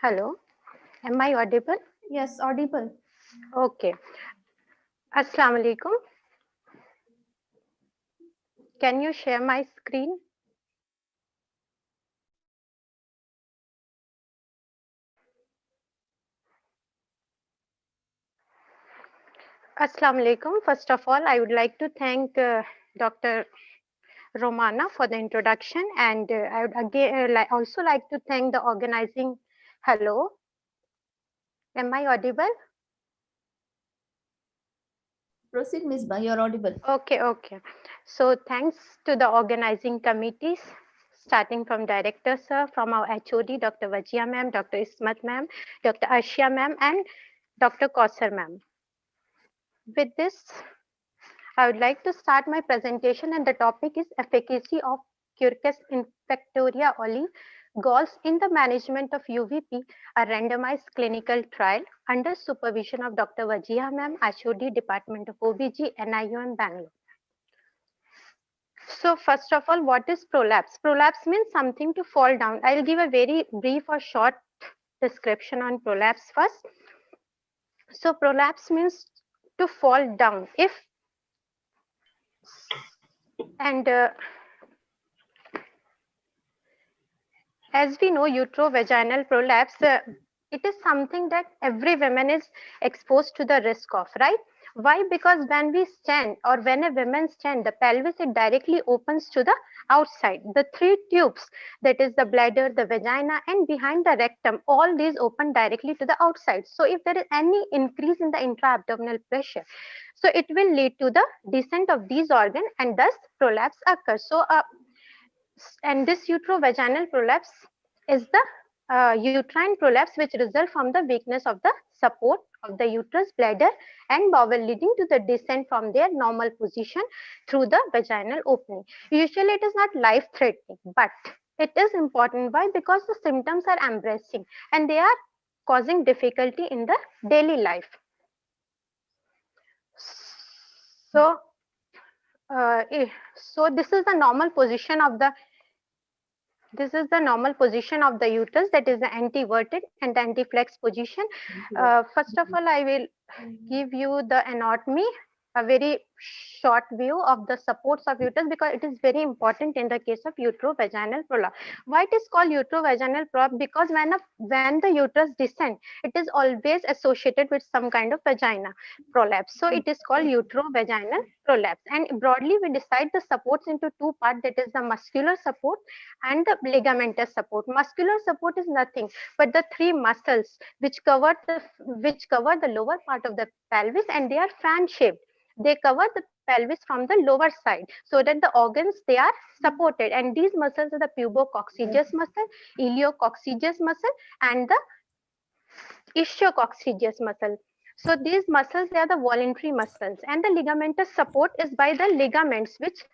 Hello, am I audible? Yes, audible. Okay. Assalamu alaikum. Can you share my screen? Assalamu alaikum. First of all, I would like to thank Dr. Romana for the introduction, and I would again also like to thank the organizing. Hello, am I audible? Proceed, Misbah, you're audible. Okay. So thanks to the organizing committees, starting from Director Sir, from our HOD, Dr. Vajia ma'am, Dr. Ismat ma'am, Dr. Ashia ma'am, and Dr. Kausar ma'am. With this, I would like to start my presentation, and the topic is efficacy of Quercus infectoria oli goals in the management of UVP, a randomized clinical trial under supervision of Dr. Vajia Ma'am, HOD, Department of OBG, NIUM, Bangalore. So first of all, what is prolapse? Prolapse means something to fall down. I'll give a very brief or short description on prolapse first. So prolapse means to fall down. As we know, uterovaginal prolapse, it is something that every woman is exposed to the risk of, right? Why? Because when we stand or when a woman stands, the pelvis, it directly opens to the outside. The three tubes, that is the bladder, the vagina, and behind the rectum, all these open directly to the outside. So if there is any increase in the intra-abdominal pressure, so it will lead to the descent of these organs and thus prolapse occurs. So and this uterovaginal prolapse is the uterine prolapse which results from the weakness of the support of the uterus, bladder, and bowel, leading to the descent from their normal position through the vaginal opening. Usually it is not life-threatening, but it is important. Why? Because the symptoms are embarrassing and they are causing difficulty in the daily life. So this is the normal position of the uterus, that is the anteverted and anti-flex position. First of all, I will give you the anatomy, a very short view of the supports of uterus, because it is very important in the case of uterovaginal prolapse. Why it is called uterovaginal prolapse? Because when the uterus descends, it is always associated with some kind of vagina prolapse. So it is called uterovaginal prolapse. And broadly, we decide the supports into two parts, that is the muscular support and the ligamentous support. Muscular support is nothing but the three muscles which cover the lower part of the pelvis, and they are fan shaped. They cover the pelvis from the lower side so that the organs, they are supported, and these muscles are the pubococcygeus muscle, iliococcygeus muscle, and the ischio-coccygeus muscle. So these muscles, they are the voluntary muscles, and the ligamentous support is by the ligaments which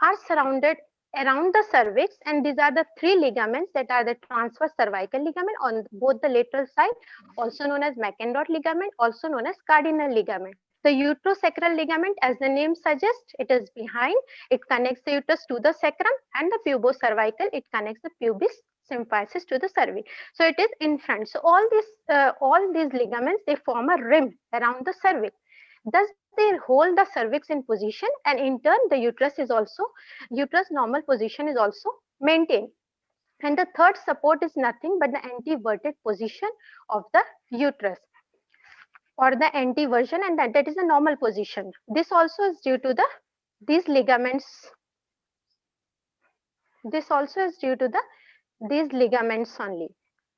are surrounded around the cervix, and these are the three ligaments that are the transverse cervical ligament on both the lateral side, also known as Mackendorf ligament, also known as cardinal ligament. The uterosacral ligament, as the name suggests, it is behind. It connects the uterus to the sacrum, and the pubocervical, it connects the pubis symphysis to the cervix. So it is in front. So all these ligaments, they form a rim around the cervix. Thus, they hold the cervix in position, and in turn, the uterus normal position is also maintained. And the third support is nothing but the anteverted position of the uterus, or the anteversion, and that is the normal position. This also is due to these ligaments. This also is due to these ligaments only.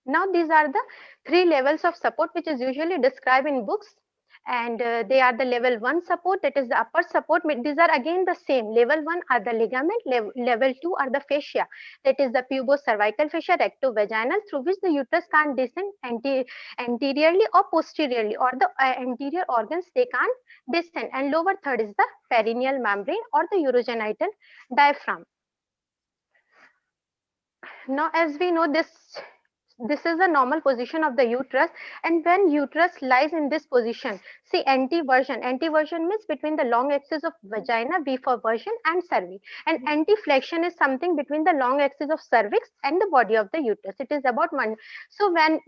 Now, these are the three levels of support which is usually described in books, and they are the level 1 support, that is the upper support. These are again the same. Level 1 are the ligament, level 2 are the fascia, that is the pubocervical fascia, rectovaginal, through which the uterus can't descend anteriorly or posteriorly, or the anterior organs, they can't descend. And lower third is the perineal membrane or the urogenital diaphragm. Now, as we know, this is the normal position of the uterus, and when uterus lies in this position, see, anteversion means between the long axis of vagina, V for version, and cervix, and anteflexion is something between the long axis of cervix and the body of the uterus. It is about 1. So when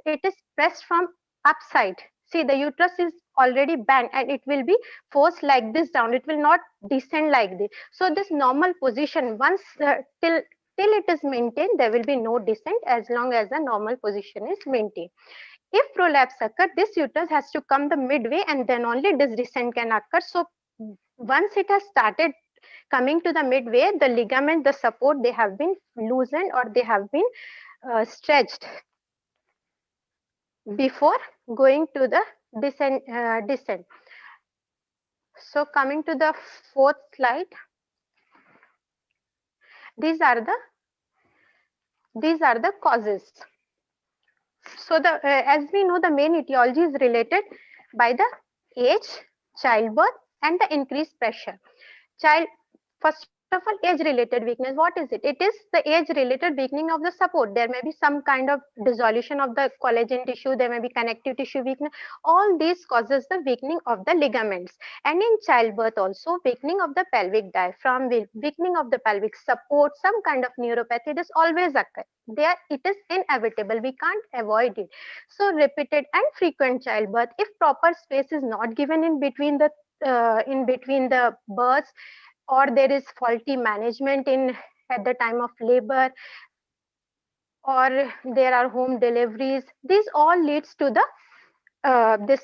it is pressed from upside, see, the uterus is already bent and it will be forced like this down. It will not descend like this. So this normal position, once till it is maintained, there will be no descent as long as the normal position is maintained. If prolapse occurs, this uterus has to come the midway, and then only this descent can occur. So once it has started coming to the midway, the ligament, the support, they have been loosened or they have been stretched before going to the descent. So coming to the fourth slide, these are the causes. So as we know, the main etiology is related by the age, childbirth, and the increased pressure. First of all, age-related weakness, what is it? It is the age-related weakening of the support. There may be some kind of dissolution of the collagen tissue. There may be connective tissue weakness. All these causes the weakening of the ligaments. And in childbirth also, weakening of the pelvic diaphragm, weakening of the pelvic support, some kind of neuropathy, this always occur. There, it is inevitable. We can't avoid it. So repeated and frequent childbirth, if proper space is not given in between the births, or there is faulty management at the time of labor, or there are home deliveries, these all leads to the this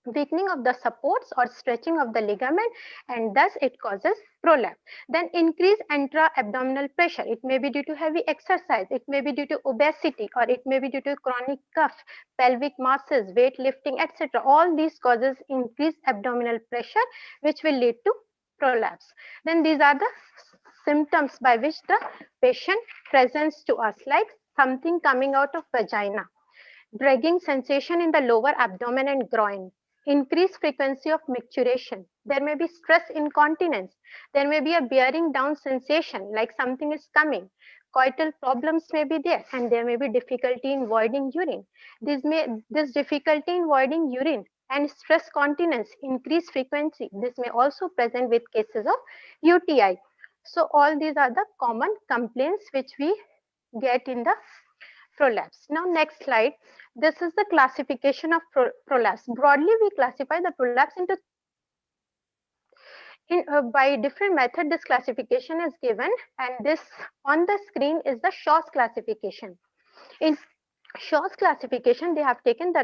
weakening of the supports or stretching of the ligament, and thus it causes prolapse. Then increase intra-abdominal pressure. It may be due to heavy exercise, it may be due to obesity, or it may be due to chronic cough, pelvic masses, weight lifting, etc. All these causes increased abdominal pressure, which will lead to prolapse. Then these are the symptoms by which the patient presents to us, like something coming out of vagina, dragging sensation in the lower abdomen and groin, increased frequency of micturition. There may be stress incontinence. There may be a bearing down sensation, like something is coming. Coital problems may be there, and there may be difficulty in voiding urine. This difficulty in voiding urine and stress continence, increased frequency. This may also present with cases of UTI. So all these are the common complaints which we get in the prolapse. Now next slide. This is the classification of prolapse. Broadly, we classify the prolapse into by different method. This classification is given, and this on the screen is the Shaw's classification. In Shaw's classification, they have taken the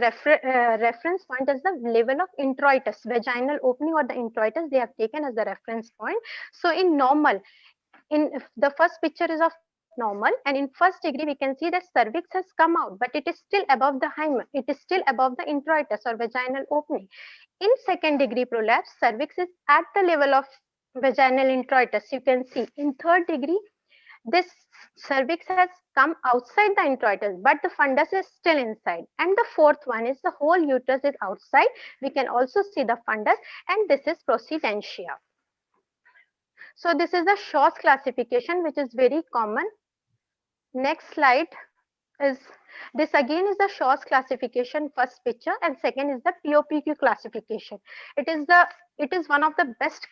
reference point as the level of introitus, vaginal opening or the introitus. They have taken as the reference point. So in normal, in the first picture is of normal, and in first degree we can see that cervix has come out, but it is still above the hymen. It is still above the introitus or vaginal opening. In second degree prolapse, cervix is at the level of vaginal introitus. You can see in third degree, this cervix has come outside the introitus, but the fundus is still inside. And the fourth one is the whole uterus is outside. We can also see the fundus, and this is procedentia. So this is the Shaw's classification, which is very common. Next slide is this again is the Shaw's classification, first picture, and second is the POPQ classification. It is one of the best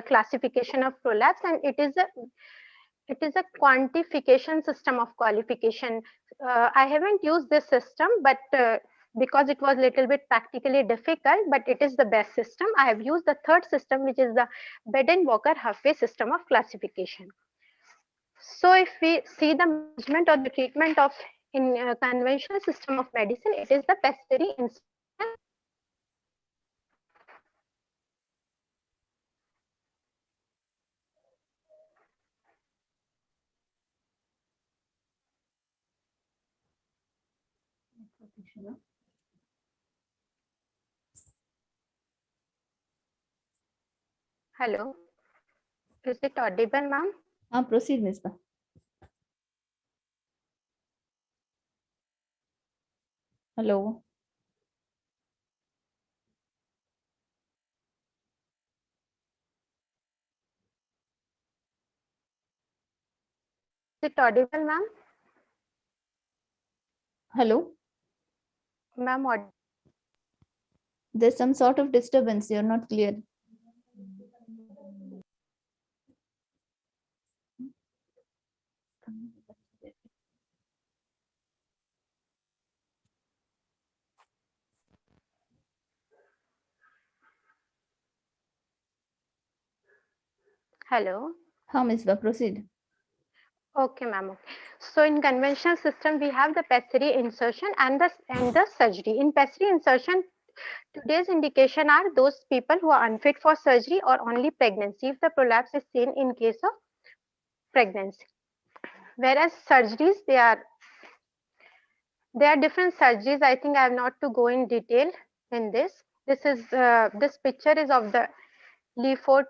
classification of prolapse, and it is a quantification system of qualification. I haven't used this system, but because it was a little bit practically difficult, but it is the best system. I have used the third system, which is the Beden-Walker-Huffey system of classification. So if we see the management or the treatment of in conventional system of medicine, it is the pessary insertion. Hello, is it audible, ma'am? Proceed, Misbah. Hello. Is it audible, ma'am? Hello. Ma'am, what? There's some sort of disturbance. You're not clear. Hello. Misbah, proceed. Okay, ma'am. Okay. So in conventional system, we have the pessary insertion and the surgery. In pessary insertion, today's indication are those people who are unfit for surgery or only pregnancy if the prolapse is seen in case of pregnancy. Whereas surgeries, there are different surgeries. I think I have not to go in detail in this. This picture is of the Lefort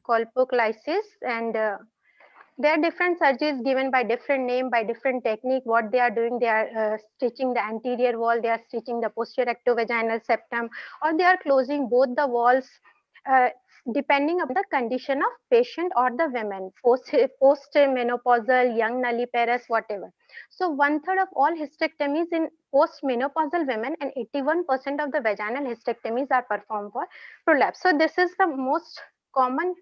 colpocolysis, and there are different surgeries given by different name, by different technique. What they are doing, they are stitching the anterior wall, they are stitching the posterior rectovaginal septum, or they are closing both the walls. depending upon the condition of patient or the women, post-menopausal, young nulliparous, whatever. So 1/3 of all hysterectomies in post-menopausal women and 81% of the vaginal hysterectomies are performed for prolapse. So this is the most common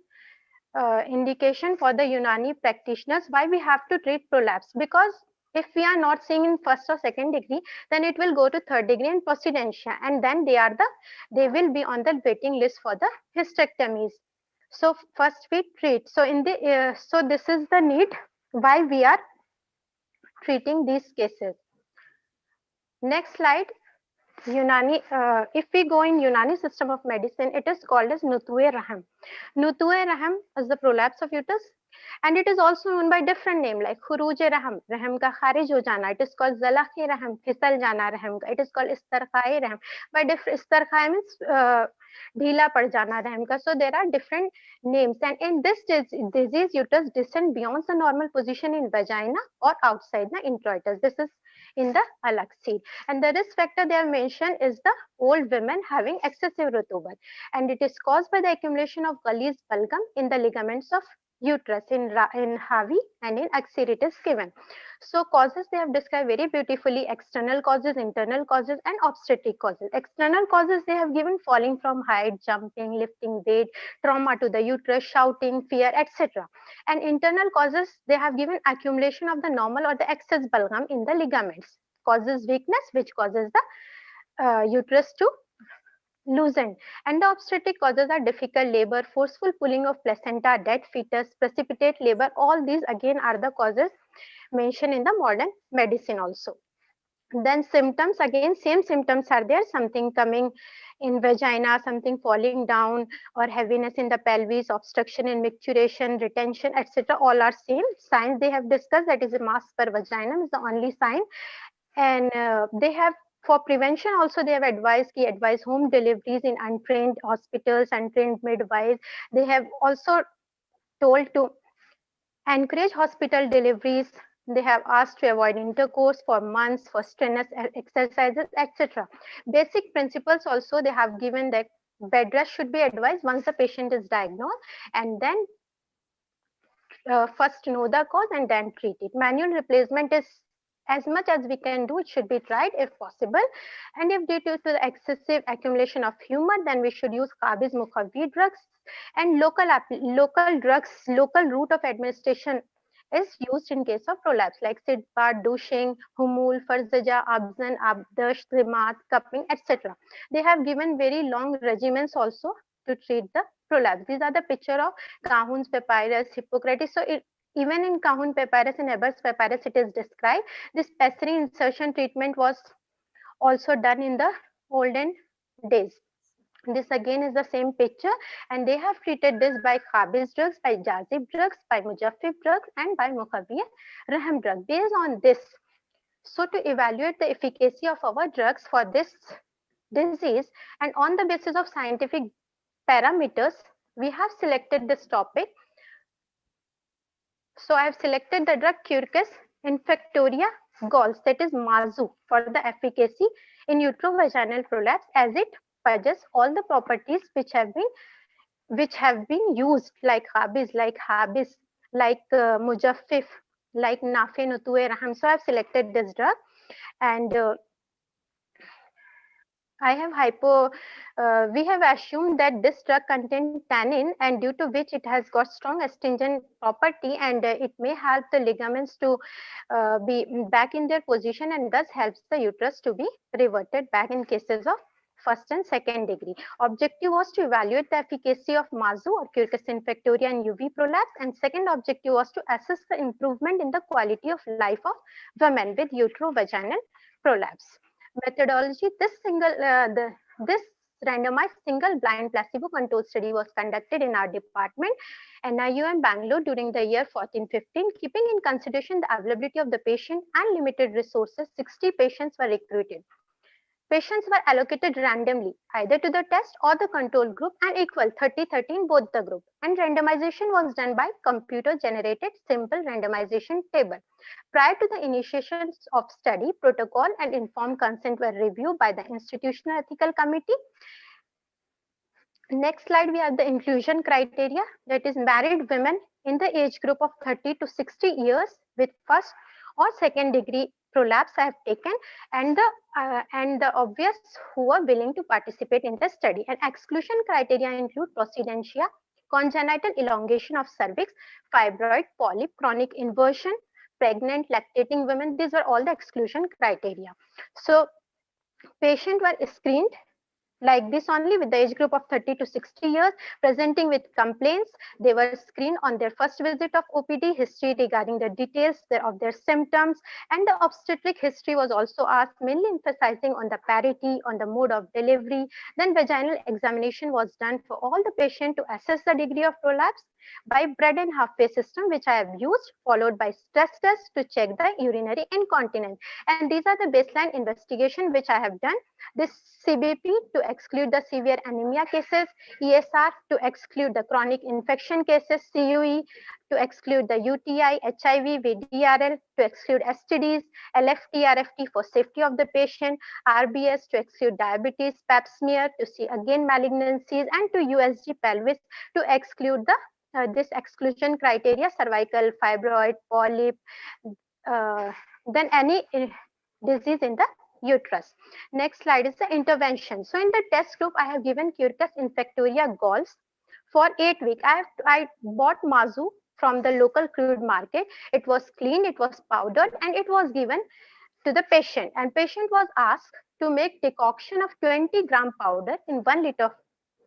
indication for the Unani practitioners why we have to treat prolapse, because if we are not seeing in first or second degree, then it will go to third degree and procedentia, and then they will be on the waiting list for the hysterectomies. So first we treat. So in the so this is the need why we are treating these cases. Next slide. Unani, if we go in Unani system of medicine, it is called as Nutue Raham. Nutue Raham is the prolapse of uterus, and it is also known by different name like Khuruj Raham, Raham ka kharij ho jana. It is called Zalakhi Raham, Fisal jana Raham ka. It is called Istarkhai Raham. By different, Istarkhai means Dhila pad jana Raham ka. So there are different names, and in this disease, uterus descend beyond the normal position in vagina or outside the introitus. This is in the alag seed, and the risk factor they have mentioned is the old women having excessive rutubat, and it is caused by the accumulation of Gullies bulgum in the ligaments of uterus in Havi and in axillary it is given. So causes they have described very beautifully: external causes, internal causes, and obstetric causes. External causes they have given: falling from height, jumping, lifting weight, trauma to the uterus, shouting, fear, etc. And internal causes they have given: accumulation of the normal or the excess bulgum in the ligaments, causes weakness, which causes the uterus to loosen. And the obstetric causes are difficult labor, forceful pulling of placenta, dead fetus, precipitate labor. All these again are the causes mentioned in the modern medicine also. Then symptoms, again same symptoms are there: something coming in vagina, something falling down, or heaviness in the pelvis, obstruction in micturition, retention, etc. All are same signs they have discussed. That is a mass per vagina is the only sign. And they have, for prevention also, they have advised home deliveries in untrained hospitals, untrained midwives. They have also told to encourage hospital deliveries. They have asked to avoid intercourse for months, for strenuous exercises, etc. Basic principles also they have given that bed rest should be advised once the patient is diagnosed, and then first know the cause and then treat it. Manual replacement is, as much as we can do, it should be tried if possible. And if due to the excessive accumulation of humor, then we should use Qabiz Mukhavi drugs, and local drugs, local route of administration is used in case of prolapse, like Sidpat, douching, Humul, Farzaja, Abzan, Abdash, Trimat, cupping, etc. They have given very long regimens also to treat the prolapse. These are the picture of Cahun's papyrus, Hippocrates. So even in Cahun papyrus and Ebers papyrus, it is described. This pessary insertion treatment was also done in the olden days. This again is the same picture, and they have treated this by Qabiz drugs, by Jazib drugs, by Mujaffif drugs, and by Mukhaviya Raham drug. Based on this, so to evaluate the efficacy of our drugs for this disease, and on the basis of scientific parameters, we have selected this topic. So I have selected the drug Quercus infectoria galls, that is Mazu, for the efficacy in uterovaginal prolapse, as it possesses all the properties which have been used, like Qabiz, like Habis, like Mujaffif, like Nafe Nutue Raham. So I have selected this drug, and we have assumed that this drug contains tannin, and due to which it has got strong astringent property, and it may help the ligaments to be back in their position, and thus helps the uterus to be reverted back in cases of first and second degree. Objective was to evaluate the efficacy of Mazu or Quercus infectoria in UV prolapse, and second objective was to assess the improvement in the quality of life of women with uterovaginal prolapse. Methodology: this randomized single blind placebo controlled study was conducted in our department, NIUM Bangalore, during the year 14-15. Keeping in consideration the availability of the patient and limited resources, 60 patients were recruited. Patients were allocated randomly either to the test or the control group, and equal 30-30 in both the group. And randomization was done by computer generated simple randomization table. Prior to the initiation of study, protocol and informed consent were reviewed by the institutional ethical committee. Next slide, we have the inclusion criteria, that is married women in the age group of 30 to 60 years with first or second degree prolapse I have taken, and the obvious who are willing to participate in the study. And exclusion criteria include procedentia, congenital elongation of cervix, fibroid, polyp, chronic inversion, pregnant, lactating women. These were all the exclusion criteria. So patients were screened like this only with the age group of 30 to 60 years presenting with complaints. They were screened on their first visit of OPD, history regarding the details of their symptoms, and the obstetric history was also asked, mainly emphasizing on the parity, on the mode of delivery. Then vaginal examination was done for all the patients to assess the degree of prolapse by bread and halfway system, which I have used, followed by stress test to check the urinary incontinence. And these are the baseline investigation which I have done. This CBP to exclude the severe anemia cases, ESR to exclude the chronic infection cases, CUE to exclude the UTI, HIV, VDRL to exclude STDs, LFT, RFT for safety of the patient, RBS to exclude diabetes, pap smear to see again malignancies, and to USG pelvis to exclude the this exclusion criteria, cervical, fibroid, polyp, then any disease in the uterus. Next slide is the intervention. So in the test group, I have given Quercus infectoria galls for 8 weeks. I bought Mazu from the local crude market. It was cleaned, it was powdered, and it was given to the patient. And patient was asked to make decoction of 20 gram powder in 1 liter of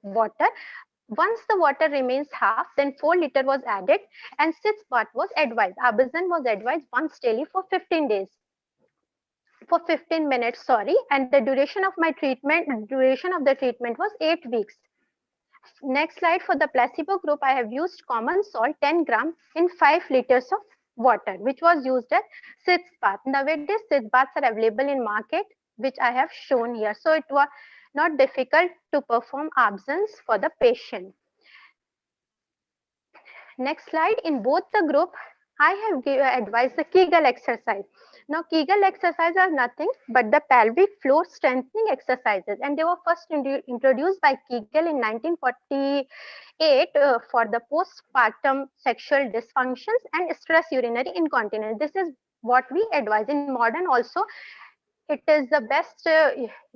water. Once the water remains half, then 4 liter was added, and 6 bath was advised. Abazan was advised once daily for 15 days. For 15 minutes, sorry, and the duration of my treatment, duration of the treatment was 8 weeks. Next slide, for the placebo group, I have used common salt 10 gram in 5 liters of water, which was used as sitz bath. Nowadays, sitz baths are available in market, which I have shown here. So it was not difficult to perform absence for the patient. Next slide, in both the group, I have advised the Kegel exercise. Now, Kegel exercises are nothing but the pelvic floor strengthening exercises, and they were first introduced by Kegel in 1948 for the postpartum sexual dysfunctions and stress urinary incontinence. This is what we advise. In modern also, it is the best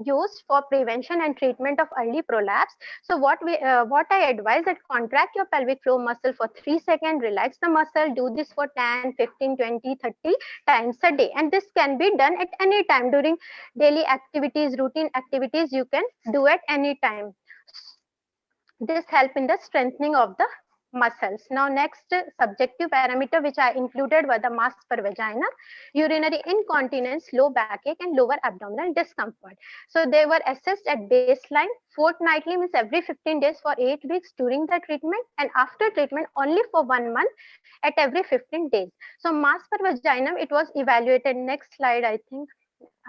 used for prevention and treatment of early prolapse. So what I advise that contract your pelvic floor muscle for 3 seconds, relax the muscle, do this for 10, 15, 20, 30 times a day. And this can be done at any time during daily activities, routine activities, you can do at any time. This help in the strengthening of the muscles. Now next subjective parameter which I included were the mass per vagina, urinary incontinence, low backache, and lower abdominal discomfort. So they were assessed at baseline, fortnightly means every 15 days for 8 weeks during the treatment, and after treatment only for 1 month at every 15 days. So mass per vaginum, it was evaluated. Next slide, I think.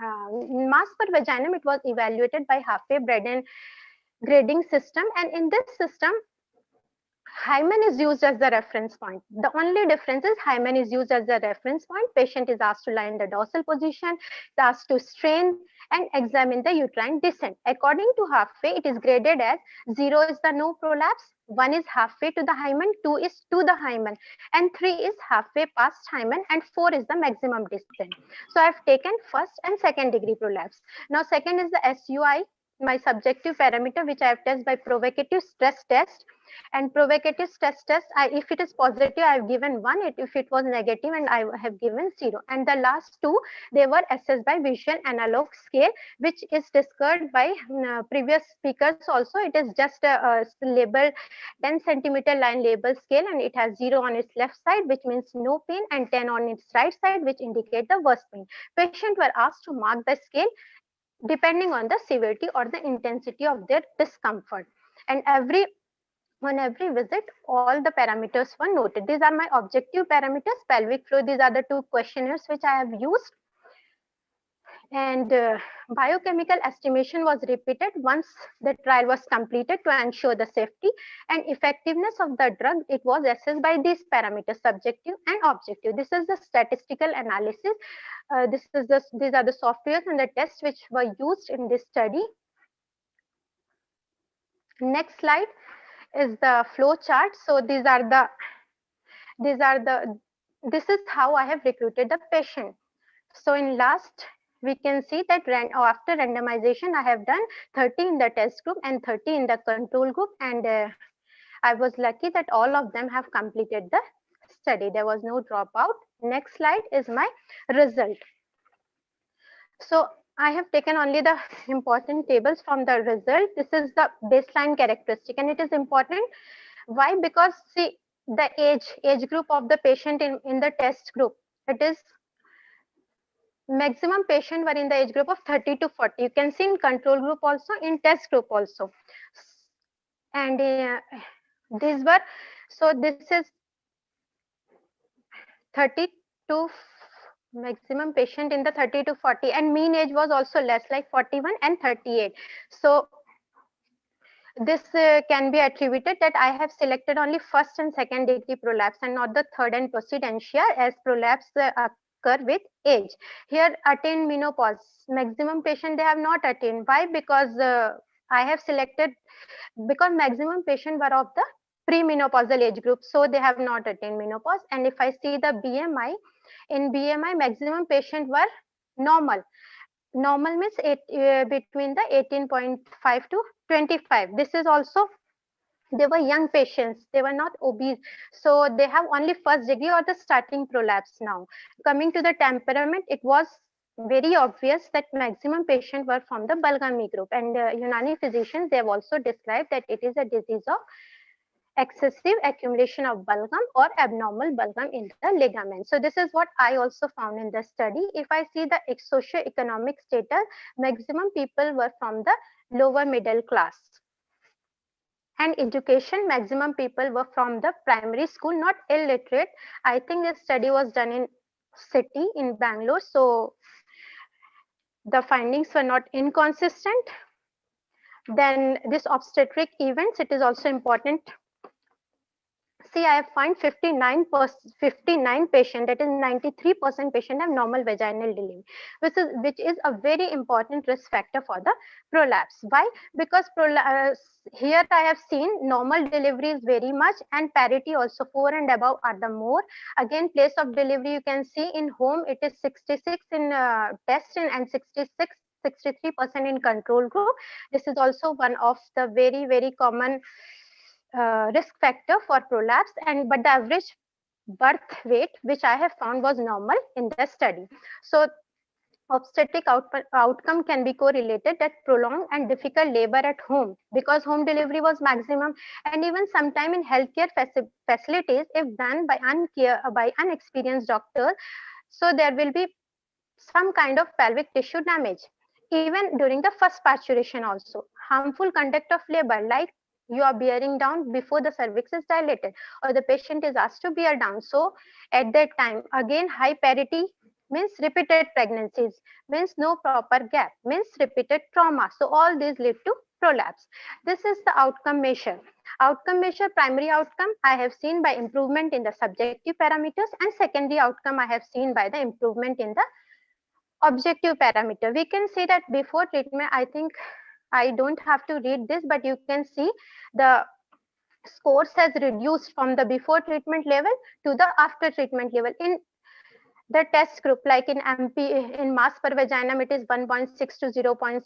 Mass per vaginum, it was evaluated by halfway Braden grading system, and in this system hymen is used as the reference point. The only difference is hymen is used as the reference point. Patient is asked to lie in the dorsal position, is asked to strain and examine the uterine descent. According to halfway, it is graded as 0 is the no prolapse, 1 is halfway to the hymen, 2 is to the hymen, and 3 is halfway past hymen, and 4 is the maximum descent. So I've taken first and second degree prolapse. Now second is the SUI, my subjective parameter, which I have tested by provocative stress test. And provocative stress test, if it is positive, I have given 1. If it was negative, and I have given 0. And the last 2, they were assessed by visual analog scale, which is discussed by previous speakers also. It is just a label 10 centimeter line label scale, and it has 0 on its left side, which means no pain, and 10 on its right side, which indicate the worst pain. Patients were asked to mark the scale depending on the severity or the intensity of their discomfort. And on every visit, all the parameters were noted. These are my objective parameters. Pelvic floor, these are the 2 questionnaires which I have used. And biochemical estimation was repeated once the trial was completed to ensure the safety and effectiveness of the drug. It was assessed by these parameters, subjective and objective. This is the statistical analysis. These are the softwares and the tests which were used in this study. Next slide is the flow chart. So this is how I have recruited the patient. So in last, we can see that after randomization, I have done 30 in the test group and 30 in the control group, and I was lucky that all of them have completed the study. There was no dropout. Next slide is my result. So I have taken only the important tables from the result. This is the baseline characteristic, and it is important. Why? Because see the age group of the patient in the test group, it is maximum patient were in the age group of 30 to 40. You can see in control group also, in test group also. And these were, so this is 30 to maximum patient in the 30 to 40, and mean age was also less, like 41 and 38. So this can be attributed that I have selected only first and second degree prolapse and not the third and postdentia, as prolapse occur with age. Here attained menopause, maximum patient they have not attained. Why? Because I have selected, because maximum patient were of the premenopausal age group, so they have not attained menopause. And if I see the BMI, in BMI maximum patient were normal. Normal means between the 18.5 to 25. This is also, they were young patients, they were not obese, so they have only first degree or the starting prolapse. Now coming to the temperament, it was very obvious that maximum patient were from the Balgami group, and Unani physicians, they have also described that it is a disease of excessive accumulation of bulgum or abnormal bulgum in the ligament. So this is what I also found in the study. If I see the socio-economic status, maximum people were from the lower middle class. And education, maximum people were from the primary school, not illiterate. I think this study was done in city in Bangalore, so the findings were not inconsistent. Then this obstetric events, it is also important. See, I have found 59 patient, that is 93% patient have normal vaginal delivery, which is a very important risk factor for the prolapse. Why? Because here I have seen normal delivery is very much, and parity also, 4 and above are the more. Again, place of delivery, you can see in home it is 66 in test and 63% in control group. This is also one of the very common risk factor for prolapse, and but the average birth weight which I have found was normal in the study. So obstetric outcome can be correlated that prolonged and difficult labor at home, because home delivery was maximum, and even sometime in healthcare facilities, if done by unexperienced doctors, so there will be some kind of pelvic tissue damage. Even during the first parturition also, harmful conduct of labor, like you are bearing down before the cervix is dilated, or the patient is asked to bear down. So at that time, again, high parity means repeated pregnancies, means no proper gap, means repeated trauma. So all these lead to prolapse. This is the outcome measure. Outcome measure, primary outcome I have seen by improvement in the subjective parameters, and secondary outcome I have seen by the improvement in the objective parameter. We can see that before treatment, I think I don't have to read this, but you can see the scores has reduced from the before treatment level to the after treatment level. In the test group, like in MP, in mass per vaginum, it is 1.6 to 0.6.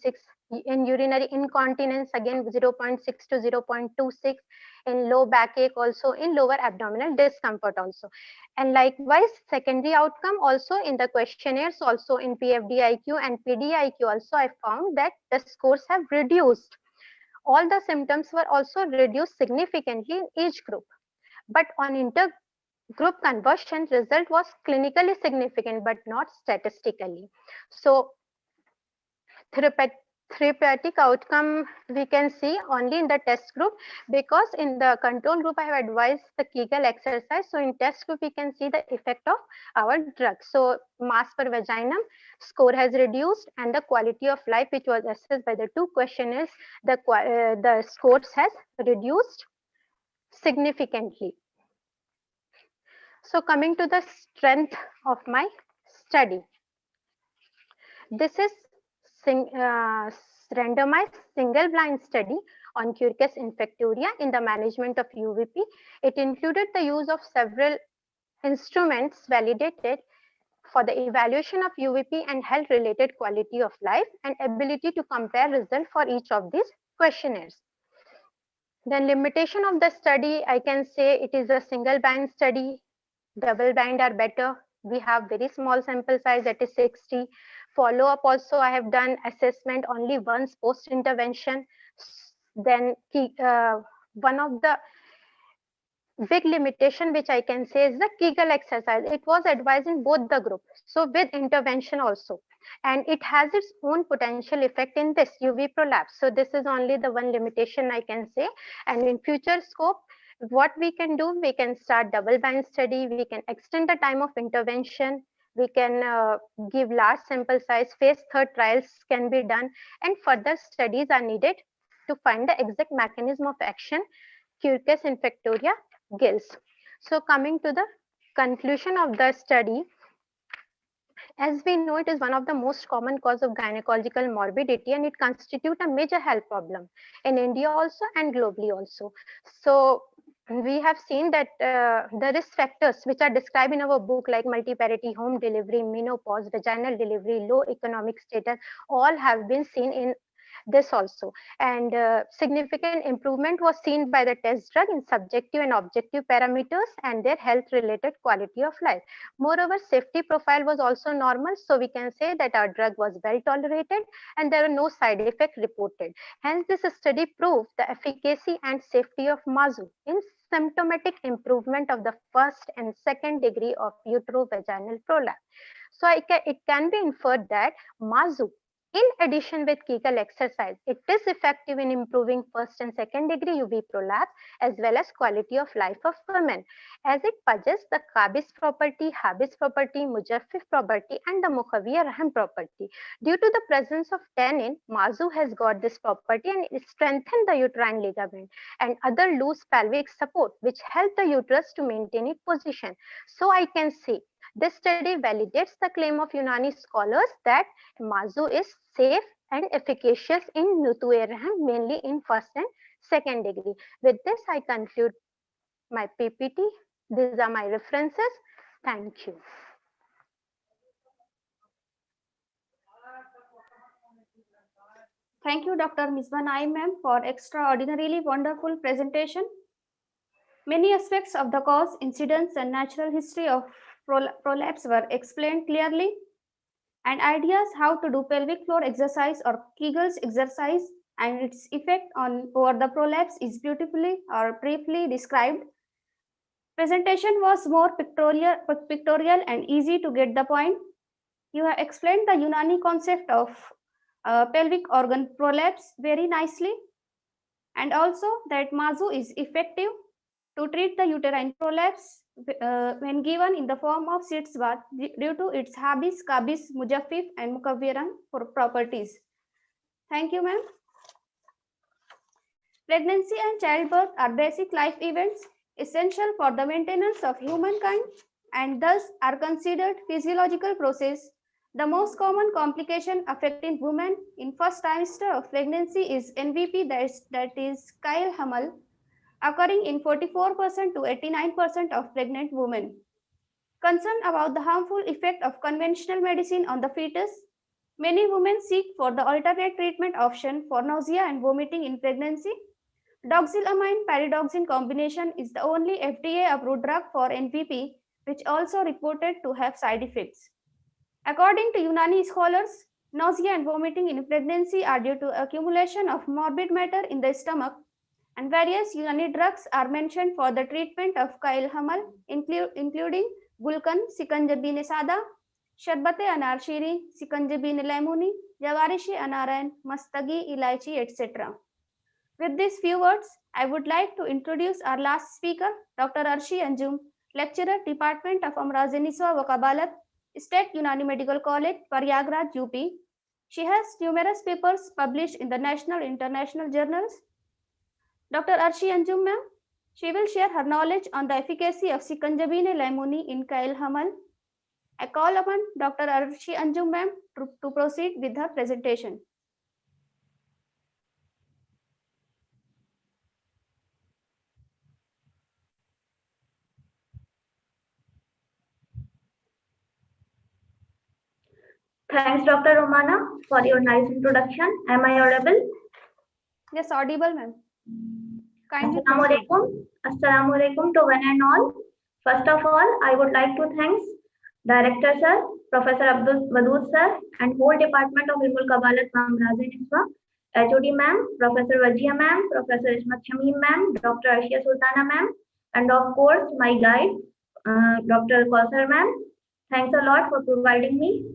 In urinary incontinence, again 0.6 to 0.26. In low backache, also in lower abdominal discomfort also. And likewise, secondary outcome also in the questionnaires, also in PFDIQ and PDIQ also, I found that the scores have reduced. All the symptoms were also reduced significantly in each group. But on intergroup conversion, result was clinically significant but not statistically. So therapeutic outcome we can see only in the test group, because in the control group I have advised the Kegel exercise. So in test group we can see the effect of our drug. So mass per vaginum score has reduced, and the quality of life, which was assessed by the two questionnaires, the scores has reduced significantly. So coming to the strength of my study, this is randomized single blind study on Quercus infectoria in the management of UVP. It included the use of several instruments validated for the evaluation of UVP and health-related quality of life and ability to compare results for each of these questionnaires. The limitation of the study, I can say it is a single band study. Double band are better. We have very small sample size, that is 60. Follow-up also, I have done assessment only once post-intervention. Then one of the big limitation which I can say is the Kegel exercise. It was advised in both the group, so with intervention also, and it has its own potential effect in this UV prolapse. So this is only the one limitation I can say. And in future scope, what we can do, we can start double blind study, we can extend the time of intervention, we can give large sample size, phase 3 trials can be done, and further studies are needed to find the exact mechanism of action Quercus infectoria gills. So coming to the conclusion of the study, as we know, it is one of the most common cause of gynecological morbidity, and it constitutes a major health problem in India also and globally also. So we have seen that the risk factors which are described in our book, like multiparity, home delivery, menopause, vaginal delivery, low economic status, all have been seen in this also. And significant improvement was seen by the test drug in subjective and objective parameters and their health related quality of life. Moreover, safety profile was also normal, so we can say that our drug was well tolerated and there were no side effects reported. Hence, this study proved the efficacy and safety of Mazu in symptomatic improvement of the first and second degree of uterovaginal prolapse. So it can be inferred that Mazu, in addition with Kegel exercise, it is effective in improving first and second degree UV prolapse as well as quality of life of women, as it possesses the Kabis property, Habis property, Mujaffif property, and the Mukhawiya Rahim property. Due to the presence of tannin, Mazu has got this property and it strengthens the uterine ligament and other loose pelvic support, which help the uterus to maintain its position. So I can say this study validates the claim of Unani scholars that Mazu is safe and efficacious in Nutuae Rahim, mainly in first and second degree. With this, I conclude my PPT. These are my references. Thank you. Thank you, Dr. Niswan ma'am, for extraordinarily wonderful presentation. Many aspects of the cause, incidence, and natural history of prolapse were explained clearly, and ideas how to do pelvic floor exercise or Kegel's exercise and its effect on over the prolapse is beautifully or briefly described. Presentation was more pictorial and easy to get the point. You have explained the Unani concept of pelvic organ prolapse very nicely, and also that Mazu is effective to treat the uterine prolapse when given in the form of sitz bath due to its Habis, Kabis, Mujaffif, and Mukhawiya properties. Thank you, ma'am. Pregnancy and childbirth are basic life events essential for the maintenance of humankind and thus are considered physiological process. The most common complication affecting women in first trimester of pregnancy is NVP, that is Kyle Hamel, occurring in 44% to 89% of pregnant women. Concerned about the harmful effect of conventional medicine on the fetus, many women seek for the alternate treatment option for nausea and vomiting in pregnancy. Doxylamine pyridoxine combination is the only FDA-approved drug for NVP, which also reported to have side effects. According to Unani scholars, nausea and vomiting in pregnancy are due to accumulation of morbid matter in the stomach, and various Unani drugs are mentioned for the treatment of Kyle Hamel, including Gulkan, Sikanjabine Sada, Sharbate Anar Shiri, Sikanjabine Lemuni, Jawarishi Anaran, Mastagi, Ilaichi, etc. With these few words, I would like to introduce our last speaker, Dr. Arshi Anjum, lecturer, Department of Amraze Niswan Qabalat, State Unani Medical College, Prayagraj, UP. She has numerous papers published in the national and international journals. Dr. Arshi Anjum ma'am, she will share her knowledge on the efficacy of Sikanjabine Lemuni in Kyle Hamel. I call upon Dr. Arshi Anjum ma'am to proceed with her presentation. Thanks, Dr. Romana, for your nice introduction. Am I audible? Yes, audible, ma'am. Kindly Assalamu proceed. alaikum. Assalamu alaikum to one and all. First of all, I would like to thank Director Sir, Professor Abdul Wadud Sir, and whole department of Ilmul Qabalat, Amraze Niswan, HOD Ma'am, Professor Wajia Ma'am, Professor Ismat Shamim Ma'am, Dr. Ashia Sultana Ma'am, and of course my guide, Dr. Kausar Ma'am. Thanks a lot for providing me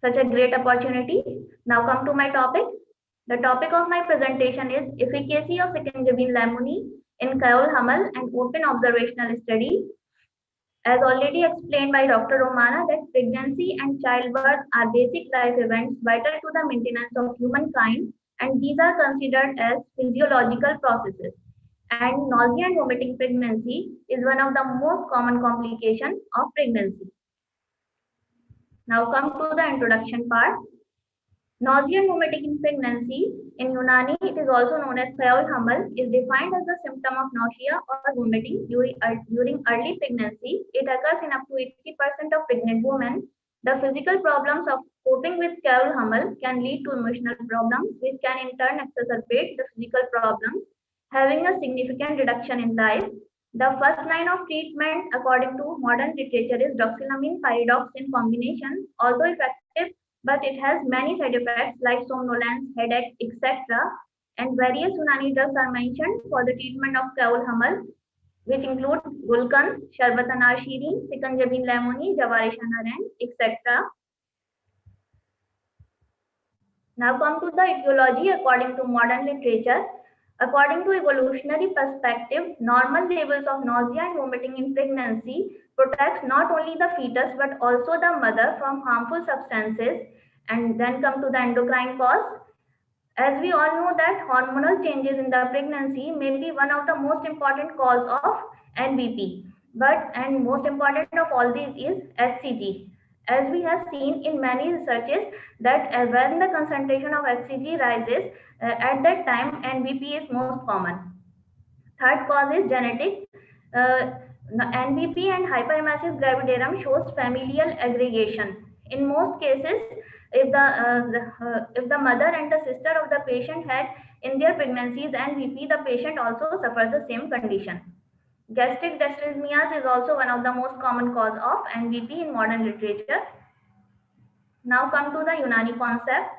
such a great opportunity. Now come to my topic. The topic of my presentation is efficacy of second-jabin lamuni in Kayol Hamal and open observational study. As already explained by Dr. Romana, that pregnancy and childbirth are basic life events vital to the maintenance of humankind, and these are considered as physiological processes. And nausea and vomiting pregnancy is one of the most common complications of pregnancy. Now come to the introduction part. Nausea and vomiting in pregnancy, in Unani, it is also known as Kayol Hamal, is defined as a symptom of nausea or vomiting during early pregnancy. It occurs in up to 80% of pregnant women. The physical problems of coping with Kayol Hamal can lead to emotional problems, which can in turn exacerbate the physical problems, having a significant reduction in life. The first line of treatment, according to modern literature, is doxylamine pyridox in combination, although effective, but it has many side effects like somnolence, headache, etc. And various Unani drugs are mentioned for the treatment of Kayol Hamal, which include Gulkan, Sharbatanar Shirin, Sikanjabin Lamoni, Jawarishanaren, etc. Now come to the etiology according to modern literature. According to evolutionary perspective, normal levels of nausea and vomiting in pregnancy protects not only the fetus but also the mother from harmful substances. And then come to the endocrine cause. As we all know that hormonal changes in the pregnancy may be one of the most important cause of NVP. And most important of all these is HCG. As we have seen in many researches that when the concentration of HCG rises, at that time NVP is most common. Third cause is genetic. NVP and hyperemesis gravidarum shows familial aggregation. In most cases, if the mother and the sister of the patient had in their pregnancies NVP, the patient also suffers the same condition. Gastric dysrhythmias is also one of the most common cause of NVP in modern literature. Now come to the Unani concept.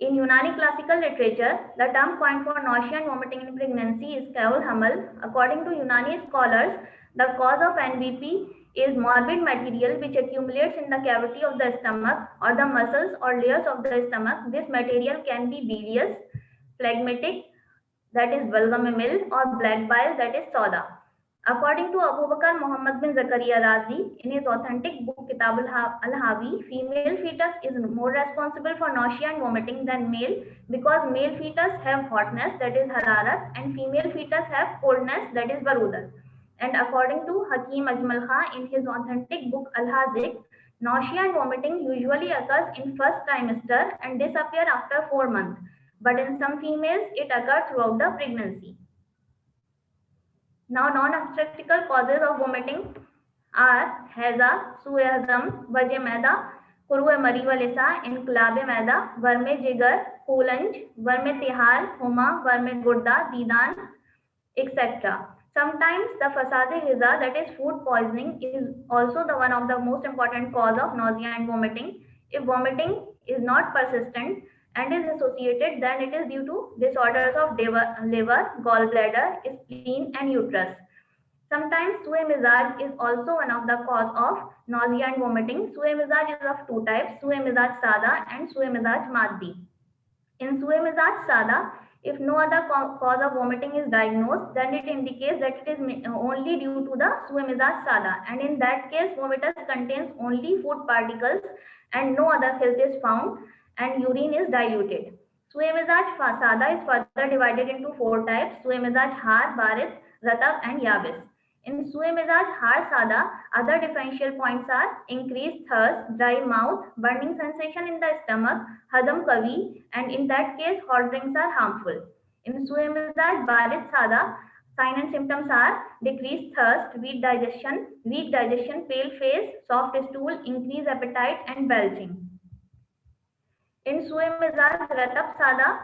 In Unani classical literature, the term coined for nausea and vomiting in pregnancy is Kayol Hamal. According to Unani scholars, the cause of NVP is morbid material which accumulates in the cavity of the stomach or the muscles or layers of the stomach. This material can be bilious, phlegmatic, that is bulgamimil, or black bile, that is soda. According to Abu Bakr Muhammad bin Zakaria Razi, in his authentic book Kitab al-Hawi, female fetus is more responsible for nausea and vomiting than male because male fetus have hotness, that is hararat, and female fetus have coldness, that is barudat. And according to Hakim Ajmal Khan, in his authentic book Al-Hazik, nausea and vomiting usually occurs in first trimester and disappear after 4 months. But in some females, it occurs throughout the pregnancy. Now, non-obstetrical causes of vomiting are Heza, Suezam, Vajemeda, Kurwe Marivalisa, Inklabe Meda, Varme Jigar, Kulanj, Varme Tihal, Huma, Varme Gurda, Didan, etc. Sometimes the Fasade Giza, that is food poisoning, is also the one of the most important cause of nausea and vomiting. If vomiting is not persistent and is associated, then it is due to disorders of liver, gallbladder, spleen, and uterus. Sometimes sue-misaj is also one of the cause of nausea and vomiting. Sue-misaj is of two types, sue-misaj sada and sue-misaj maddi. In sue-misaj sada, if no other cause of vomiting is diagnosed, then it indicates that it is only due to the sue-misaj sada. And in that case, vomitus contains only food particles and no other filth is found and urine is diluted. Sue-misaj sada is further divided into 4 types, sue-misaj har, baris, ratab, and yabis. In sue-misaj har sada, other differential points are increased thirst, dry mouth, burning sensation in the stomach, hadam kavi, and in that case, hot drinks are harmful. In sue-misaj baris sada, Signs and symptoms are decreased thirst, weak digestion, pale face, soft stool, increased appetite, and belching. In Sue Mizaj, Ratab Sada,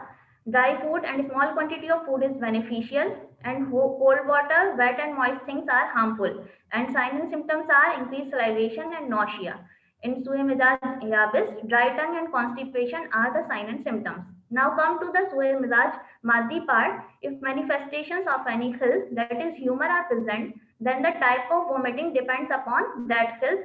dry food and small quantity of food is beneficial, and cold water, wet and moist things are harmful. And signs and symptoms are increased salivation and nausea. In Sue Mizaj Yabis, dry tongue and constipation are the signs and symptoms. Now come to the Sue Mizaj Madhi part. If manifestations of any khil, that is humor, are present, then the type of vomiting depends upon that khil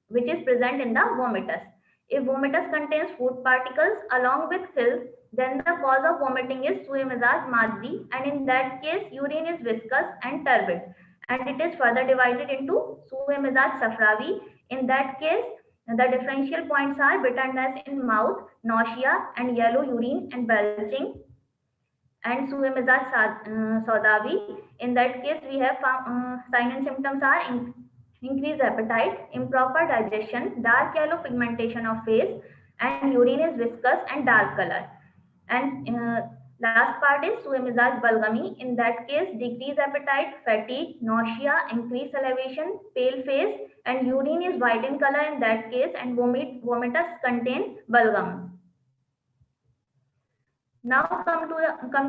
which is present in the vomitus. If vomitus contains food particles along with khil, then the cause of vomiting is sue mizaj madhi, and in that case urine is viscous and turbid, and it is further divided into sue mizaj safravi. In that case, the differential points are bitterness in mouth, nausea, and yellow urine and belching. And sue mizaj saudavi. In that case, we have signs and symptoms are increased appetite, improper digestion, dark yellow pigmentation of face, and urine is viscous and dark color. And last part is sue mizaj balgami. In that case, decreased appetite, fatigue, nausea, increased salivation, pale face, and urine is white in color in that case, and vomitus contain balgam. Now come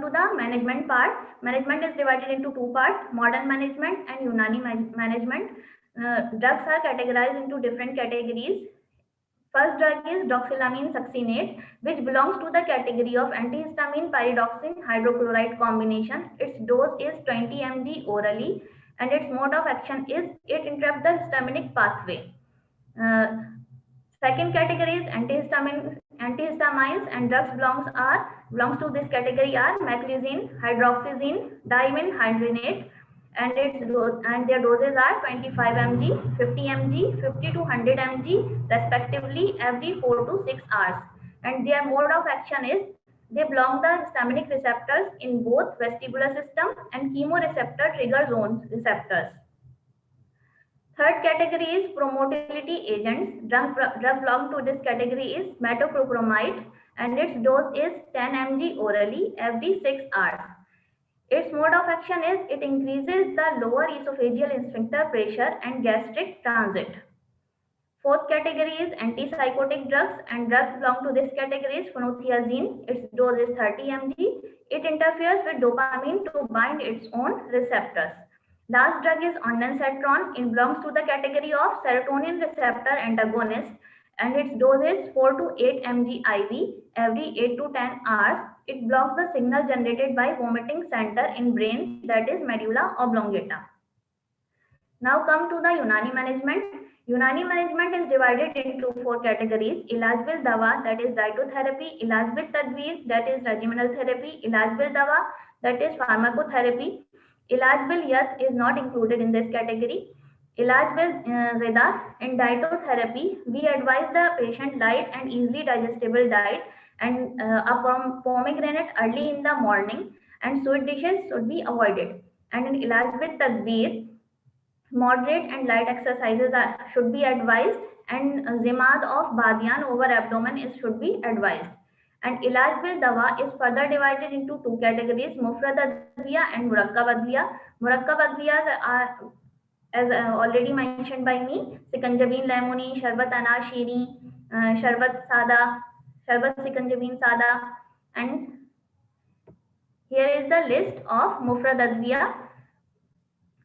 to the management part. Management is divided into two parts: modern management and Unani management. Drugs are categorized into different categories. First drug is doxylamine succinate, which belongs to the category of antihistamine pyridoxine hydrochloride combination. Its dose is 20 mg orally, and its mode of action is it interrupts the histaminic pathway. Second category is antihistamines, and drugs belongs to this category are meclizine, hydroxyzine, dimenhydrinate, and their doses are 25 mg, 50 mg, 50 to 100 mg respectively every 4 to 6 hours. And their mode of action is they block the histaminic receptors in both vestibular system and chemoreceptor trigger zone receptors. Third category is promotility agents. Drug belong to this category is metoclopramide, and its dose is 10 mg orally every 6 hours. Its mode of action is it increases the lower esophageal sphincter pressure and gastric transit. Fourth category is antipsychotic drugs, and drugs belong to this category is phenothiazine. Its dose is 30 mg. It interferes with dopamine to bind its own receptors. Last drug is ondansetron. It belongs to the category of serotonin receptor antagonist, and its dose is 4 to 8 mg IV every 8 to 10 hours. It blocks the signal generated by vomiting center in brain, that is medulla oblongata. Now come to the Unani management. Unani management is divided into four categories: ilaj bil dawa, that is dietotherapy; ilaj bil tadbir, that is regimental therapy; ilaj bil dawa, that is pharmacotherapy. Ilaj bil yat is not included in this category. Ilaj bil ghida. In dietotherapy, we advise the patient light and easily digestible diet and a pomegranate early in the morning, and sweet dishes should be avoided. And in ilaj bil tadbir, moderate and light exercises should be advised, and zimad of badiyan over abdomen should be advised. And ilaj bil dawa is further divided into two categories: mufrad adviya and murakkab adviya. Murakkab adviyas are, as already mentioned by me, sikanjabin lemoni, sharbat anar shiri, sharbat sada, sharbat sikanjabin sada. And here is the list of mufrad adviya.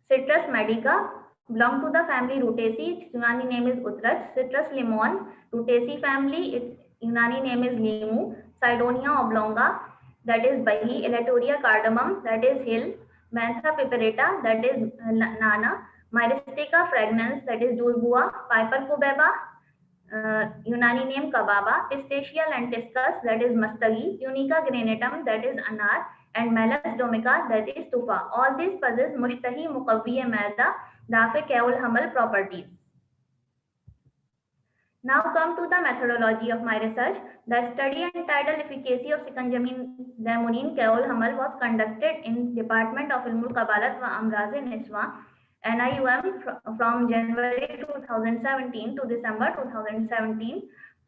Citrus medica belong to the family Rutaceae. Its Unani name is Utrach. Citrus limon, Rutaceae family. Its Unani name is Limu. Sidonia oblonga, that is Bahi. Elatoria cardamom, that is Hill. Mentha piperita, that is Nana. Myristica fragrans, that is Julbua. Piper cubeba, Unani name Kababa. Pistacia lentiscus, that is Mastagi. Tunica granatum, that is Anar. And Melas domica, that is Tufa. All these possess mushtahi, mukawwiye maida, dafe keul hamal properties. Now come to the methodology of my research. The study entitled Efficacy of Sikanjamin Lemonine Keol Hamal was conducted in Department of Ilmul Qabalat wa Amraze Niswan, NIUM, from January 2017 to December 2017.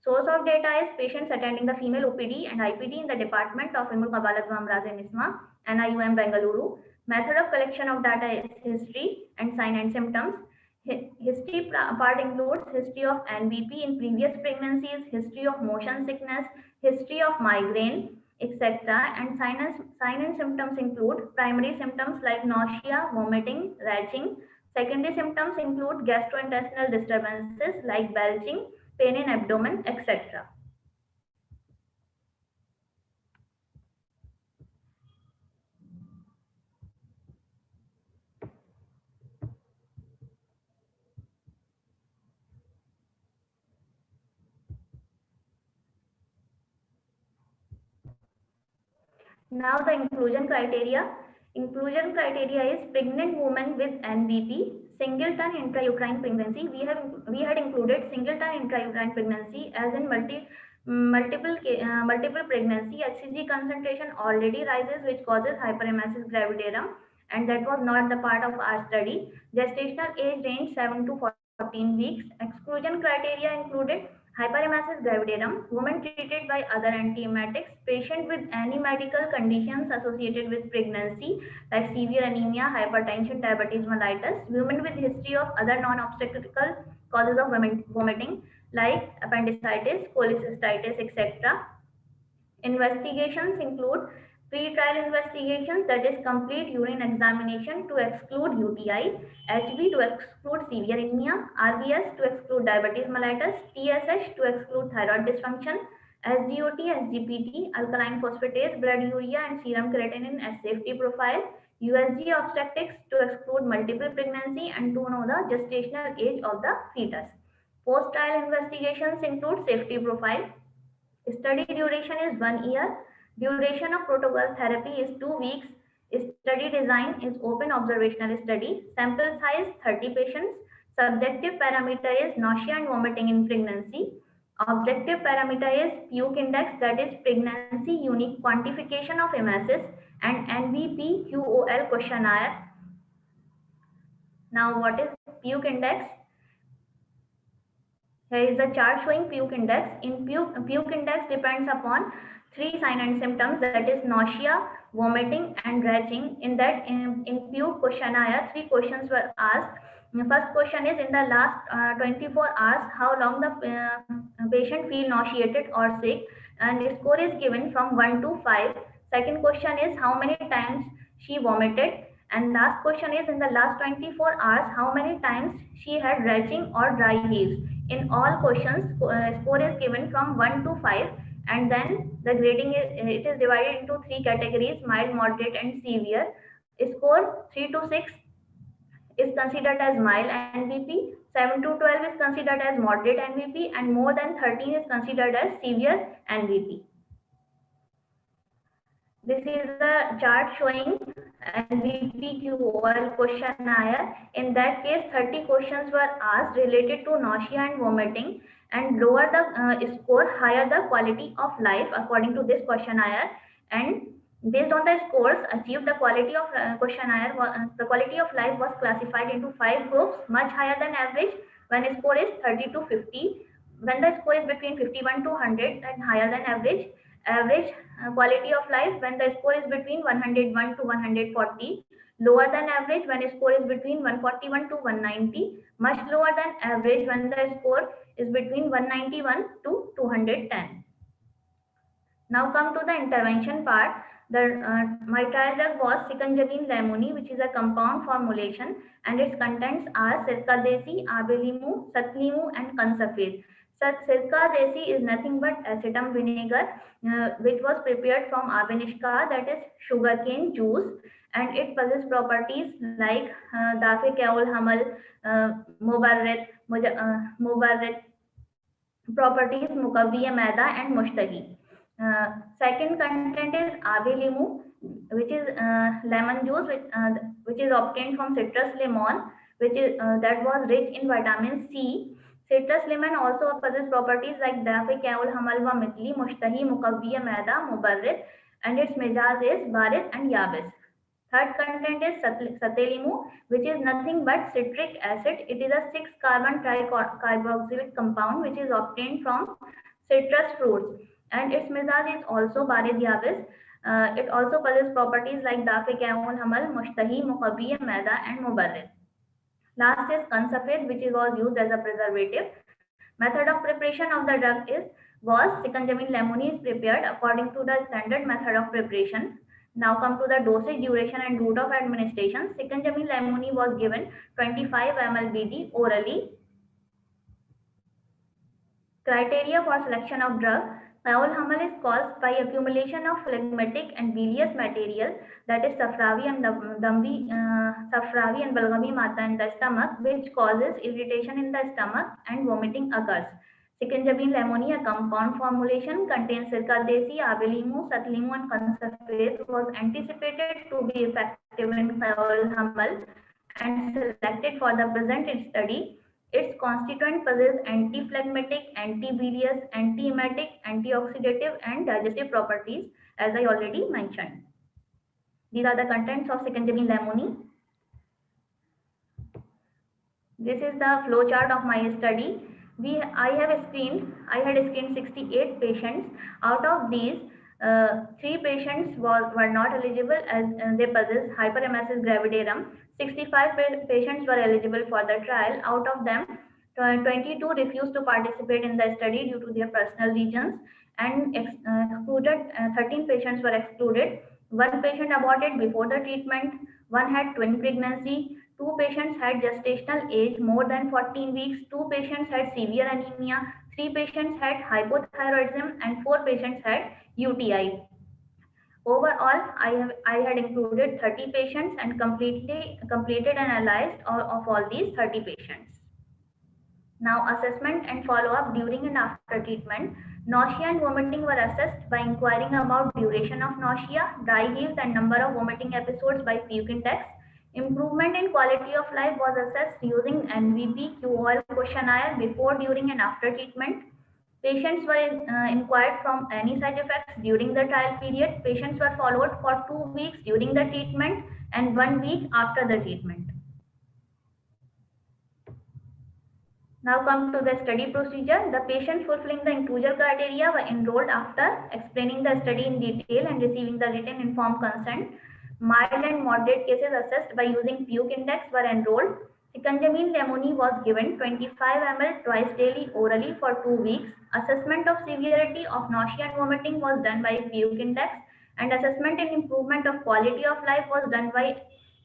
Source of data is patients attending the female OPD and IPD in the Department of Ilmul Qabalat wa Amraze Niswan, NIUM Bengaluru. Method of collection of data is history and sign and symptoms. History part includes history of NBP in previous pregnancies, history of motion sickness, history of migraine, etc. And sign and symptoms include primary symptoms like nausea, vomiting, retching. Secondary symptoms include gastrointestinal disturbances like belching, pain in abdomen, etc. Now the inclusion criteria. Inclusion criteria is pregnant woman with NBP, singleton intrauterine pregnancy. We had included singleton intrauterine pregnancy as in multiple pregnancy. HCG concentration already rises, which causes hyperemesis gravidarum, and that was not the part of our study. Gestational age range 7 to 14 weeks. Exclusion criteria included hyperemesis gravidarum, women treated by other antiemetics, patient with any medical conditions associated with pregnancy like severe anemia, hypertension, diabetes mellitus, women with history of other non-obstetrical causes of vomiting like appendicitis, cholecystitis, etc. Investigations include pre-trial investigations, that is complete urine examination to exclude UTI, HB to exclude severe anemia, RBS to exclude diabetes mellitus, TSH to exclude thyroid dysfunction, SGOT, SGPT, alkaline phosphatase, blood urea and serum creatinine as safety profile, USG obstetrics to exclude multiple pregnancy and to know the gestational age of the fetus. Post-trial investigations include safety profile. Study duration is 1 year. Duration of protocol therapy is 2 weeks. Study design is open observational study. Sample size 30 patients. Subjective parameter is nausea and vomiting in pregnancy. Objective parameter is puke index, that is pregnancy unique quantification of emesis, and NBP QOL questionnaire. Now what is puke index? Here is the chart showing puke index. In puke index depends upon 3 sign and symptoms, that is nausea, vomiting and retching. In puke questionnaire, 3 questions were asked. The first question is, in the last 24 hours, how long the patient feel nauseated or sick, and the score is given from 1 to 5. Second question is, how many times she vomited, and last question is, in the last 24 hours, how many times she had retching or dry heaves. In all questions, score is given from 1 to 5, and then the grading is divided into 3 categories: mild, moderate and severe. Score 3 to 6 is considered as mild NBP, 7 to 12 is considered as moderate NBP, and more than 13 is considered as severe NBP. This is the chart showing NBP QOL questionnaire. In that case, 30 questions were asked related to nausea and vomiting, and lower the score, higher the quality of life according to this questionnaire. And based on the scores achieved, the quality of questionnaire, the quality of life was classified into 5 groups: much higher than average when score is 30 to 50, when the score is between 51 to 100 and higher than average; average quality of life when the score is between 101 to 140, lower than average when score is between 141 to 190, much lower than average when the score is between 191 to 210. Now come to the intervention part. My trial drug was Sikanjavin lemoni, which is a compound formulation, and its contents are Sirka Desi, Abelimu, Satlimu and Kansafid. Sirka Desi is nothing but acetam vinegar, which was prepared from Abenishka, that is sugarcane juice, and it possesses properties like Dafe Kaul Hamal, Mubarret properties, Mukavviya Maida and Mushtahi. Second content is Abelimu, which is lemon juice, which is obtained from citrus lemon, which is that was rich in vitamin C. Citrus lemon also possesses properties like Dafe Kaul Hamal wa Mitli, Mushtahi, Mukavviya Maida, Mubarrit, and its mejaz is Barid and Yabis. Third content is Satelimu, which is nothing but citric acid. It is a 6-carbon tricarboxylic compound which is obtained from citrus fruits, and its mezaz is also Barid Yabis. It also possesses properties like dafiq hamal, mushtahi, muqabi, maida, and mubarrid. Last is consafid, which was used as a preservative. Method of preparation of the drug was Sikanjamin lemoni is prepared according to the standard method of preparation. Now come to the dosage, duration, and route of administration. Sikanjamin lemoni was given 25 ml BD orally. Criteria for selection of drug. Paul Hamal is caused by accumulation of phlegmatic and bilious material, that is Safravi and Balgami Mata in the stomach, which causes irritation in the stomach and vomiting occurs. Sikanjamin lemoni, a compound formulation, contains Sirka desi, Abilimu, Satlimu, and Consafate, was anticipated to be effective in Paul Hamal and selected for the present study. Its constituent possess anti-phlegmatic, anti-bilious, anti-emetic, antioxidative, and digestive properties, as I already mentioned. These are the contents of Sikanjamin lemoni. This is the flow chart of my study. I had screened 68 patients. Out of these, 3 patients were not eligible as they possess hyperemesis gravidarum. 65 patients were eligible for the trial. Out of them, 22 refused to participate in the study due to their personal reasons, and 13 patients were excluded. 1 patient aborted before the treatment. 1 had twin pregnancy. 2 patients had gestational age more than 14 weeks. 2 patients had severe anemia. 3 patients had hypothyroidism, and 4 patients had UTI. Overall, I had included 30 patients and completed analysis of all these 30 patients. Now, assessment and follow-up during and after treatment. Nausea and vomiting were assessed by inquiring about duration of nausea, dry heaves, and number of vomiting episodes by puke index. Improvement in quality of life was assessed using NVP QOL questionnaire before, during, and after treatment. Patients were inquired from any side effects during the trial period. Patients were followed for 2 weeks during the treatment and 1 week after the treatment. Now come to the study procedure. The patients fulfilling the inclusion criteria were enrolled after explaining the study in detail and receiving the written informed consent. Mild and moderate cases assessed by using puke index were enrolled. Sikanjamin lemoni was given 25 ml twice daily orally for 2 weeks. Assessment of severity of nausea and vomiting was done by puke index, and assessment and improvement of quality of life was done by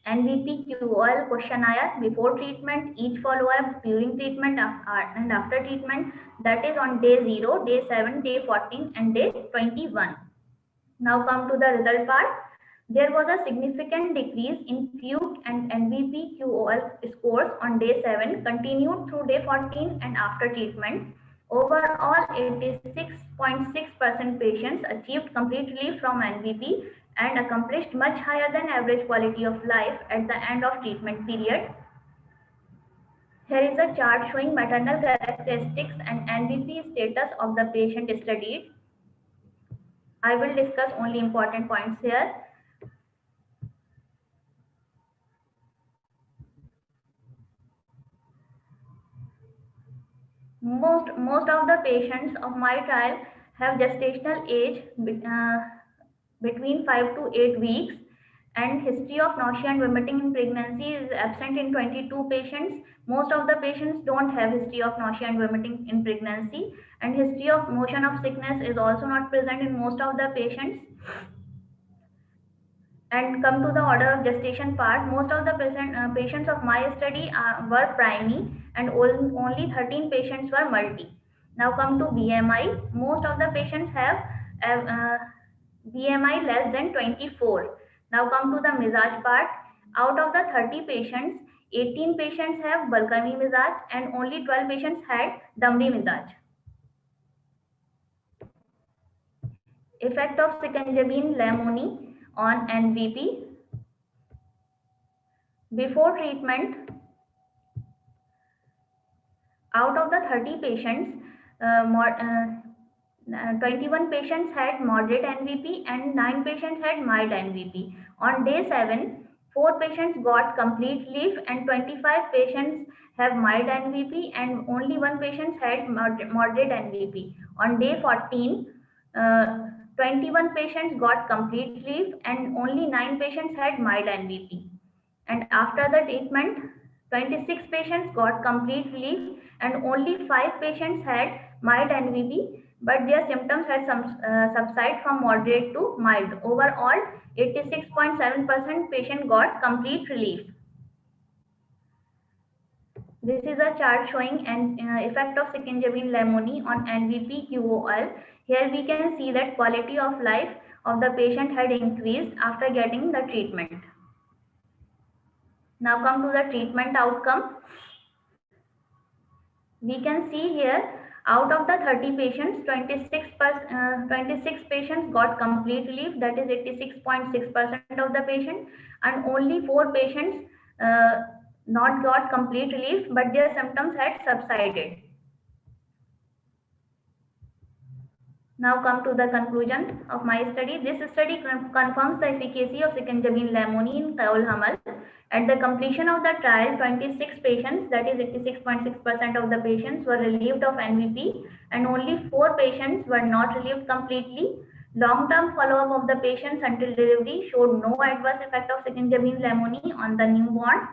NVP QOL questionnaire before treatment, each follow-up during treatment and after treatment, that is on day 0, day 7, day 14, and day 21. Now come to the result part. There was a significant decrease in puke and NVP QOL scores on day 7, continued through day 14 and after treatment. Overall, 86.6% patients achieved complete relief from NVP and accomplished much higher than average quality of life at the end of treatment period. Here is a chart showing maternal characteristics and NVP status of the patient studied. I will discuss only important points here. Most of the patients of my trial have gestational age between 5 to 8 weeks, and history of nausea and vomiting in pregnancy is absent in 22 patients. Most of the patients don't have history of nausea and vomiting in pregnancy, and history of motion of sickness is also not present in most of the patients. And come to the order of gestation part. Most of the patients of my study were primary, and only 13 patients were multi. Now come to BMI. Most of the patients have BMI less than 24. Now come to the Mizaj part. Out of the 30 patients, 18 patients have Balkami Mizaj and only 12 patients had Damri Mizaj. Effect of Sikanjamin lemoni on NVP. Before treatment, out of the 30 patients, 21 patients had moderate NVP and 9 patients had mild NVP. On day 7, 4 patients got complete relief and 25 patients have mild NVP and only 1 patient had moderate NVP. On day 14, 21 patients got complete relief and only 9 patients had mild NVP. And after the treatment, 26 patients got complete relief and only 5 patients had mild NVP, but their symptoms had subsided from moderate to mild. Overall, 86.7% patient got complete relief. This is a chart showing an effect of Secunjaveline lemoni on NVP QOL. Here we can see that quality of life of the patient had increased after getting the treatment. Now come to the treatment outcome. We can see here out of the 30 patients, 26 patients got complete relief, that is 86.6% of the patient, and only 4 patients not got complete relief, but their symptoms had subsided. Now come to the conclusion of my study. This study confirms the efficacy of Secunjaveline lemoni in Kaul Hamal. At the completion of the trial, 26 patients, that is 86.6% of the patients, were relieved of NVP and only 4 patients were not relieved completely. Long-term follow-up of the patients until delivery showed no adverse effect of Secunjaveline lemoni on the newborn.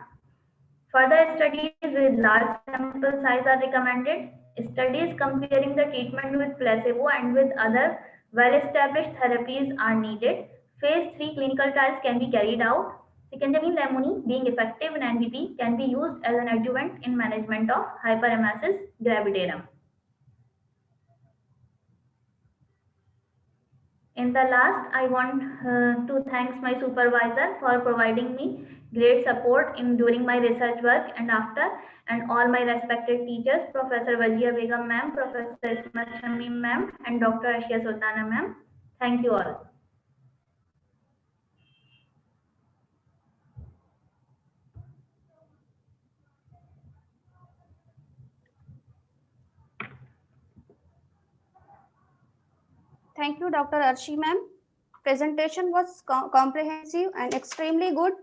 Further studies with large sample size are recommended. Studies comparing the treatment with placebo and with other well-established therapies are needed. Phase 3 clinical trials can be carried out. Secunjaveline lemoni, being effective in NVP, can be used as an adjuvant in management of hyperemesis gravidarum. In the last, I want to thank my supervisor for providing me great support during my research work and after, and all my respected teachers, Professor Wajia Begum ma'am, Professor Ismat Shamim ma'am, and Dr. Ashia Sultana ma'am. Thank you all. Thank you, Dr. Arshi ma'am. Presentation was comprehensive and extremely good.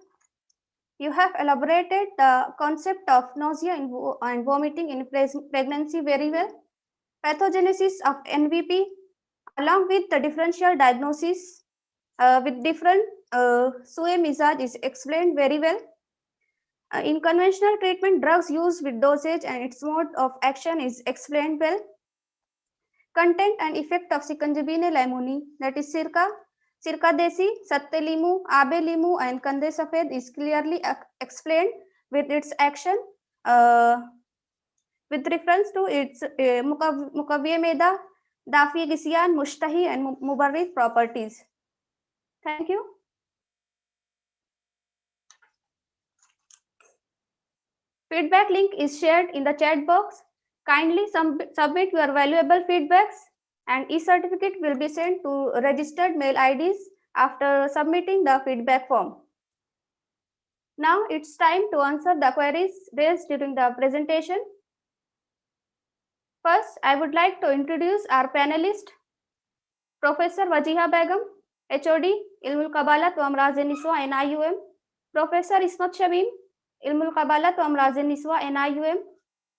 You have elaborated the concept of nausea and vomiting in pregnancy very well. Pathogenesis of NVP, along with the differential diagnosis with different misage is explained very well. In conventional treatment, drugs used with dosage and its mode of action is explained well. Content and effect of Secunjaveline lemoni, that is sirka desi, satte limu, abe limu, and kande safed is clearly explained with its action with reference to its mukaviya meda, dafi gisiyan, mushtahi, and mubarrid properties. Thank you. Feedback link is shared in the chat box. Kindly submit your valuable feedbacks, and e-certificate will be sent to registered mail IDs after submitting the feedback form. Now it's time to answer the queries raised during the presentation. First, I would like to introduce our panelist, Professor Wajiha Begum, HOD, Ilmul Qabalat wa Amraze Niswan, NIUM, Professor Ismat Shamim, Ilmul Qabalat wa Amraze Niswan, NIUM,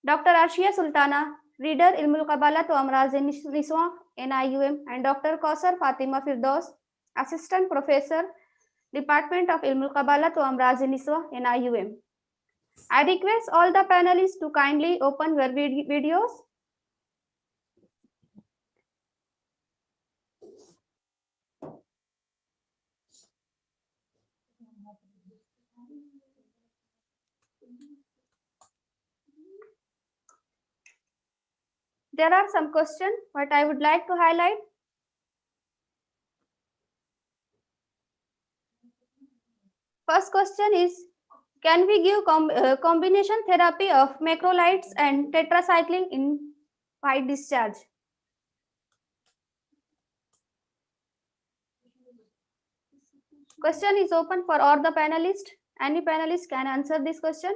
Dr. Ashia Sultana, Reader, Ilmul Qabalat wa Amraze Niswan, NIUM, and Dr. Kausar Fatima Firdaus, Assistant Professor, Department of Ilmul Qabalat wa Amraze Niswan, NIUM. I request all the panelists to kindly open your videos. There are some questions what I would like to highlight. First question is, can we give combination therapy of macrolides and tetracycline in white discharge? Question is open for all the panelists. Any panelist can answer this question.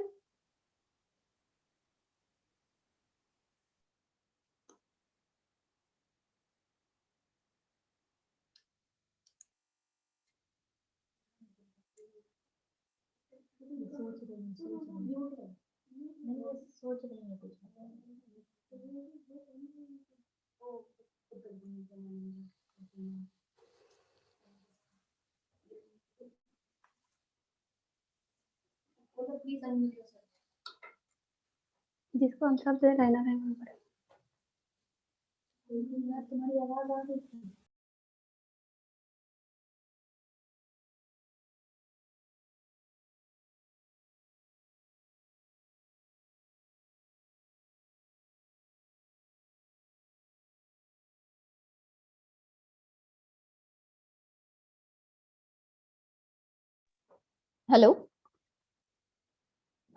जिसको answer दे रहना है Hello?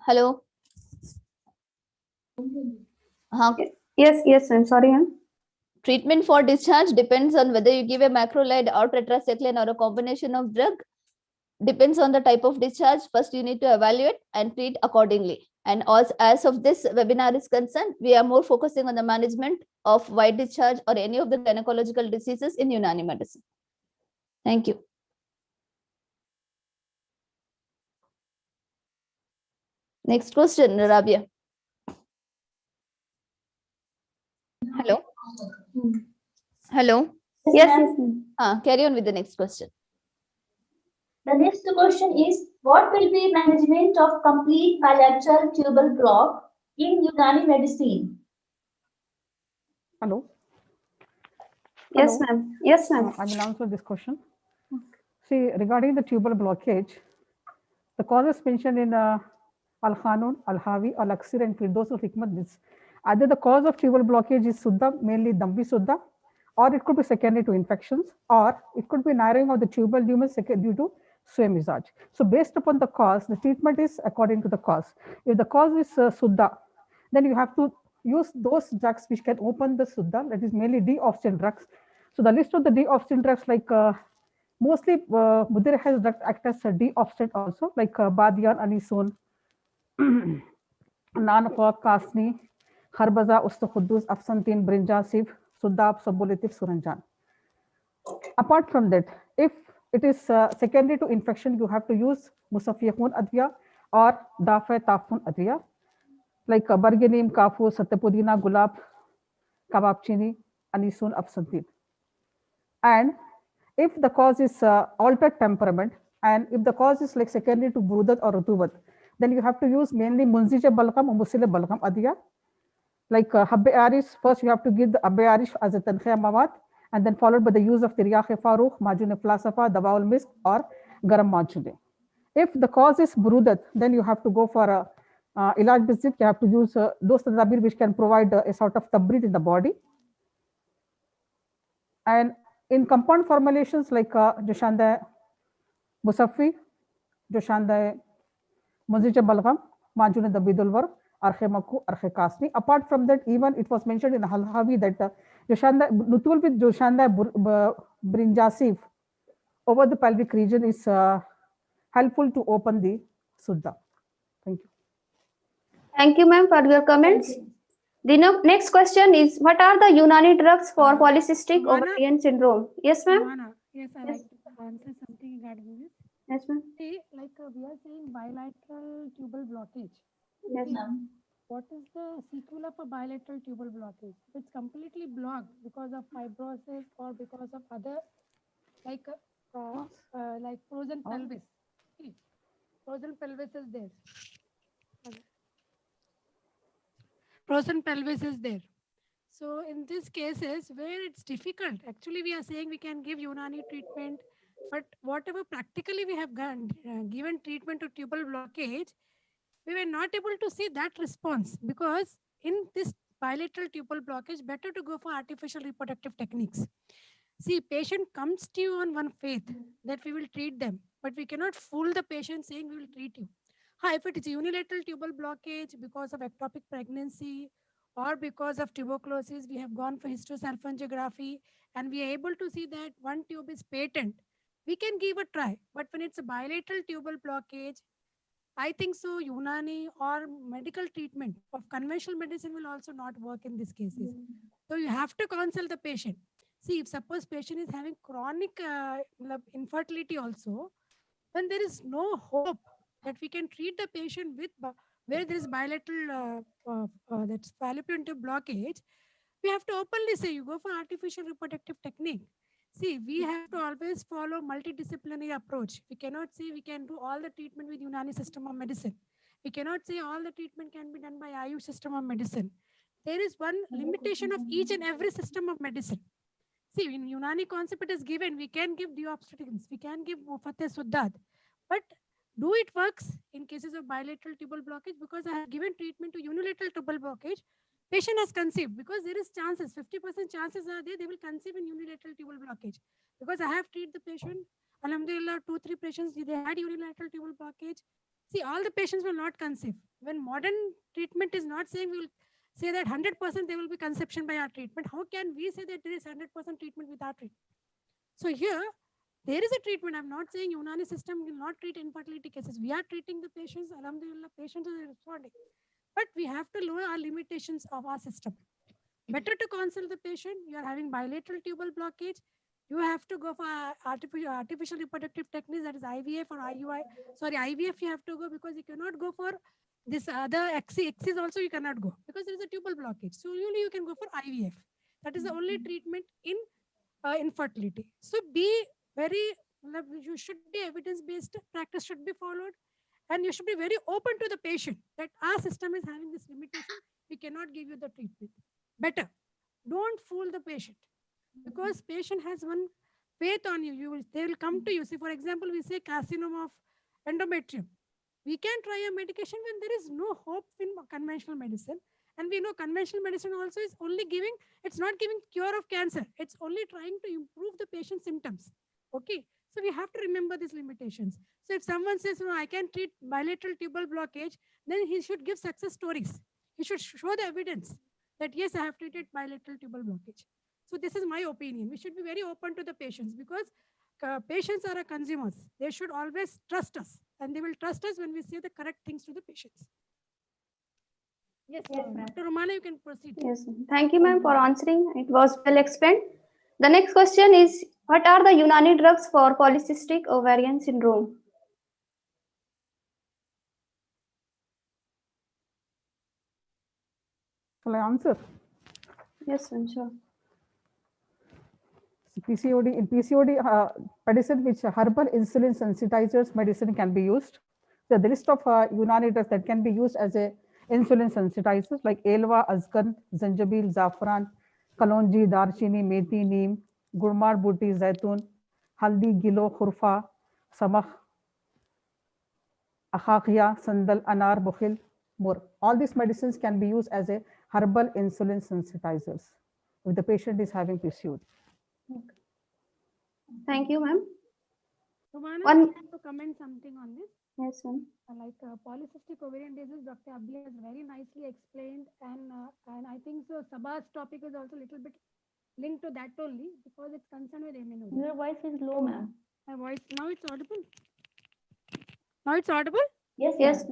Hello? Yes, I'm sorry, ma'am. Treatment for discharge depends on whether you give a macrolide or tetracycline or a combination of drug. Depends on the type of discharge. First, you need to evaluate and treat accordingly. And as of this webinar is concerned, we are more focusing on the management of white discharge or any of the gynecological diseases in Unani medicine. Thank you. Next question, Rabia. Hello. Hello. Yes. Carry on with the next question. The next question is, what will be management of complete bilateral tubal block in Unani medicine? Hello. Yes, Hello. ma'am. Yes, ma'am. I will answer this question. See, regarding the tubal blockage, the causes mentioned in Al-Khanun, Al-Hawi, Al-Aksir, and Firdos al-Hikmat is either the cause of tubal blockage is Suddha, mainly Dambi Suddha, or it could be secondary to infections, or it could be narrowing of the tubal lumen due to Suyamizaj. So based upon the cause, the treatment is according to the cause. If the cause is Suddha, then you have to use those drugs which can open the Suddha, that is mainly de-obstinate drugs. So the list of the de-obstinate drugs, like mostly Mudir has drug act as a de-obstinate also, like Badian, Anisun, Nanafok, Kasni, Harbaza, Ustakhudus, Afsantin, Brinjasif, Sudab, Sabolitif, Suranjan. Apart from that, if it is secondary to infection, you have to use Musafiyakun Adviya or Dafa Tafun Adviya, like Barganim, Kafu, Satapudina, Gulab, Kababchini, Anisun, Afsantin. And if the cause is altered temperament, and if the cause is like secondary to Brudat or Rutubat, then you have to use mainly Munzija Balgam or Musile Balgam Adhiya. Like Habbe Arish, first you have to give the Habbe Arish as a Tankhya Mawat, and then followed by the use of Tiryakhe Farooq, Majune Flasafa, Dawaul Misk, or Garam Majune. If the cause is Brudat, then you have to go for a Ilaj Bizit. You have to use those tadabir which can provide a sort of tabrid in the body. And in compound formulations like Joshanda Musaffi, Joshanda Muzija Balgam, Manjune the Bidulvar, Arche Maku, Arche Kasni. Apart from that, even it was mentioned in Halhavi that Joshanda Nutul with Joshanda Brinjasif over the pelvic region is helpful to open the Suddha. Thank you. Thank you, ma'am, for your comments. The next question is, what are the Unani drugs for polycystic ovarian syndrome? Yes, ma'am. Yes, I like to answer something regarding this. Yes, ma'am. See, like we are saying bilateral tubal blockage. Yes, ma'am. What is the sequel of a bilateral tubal blockage? If it's completely blocked because of fibrosis or because of other, like frozen pelvis. See, frozen pelvis is there. Frozen pelvis is there. So in these cases where it's difficult, actually we are saying we can give Unani treatment, but whatever practically we have given treatment to tubal blockage, we were not able to see that response, because in this bilateral tubal blockage, better to go for artificial reproductive techniques. See, patient comes to you on one faith that we will treat them, but we cannot fool the patient saying we will treat you. If it is unilateral tubal blockage because of ectopic pregnancy or because of tuberculosis, we have gone for hysterosalpingography and we are able to see that one tube is patent. We can give a try, but when it's a bilateral tubal blockage, I think so Unani or medical treatment of conventional medicine will also not work in these cases. So you have to counsel the patient. See, if suppose patient is having chronic infertility also, then there is no hope that we can treat the patient with where there is bilateral that's fallopian tube blockage. We have to openly say you go for artificial reproductive technique. See, we have to always follow multidisciplinary approach. We cannot say we can do all the treatment with Unani system of medicine. We cannot say all the treatment can be done by IU system of medicine. There is one limitation of each and every system of medicine. See, in Unani concept it is given, we can give obstetrics, we can give Fateh Suddhat, but do it works in cases of bilateral tubal blockage? Because I have given treatment to unilateral tubal blockage, patient has conceived, because there is chances, 50% chances are there, they will conceive in unilateral tubal blockage. Because I have treated the patient, alhamdulillah, 2-3 patients, they had unilateral tubal blockage. See, all the patients will not conceive. When modern treatment is not saying we will say that 100% there will be conception by our treatment, how can we say that there is 100% treatment with our treatment? So here, there is a treatment. I'm not saying Unani system will not treat infertility cases. We are treating the patients, alhamdulillah, patients are responding. But we have to lower our limitations of our system. Better to consult the patient. You are having bilateral tubal blockage. You have to go for artificial reproductive techniques, that is IVF or IUI. Sorry, IVF you have to go, because you cannot go for this other axis also you cannot go, because there is a tubal blockage. So usually you can go for IVF. That is the only treatment in infertility. So be very, you should be evidence-based, practice should be followed, and you should be very open to the patient that our system is having this limitation, we cannot give you the treatment. Better, don't fool the patient, because patient has one faith on you. They will come to you. See, for example, we say carcinoma of endometrium. We can try a medication when there is no hope in conventional medicine. And we know conventional medicine also is only giving, it's not giving cure of cancer. It's only trying to improve the patient's symptoms. Okay. So we have to remember these limitations. So if someone says, no, I can treat bilateral tubal blockage, then he should give success stories. He should show the evidence that, yes, I have treated bilateral tubal blockage. So this is my opinion. We should be very open to the patients, because patients are our consumers. They should always trust us, and they will trust us when we say the correct things to the patients. Yes, Dr. Romana, you can proceed. Yes, thank you, ma'am, for answering. It was well explained. The next question is, what are the Unani drugs for polycystic ovarian syndrome? Shall I answer? Yes, ma'am, sure. PCOD, in PCOD medicine, which herbal insulin sensitizers medicine can be used. So the list of Unani drugs that can be used as a insulin sensitizers like Elva, Azkan, Zanjabil, Zafran, Kalonji, Darchini, Methi, Neem, Gurmar, Buti, Zaitun, Haldi, Gilo, Khurfa, Samah, Akhakia, Sandal, Anar, Bukhil, more. All these medicines can be used as a herbal insulin sensitizers if the patient is having PCOD. Okay. Thank you, ma'am. Romana, I want to comment something on this. Yes, ma'am. Like polycystic ovarian disease, Dr. Abhi has very nicely explained, and I think so. Sabah's topic is also a little bit linked to that only, because it's concerned with amenorrhea. Your voice is low, ma'am. My voice now it's audible. Now it's audible. Yes, yes.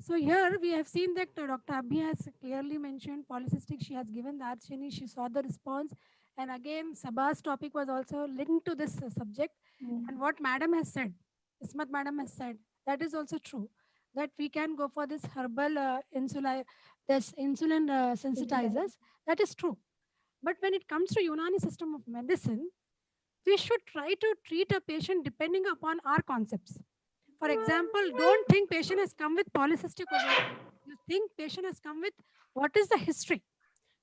So here we have seen that Dr. Abhi has clearly mentioned polycystic. She has given the Archini. She saw the response, and again Sabah's topic was also linked to this subject. And what Madam has said, Ismat Madam has said, that is also true. That we can go for this herbal insulin sensitizers. That is true. But when it comes to Unani system of medicine, we should try to treat a patient depending upon our concepts. For example, don't think patient has come with polycystic ovarian. You think patient has come with what is the history?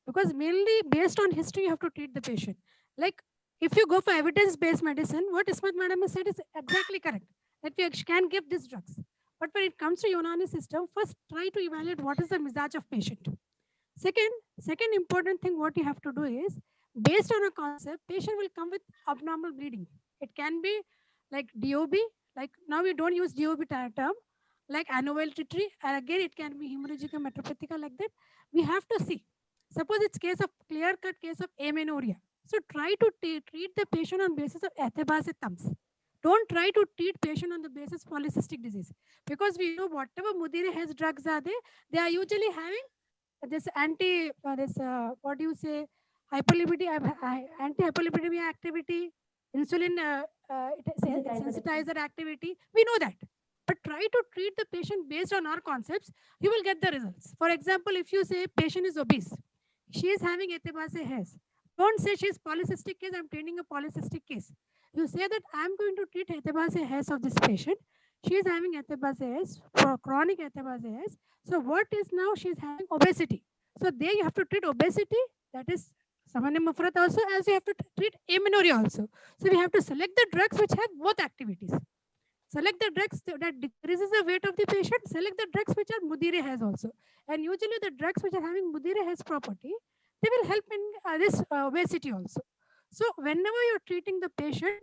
Because mainly based on history, you have to treat the patient. Like if you go for evidence-based medicine, what Ismat Madam has said is exactly correct. That we can give these drugs. But when it comes to Unani system, first try to evaluate what is the misage of patient. Second important thing what you have to do is, based on a concept, patient will come with abnormal bleeding. It can be like DOB, like now we don't use DOB term, like anovulatory, and again it can be hemorrhagic and metropathica like that. We have to see. Suppose it's case of clear-cut case of amenorrhea. So try to treat the patient on basis of ethebase thumbs. Don't try to treat patient on the basis of polycystic disease, because we know whatever Mudire has drugs are there, they are usually having this what do you say, anti-hyperlipidemia activity, insulin sensitizer activity. We know that. But try to treat the patient based on our concepts, you will get the results. For example, if you say patient is obese, she is having ethebase hairs. Don't say she is polycystic case, I'm treating a polycystic case. You say that I'm going to treat ethebase hairs of this patient. She is having ethebazes, chronic ethebazes. So what is now? She is having obesity. So there you have to treat obesity, that is Samanya Mufrat also, as you have to treat amenorrhea also. So we have to select the drugs which have both activities. Select the drugs that decreases the weight of the patient. Select the drugs which are Mudire has also. And usually the drugs which are having Mudire has property, they will help in this obesity also. So whenever you're treating the patient,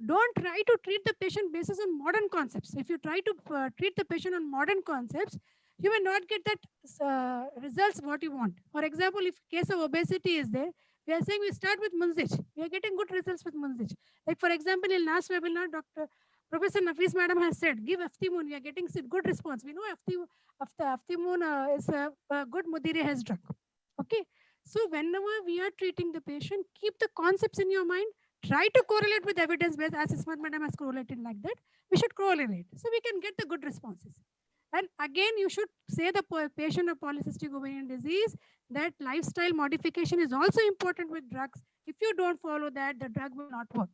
don't try to treat the patient basis on modern concepts. If you try to treat the patient on modern concepts, you will not get that results what you want. For example, if case of obesity is there, we are saying we start with Munzich. We are getting good results with Munzich. Like for example, in last webinar, Professor Nafis madam has said, give Aftimune. We are getting good response. We know Aftimune is a good Mudire has drug. Okay. So whenever we are treating the patient, keep the concepts in your mind. Try to correlate with evidence base, as Ismat madam has correlated like that. We should correlate so we can get the good responses. And again, you should say the patient of polycystic ovarian disease that lifestyle modification is also important with drugs. If you don't follow that, the drug will not work.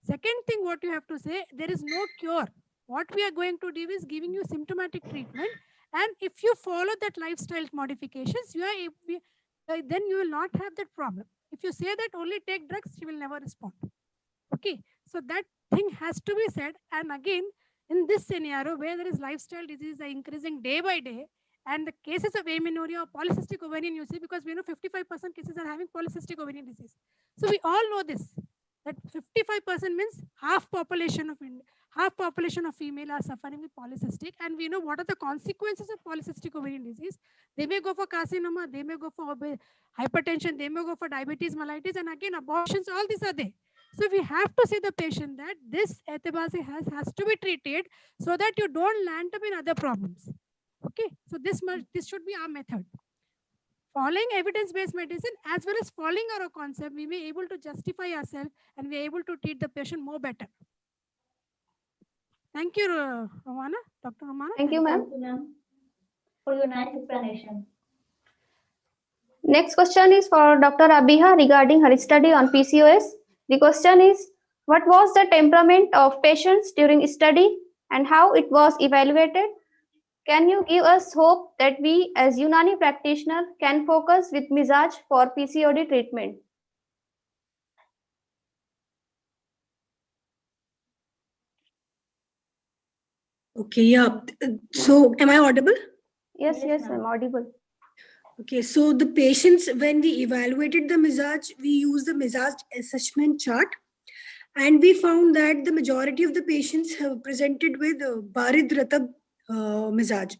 Second thing, what you have to say, there is no cure. What we are going to do is giving you symptomatic treatment. And if you follow that lifestyle modifications, then you will not have that problem. If you say that only take drugs, you will never respond. Okay, so that thing has to be said. And again, in this scenario where there is lifestyle disease are increasing day by day, and the cases of amenorrhea or polycystic ovarian, you see, because we know 55% cases are having polycystic ovarian disease. So we all know this, that 55% means half population of female are suffering with polycystic, and we know what are the consequences of polycystic ovarian disease. They may go for carcinoma, they may go for hypertension, they may go for diabetes mellitus, and again abortions, all these are there. So we have to say the patient that this ethebase has to be treated so that you don't land up in other problems. Okay, so this should be our method. Following evidence-based medicine as well as following our concept, we may be able to justify ourselves and we are able to treat the patient more better. Thank you, Romana. Dr. Romana. Thank you, ma'am, for your nice explanation. Next question is for Dr. Abiha regarding her study on PCOS. The question is, what was the temperament of patients during study and how it was evaluated? Can you give us hope that we as Unani practitioner can focus with Mizaj for PCOD treatment? Okay, yeah. So am I audible? Yes, I'm audible. Okay, so the patients, when we evaluated the Mizaj, we used the Mizaj assessment chart. And we found that the majority of the patients have presented with Barid Ratab Mizaj.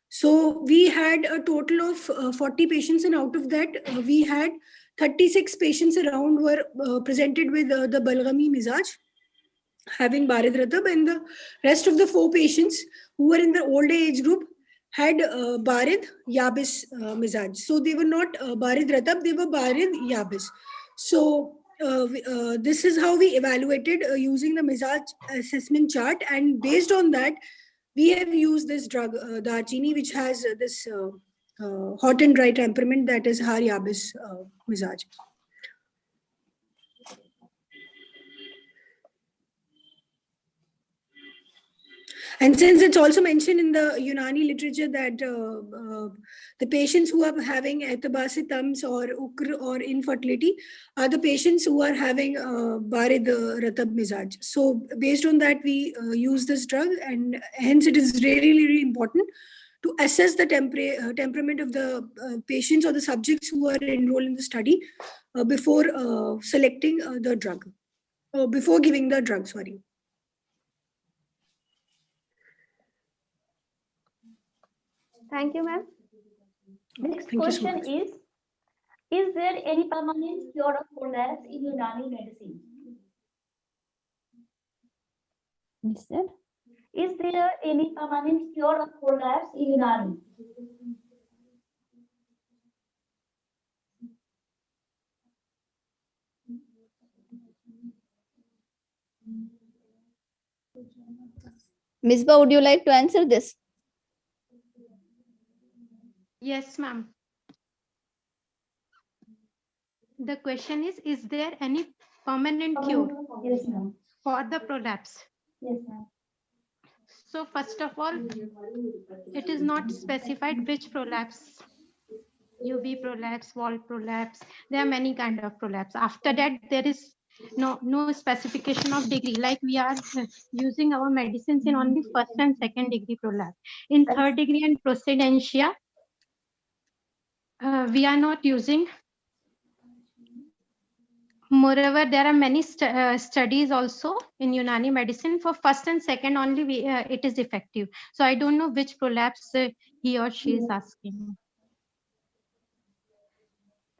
So we had a total of 40 patients, and out of that, we had 36 patients around were presented with the Balgami Mizaj, having Barid Ratab, and the rest of the 4 patients who were in the older age group had Barid Yabis Mizaj. So they were not Barid Ratab, they were Barid Yabis. So this is how we evaluated using the Mizaj assessment chart, and based on that, we have used this drug, Darchini, which has this hot and dry temperament, that is Har Yabis Mizaj. And since it's also mentioned in the Unani literature that the patients who are having ethebase thumbs or ukr or infertility are the patients who are having Barid Ratab Mizaj. So based on that, we use this drug, and hence it is really, really important to assess the temperament of the patients or the subjects who are enrolled in the study before selecting the drug, before giving the drug, sorry. Thank you, ma'am. Next question is there any permanent cure of prolapse in Unani medicine? Is there any permanent cure of prolapse in Unani? Misbah, would you like to answer this? Yes, ma'am. The question is there any permanent cure Yes, ma'am. for the prolapse? Yes, ma'am. So first of all, it is not specified which prolapse, UV prolapse, wall prolapse. There are many kind of prolapse. After that, there is no specification of degree. Like we are using our medicines in only first and second degree prolapse. In third degree and procedentia, we are not using. Moreover, there are many studies also in Unani medicine for first and second only it is effective. So I don't know which prolapse he or she is asking.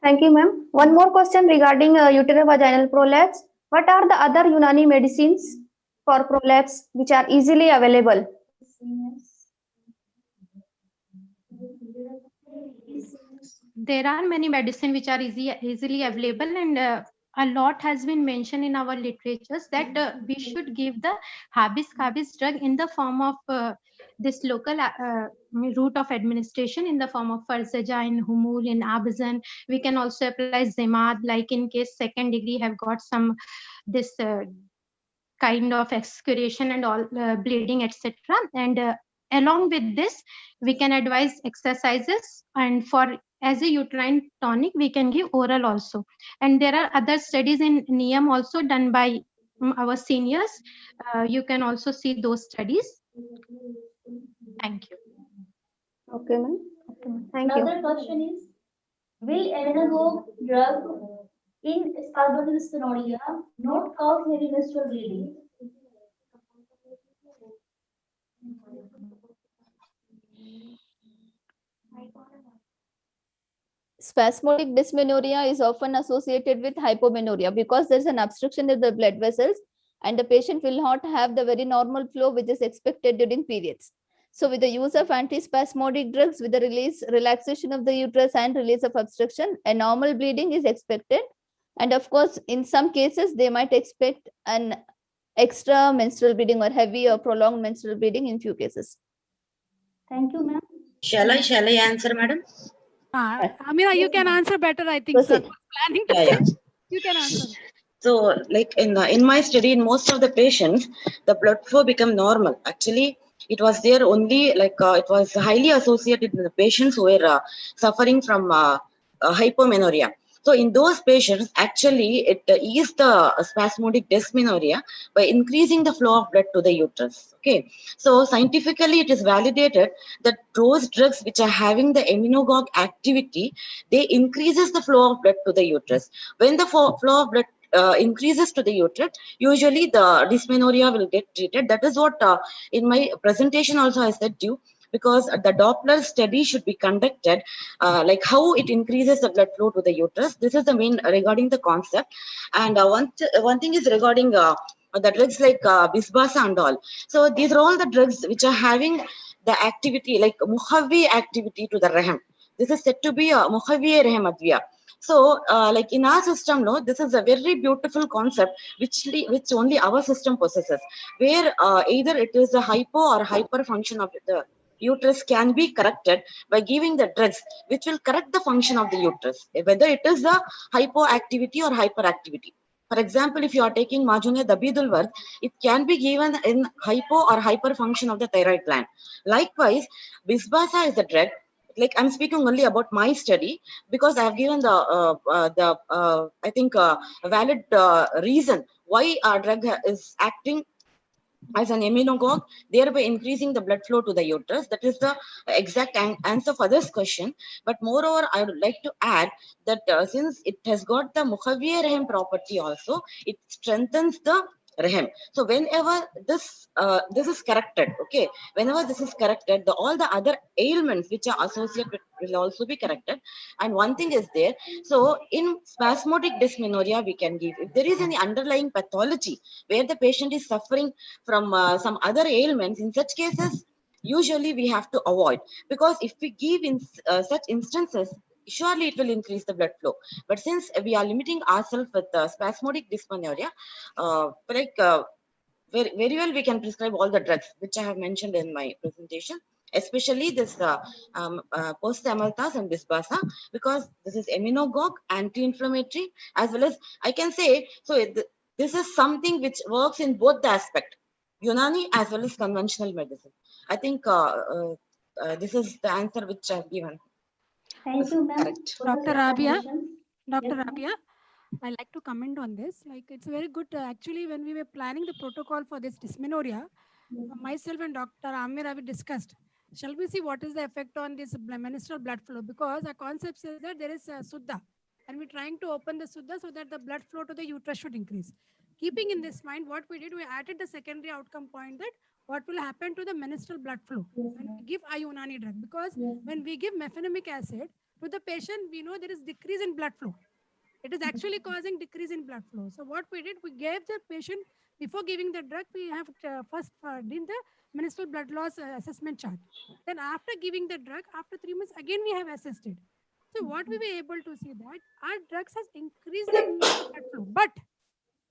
Thank you, ma'am. One more question regarding uterovaginal prolapse. What are the other Unani medicines for prolapse which are easily available? There are many medicine which are easily available, and a lot has been mentioned in our literatures that we should give the habis drug in the form of this local route of administration in the form of farzaja in humul in abzan. We can also apply zemad, like in case second degree have got some this kind of excoriation and all bleeding, etc. And along with this, we can advise exercises, and for as a uterine tonic, we can give oral also. And there are other studies in NIAM also done by our seniors. You can also see those studies. Thank you. Okay, ma'am. Thank Another you. question is, will Evenago drug in spargalodysphoria not cause heavy menstrual bleeding? Spasmodic dysmenorrhea is often associated with hypomenorrhea because there's an obstruction in the blood vessels and the patient will not have the very normal flow which is expected during periods. So with the use of antispasmodic drugs, with the relaxation of the uterus and release of obstruction, a normal bleeding is expected. And of course, in some cases, they might expect an extra menstrual bleeding or heavy or prolonged menstrual bleeding in few cases. Thank you, ma'am. Shall I answer, madam? Amira, you can answer better, I think. Proceed. Planning to Yeah. say, you can answer. So, like in my study, in most of the patients, the blood flow become normal. Actually, it was there only like it was highly associated with the patients who were suffering from hypomenorrhea. So in those patients, actually, it eased the spasmodic dysmenorrhea by increasing the flow of blood to the uterus. Okay, so scientifically, it is validated that those drugs which are having the immunogogue activity, they increases the flow of blood to the uterus. When the flow of blood increases to the uterus, usually the dysmenorrhea will get treated. That is what in my presentation also I said to you, because the Doppler study should be conducted, like how it increases the blood flow to the uterus. This is the main regarding the concept. And one thing is regarding the drugs like Bisbasa and all. So these are all the drugs which are having the activity like Muhavi activity to the Rahim. This is said to be a Muhavi Rahim Adviya. So, like in our system, no, this is a very beautiful concept which only our system possesses, where either it is a hypo or hyper function of the uterus can be corrected by giving the drugs which will correct the function of the uterus, whether it is the hypoactivity or hyperactivity. For example, if you are taking Majune Dabidul Vard, it can be given in hypo or hyper function of the thyroid gland. Likewise, Bisbasa is a drug. Like I'm speaking only about my study because I have given the I think a valid reason why our drug is acting as an immunogogue, thereby increasing the blood flow to the uterus. That is the exact answer for this question. But moreover, I would like to add that since it has got the Muhaviya Rahim property also, it strengthens the Rahim. So whenever this is corrected, okay, whenever this is corrected, all the other ailments which are associated will also be corrected. And one thing is there, so in spasmodic dysmenorrhea, we can give, if there is any underlying pathology where the patient is suffering from some other ailments, in such cases, usually we have to avoid, because if we give in such instances, surely it will increase the blood flow. But since we are limiting ourselves with spasmodic dysmenorrhea, very, very well we can prescribe all the drugs which I have mentioned in my presentation, especially this post-amaltas and Bisbasa, because this is immunogogue, anti-inflammatory, as well as I can say, so this is something which works in both the aspect. Unani as well as conventional medicine. I think this is the answer which I've given. Thank you, ma'am. Correct. Dr. Rabia, Dr. Yes, ma'am. Rabia, I like to comment on this. Like, it's very good. Actually, when we were planning the protocol for this dysmenorrhea, myself and Dr. Amir have discussed. Shall we see what is the effect on this menstrual blood flow? Because our concept says that there is a Suddha, and we're trying to open the Suddha so that the blood flow to the uterus should increase. Keeping in this mind, what we did, we added the secondary outcome point that what will happen to the menstrual blood flow when we give Unani drug. Because when we give mefenamic acid to the patient, we know there is decrease in blood flow. It is actually causing decrease in blood flow. So what we did, we gave the patient, before giving the drug, we have first did the menstrual blood loss assessment chart. Then after giving the drug, after 3 months, again we have assessed it. So what we were able to see that our drugs has increased the menstrual blood flow, but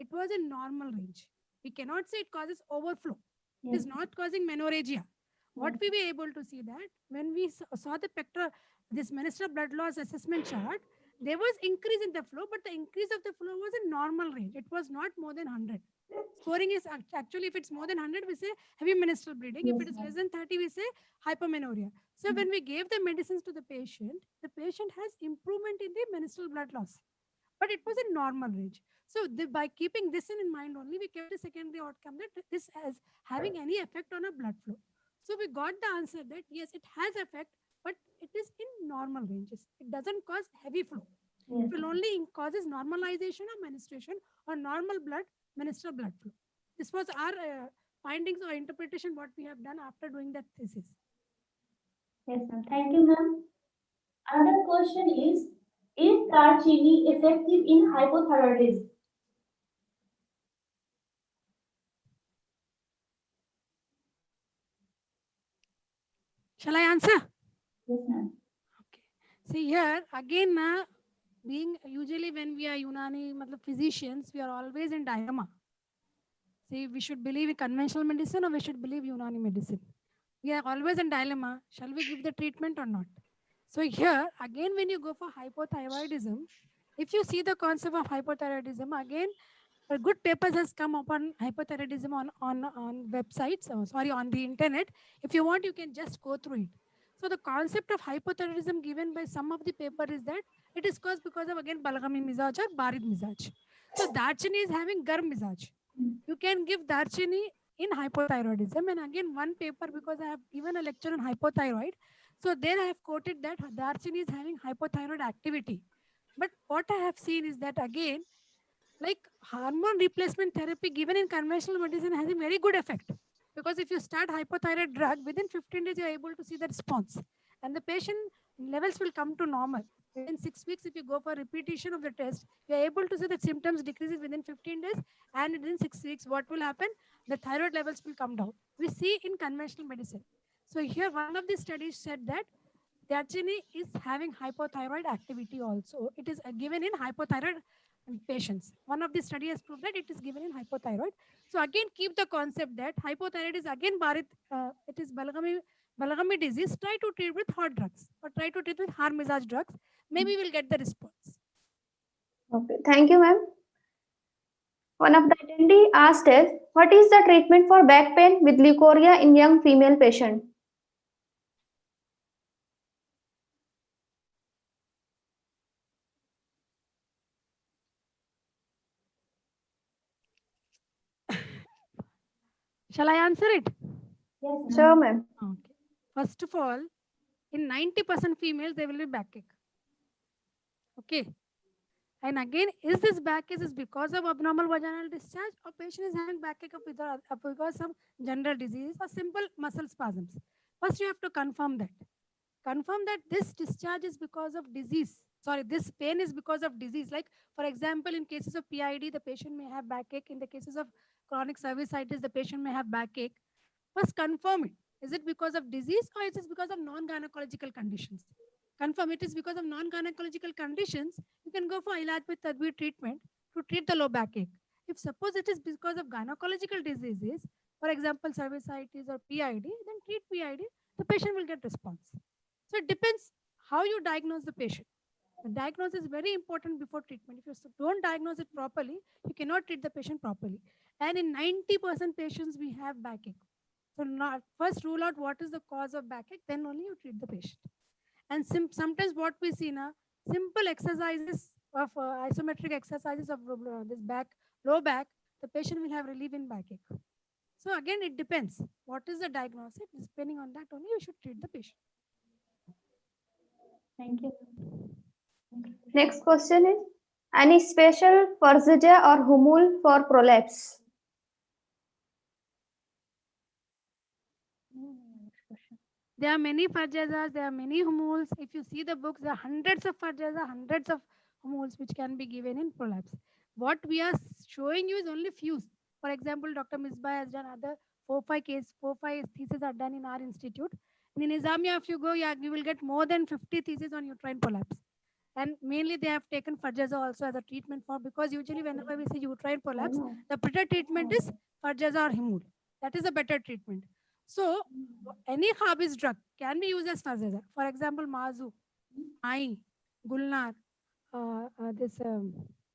it was in normal range. We cannot say it causes overflow. It is not causing menorrhagia. What we were able to see that when we saw the this menstrual blood loss assessment chart, there was increase in the flow, but the increase of the flow was in normal range. It was not more than 100. Scoring is actually, if it's more than 100, we say heavy menstrual bleeding. If it is less than 30, we say hypomenorrhea. So when we gave the medicines to the patient has improvement in the menstrual blood loss, but it was in normal range. So by keeping this in mind only, we kept the secondary outcome that this has having any effect on a blood flow. So we got the answer that yes, it has effect, but it is in normal ranges. It doesn't cause heavy flow. It will only causes normalization of menstruation or normal menstrual blood flow. This was our findings or interpretation what we have done after doing that thesis. Yes, ma'am. Thank you, ma'am. Another question is Darchini effective in hypothyroidism? Shall I answer? Yes, ma'am. Okay. See here, again, being usually when we are Unani physicians, we are always in dilemma. See, we should believe in conventional medicine or we should believe Unani medicine. We are always in dilemma. Shall we give the treatment or not? So here, again, when you go for hypothyroidism, if you see the concept of hypothyroidism, again, good papers has come upon hypothyroidism on websites, on the internet. If you want, you can just go through it. So the concept of hypothyroidism given by some of the paper is that it is caused because of, again, Balgami mizaj or Barid mizaj. So Darchini is having Garm mizaj. You can give Darchini in hypothyroidism. And again, one paper, because I have given a lecture on hypothyroid. So there I have quoted that Darchini is having hypothyroid activity. But what I have seen is that again, like hormone replacement therapy given in conventional medicine has a very good effect. Because if you start hypothyroid drug, within 15 days, you are able to see the response. And the patient levels will come to normal. Within 6 weeks, if you go for repetition of the test, you are able to see that symptoms decreases within 15 days. And within 6 weeks, what will happen? The thyroid levels will come down. We see in conventional medicine. So here, one of the studies said that Darchini is having hypothyroid activity also. It is given in hypothyroid patients. One of the studies has proved that it is given in hypothyroid. So again, keep the concept that hypothyroid is again it is Balgami disease. Try to treat with hot drugs or try to treat with harm mizaj drugs. Maybe we'll get the response. Okay, thank you, ma'am. One of the attendee asked us, what is the treatment for back pain with leukorrhea in young female patient? Shall I answer it? Yes, sure, ma'am. Okay. First of all, in 90% females, there will be backache. Okay. And again, is this backache is because of abnormal vaginal discharge or patient is having backache because of general disease or simple muscle spasms? First, you have to confirm that. Confirm that this discharge is because of disease. Sorry, this pain is because of disease. Like, for example, in cases of PID, the patient may have backache. In the cases of chronic cervicitis, the patient may have backache. First, confirm it. Is it because of disease or is it because of non-gynecological conditions? Confirm it is because of non-gynecological conditions, you can go for Ilaj with Tadbir treatment to treat the low backache. If suppose it is because of gynecological diseases, for example, cervicitis or PID, then treat PID, the patient will get response. So it depends how you diagnose the patient. The diagnosis is very important before treatment. If you don't diagnose it properly, you cannot treat the patient properly. And in 90% patients, we have backache. So not, first rule out what is the cause of backache, then only you treat the patient. And sometimes what we see now, simple exercises of isometric exercises of this back, low back, the patient will have relief in backache. So again, it depends. What is the diagnosis? Depending on that only, you should treat the patient. Thank you. Next question is, any special procedure or humul for prolapse? There are many farjazas, there are many humuls. If you see the books, there are hundreds of farjaza, hundreds of humuls which can be given in prolapse. What we are showing you is only few. For example, Dr. Misbah has done other 4-5 theses are done in our institute. In Nizamia, if you go, you will get more than 50 theses on uterine prolapse. And mainly they have taken farjaza also as a treatment for, because usually whenever we see uterine prolapse, the better treatment is farjaza or humul. That is a better treatment. So any Khabis drug can be used as farjaza. For example, mazu, ai, gulnar, this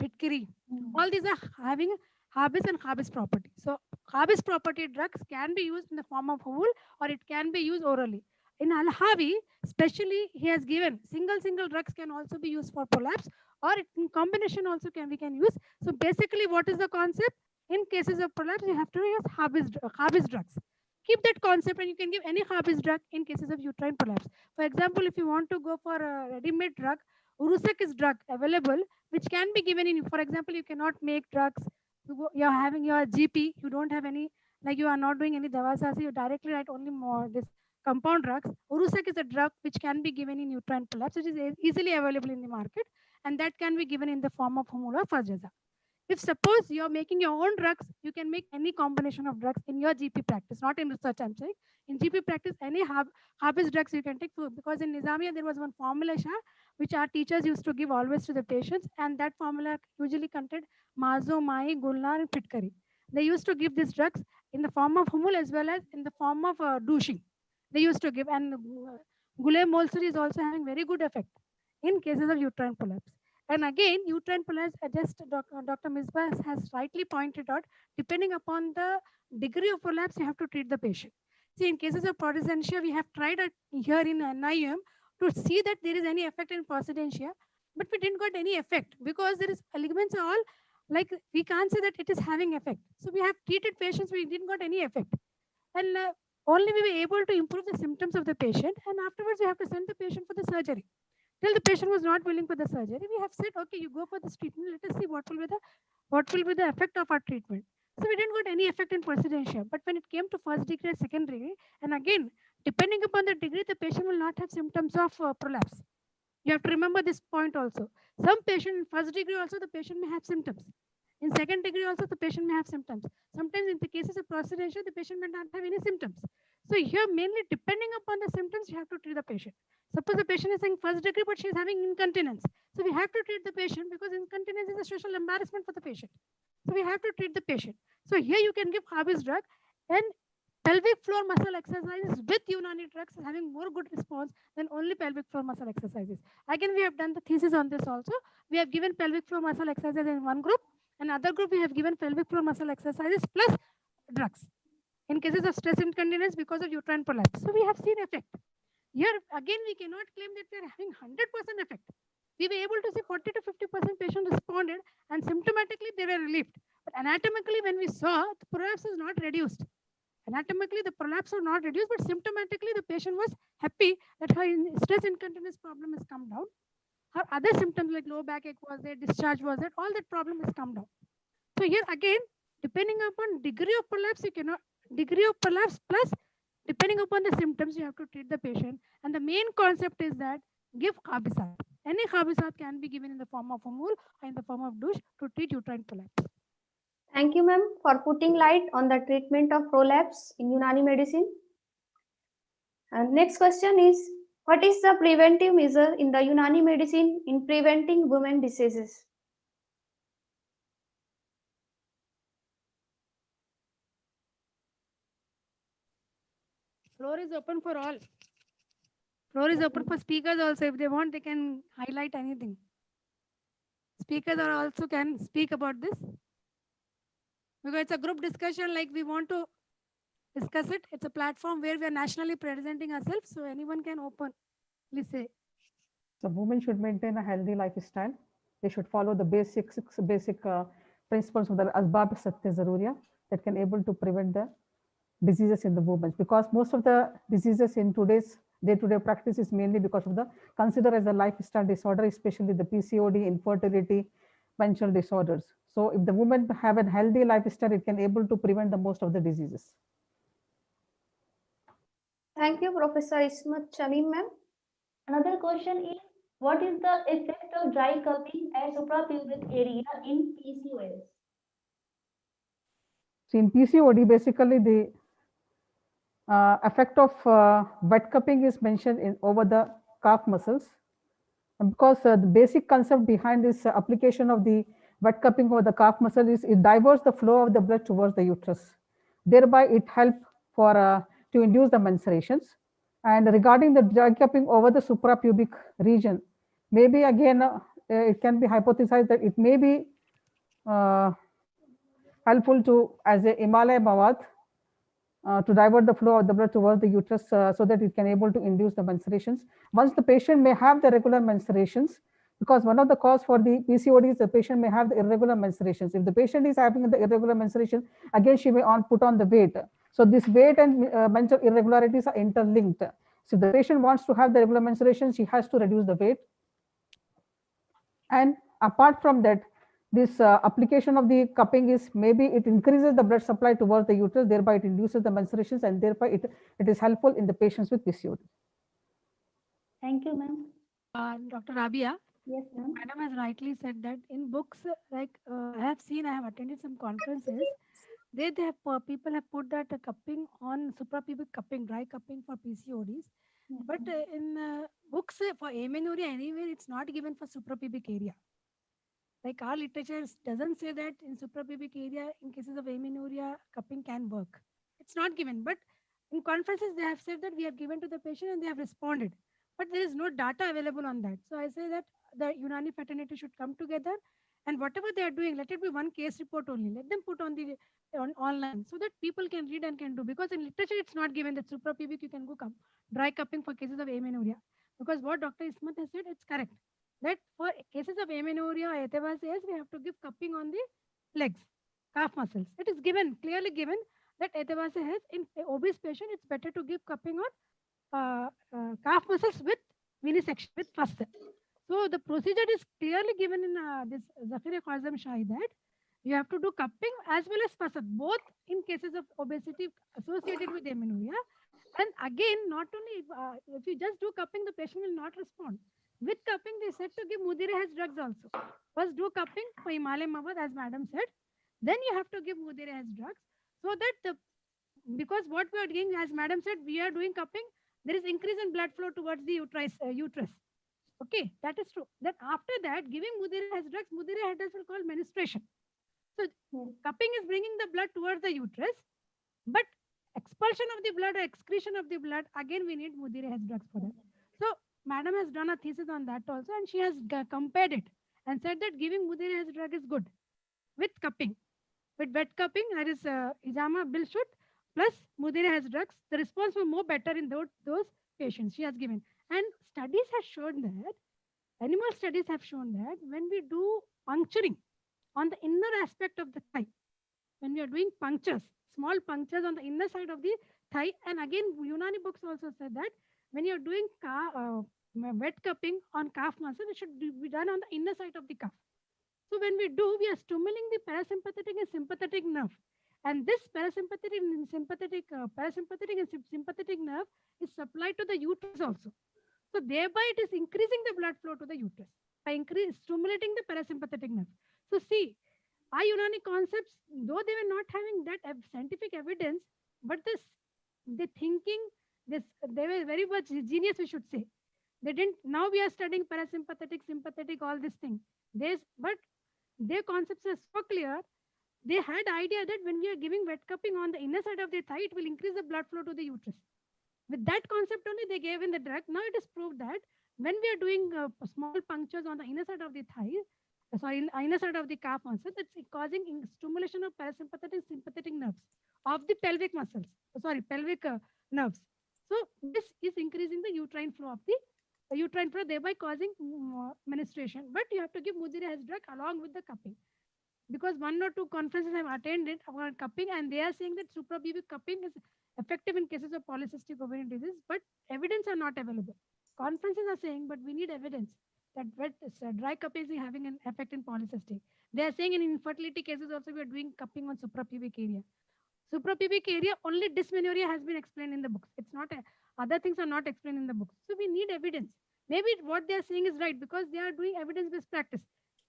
pitkiri, all these are having Khabis and Khabis property. So Khabis property drugs can be used in the form of humul, or it can be used orally. In Al-Hawi, especially, he has given single drugs can also be used for prolapse, or in combination also we can use. So basically, what is the concept? In cases of prolapse, you have to use Khabis drugs. Keep that concept, and you can give any Khabis drug in cases of uterine prolapse. For example, if you want to go for a ready-made drug, Urusek is drug available, which can be given in. For example, you cannot make drugs. You're having your GP, you don't have any, like you are not doing any davasasi, you directly write only more this compound drugs. Urusek is a drug which can be given in uterine prolapse, which is easily available in the market, and that can be given in the form of humul or farjaza. If suppose you're making your own drugs, you can make any combination of drugs in your GP practice, not in research, I'm saying. In GP practice, any Habis drugs you can take, because in Nizamia, there was one formulation which our teachers used to give always to the patients, and that formula usually contained mazo, mai, gulnar, and pitkari. They used to give these drugs in the form of humul as well as in the form of douching. They used to give, and Gule Molsuri is also having very good effect in cases of uterine prolapse. And again, uterine prolapse, just Dr. Misbah has rightly pointed out, depending upon the degree of prolapse, you have to treat the patient. See, in cases of prostatentia, we have tried here in NIUM to see that there is any effect in prostatentia, but we didn't got any effect because there is ligaments are all like, we can't say that it is having effect. So we have treated patients, we didn't got any effect. And only we were able to improve the symptoms of the patient, and afterwards we have to send the patient for the surgery. Till the patient was not willing for the surgery, we have said, okay, you go for this treatment. Let us see what will be the effect of our treatment. So we didn't got any effect in persistentia. But when it came to first degree and second degree, and again, depending upon the degree, the patient will not have symptoms of prolapse. You have to remember this point also. Some patient in first degree also, the patient may have symptoms. In second degree also, the patient may have symptoms. Sometimes in the cases of prostatentia, the patient may not have any symptoms. So here, mainly depending upon the symptoms, you have to treat the patient. Suppose the patient is saying first degree, but she is having incontinence. So we have to treat the patient because incontinence is a social embarrassment for the patient. So we have to treat the patient. So here you can give Khabis drug, and pelvic floor muscle exercises with Unani drugs is having more good response than only pelvic floor muscle exercises. Again, we have done the thesis on this also. We have given pelvic floor muscle exercises in one group. Another group, we have given pelvic floor muscle exercises plus drugs in cases of stress incontinence because of uterine prolapse. So we have seen effect. Here, again, we cannot claim that we are having 100% effect. We were able to see 40 to 50% patients responded, and symptomatically they were relieved. But anatomically, when we saw, the prolapse is not reduced. Anatomically, the prolapse was not reduced, but symptomatically, the patient was happy that her stress incontinence problem has come down. Her other symptoms like low backache was there, discharge was there, all that problem has come down. So here again, depending upon degree of prolapse, you cannot, degree of prolapse plus depending upon the symptoms, you have to treat the patient. And the main concept is that give Khabisat. Any Khabisat can be given in the form of humul or in the form of douche to treat uterine prolapse. Thank you, ma'am, for putting light on the treatment of prolapse in Unani medicine. And next question is, what is the preventive measure in the Unani medicine in preventing women diseases? Floor is open for all. Floor is open for speakers also. If they want, they can highlight anything. Speakers are also can speak about this. because it's a group discussion, like we want to discuss it. It's a platform where we are nationally presenting ourselves, so anyone can openly say. So women should maintain a healthy lifestyle. They should follow the basic principles of the asbab satya zaruriya that can able to prevent the diseases in the women, because most of the diseases in today's day-to-day practice is mainly because of the considered as a lifestyle disorder, especially the PCOD, infertility, menstrual disorders. So if the women have a healthy lifestyle, it can able to prevent the most of the diseases. Thank you, Professor Ismat Shamim ma'am. Another question is, what is the effect of dry cupping at suprapubic area in PCOS? So in PCOD, basically the effect of wet cupping is mentioned in over the calf muscles. And because the basic concept behind this application of the wet cupping over the calf muscle is it diverts the flow of the blood towards the uterus. Thereby, it helps for to induce the menstruations. And regarding the dry cupping over the suprapubic region, maybe again it can be hypothesized that it may be helpful to as a Himalaya Mawad to divert the flow of the blood towards the uterus so that it can able to induce the menstruations. Once the patient may have the regular menstruations, because one of the cause for the PCOD is the patient may have the irregular menstruations. If the patient is having the irregular menstruation, again she may put on the weight. So this weight and menstrual irregularities are interlinked. So if the patient wants to have the regular menstruation, she has to reduce the weight. And apart from that, this application of the cupping is maybe it increases the blood supply towards the uterus, thereby it induces the menstruations, and thereby it is helpful in the patients with PCOD. Thank you, ma'am. Dr. Rabia. Yes, ma'am. Madam has rightly said that in books, like I have attended some conferences. They have people have put that cupping on suprapubic cupping, dry cupping for PCODs. Yes, But in books for amenorrhea anywhere, it's not given for suprapubic area. Like our literature doesn't say that in suprapubic area, in cases of amenorrhea, cupping can work. It's not given. But in conferences, they have said that we have given to the patient and they have responded. But there is no data available on that. So I say that the Unani fraternity should come together, and whatever they are doing, let it be one case report only. Let them put on the online so that people can read and can do. Because in literature, it's not given that suprapubic you can go dry cupping for cases of amenorrhea. Because what Dr. Ismat has said, it's correct. That for cases of amenorrhea or ethevasias, we have to give cupping on the legs, calf muscles. It is given, clearly given that ethavasia has in obese patient, it's better to give cupping on calf muscles with venesection, with fascia. So the procedure is clearly given in this Zafir Khazam Shahi that you have to do cupping as well as fascia, both in cases of obesity associated with amenorrhea. And again, not only if you just do cupping, the patient will not respond. With cupping, they said to give Mudire's drugs also. First do cupping for Himalaya Mawad, as madam said. Then you have to give Mudire's drugs so that because what we are doing, as madam said, we are doing cupping, there is increase in blood flow towards the uterus. Okay, that is true. Then after that, giving Mudire's drugs, Mudire's drugs will call menstruation. So cupping is bringing the blood towards the uterus, but expulsion of the blood or excretion of the blood, again we need Mudire's drugs for that. So madam has done a thesis on that also, and she has compared it and said that giving Mudire's drug is good with cupping. With wet cupping, that is Ijama Bilshut plus Mudire's drugs, the response was more better in those patients she has given. And studies have shown that, animal studies have shown that when we do puncturing on the inner aspect of the thigh, when we are doing punctures, small punctures on the inner side of the thigh, and again Unani books also said that when you are doing wet cupping on calf muscle, it should be done on the inner side of the calf. So when we do, we are stimulating the parasympathetic and sympathetic nerve. And this parasympathetic and sympathetic nerve is supplied to the uterus also. So thereby it is increasing the blood flow to the uterus by stimulating the parasympathetic nerve. So see, our Unani concepts, though they were not having that scientific evidence, but the thinking, they were very much genius, we should say. They didn't. Now we are studying parasympathetic, sympathetic, all this thing. But their concepts are so clear. They had idea that when we are giving wet cupping on the inner side of the thigh, it will increase the blood flow to the uterus. With that concept only, they gave in the drug. Now it is proved that when we are doing small punctures on the inner side of the thigh, inner side of the calf muscle, that's causing stimulation of parasympathetic sympathetic nerves of the pelvic muscles, pelvic nerves. So this is increasing the uterine flow of the uterine flow, thereby causing menstruation. But you have to give Mudira drug along with the cupping, because 1 or 2 conferences I've attended about cupping, and they are saying that suprapubic cupping is effective in cases of polycystic ovarian disease, but evidence are not available. Conferences are saying, but we need evidence that dry cupping is having an effect in polycystic. They are saying in infertility cases also we are doing cupping on suprapubic area. Suprapubic area, only dysmenorrhea has been explained in the books. It's not other things are not explained in the books. So we need evidence. Maybe what they are saying is right because they are doing evidence-based practice.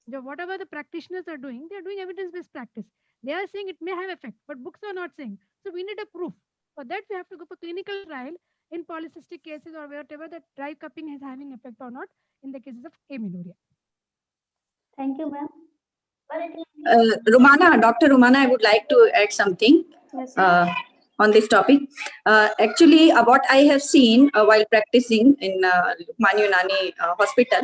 Whatever the practitioners are doing, they are doing evidence-based practice. They are saying it may have effect, but books are not saying. So we need a proof. For that, we have to go for clinical trial in polycystic cases or whatever that dry cupping is having effect or not in the cases of amenorrhea. Thank you, ma'am. Rumana, Dr. Rumana, I would like to add something on this topic. Actually, what I have seen while practicing in Unani Hospital,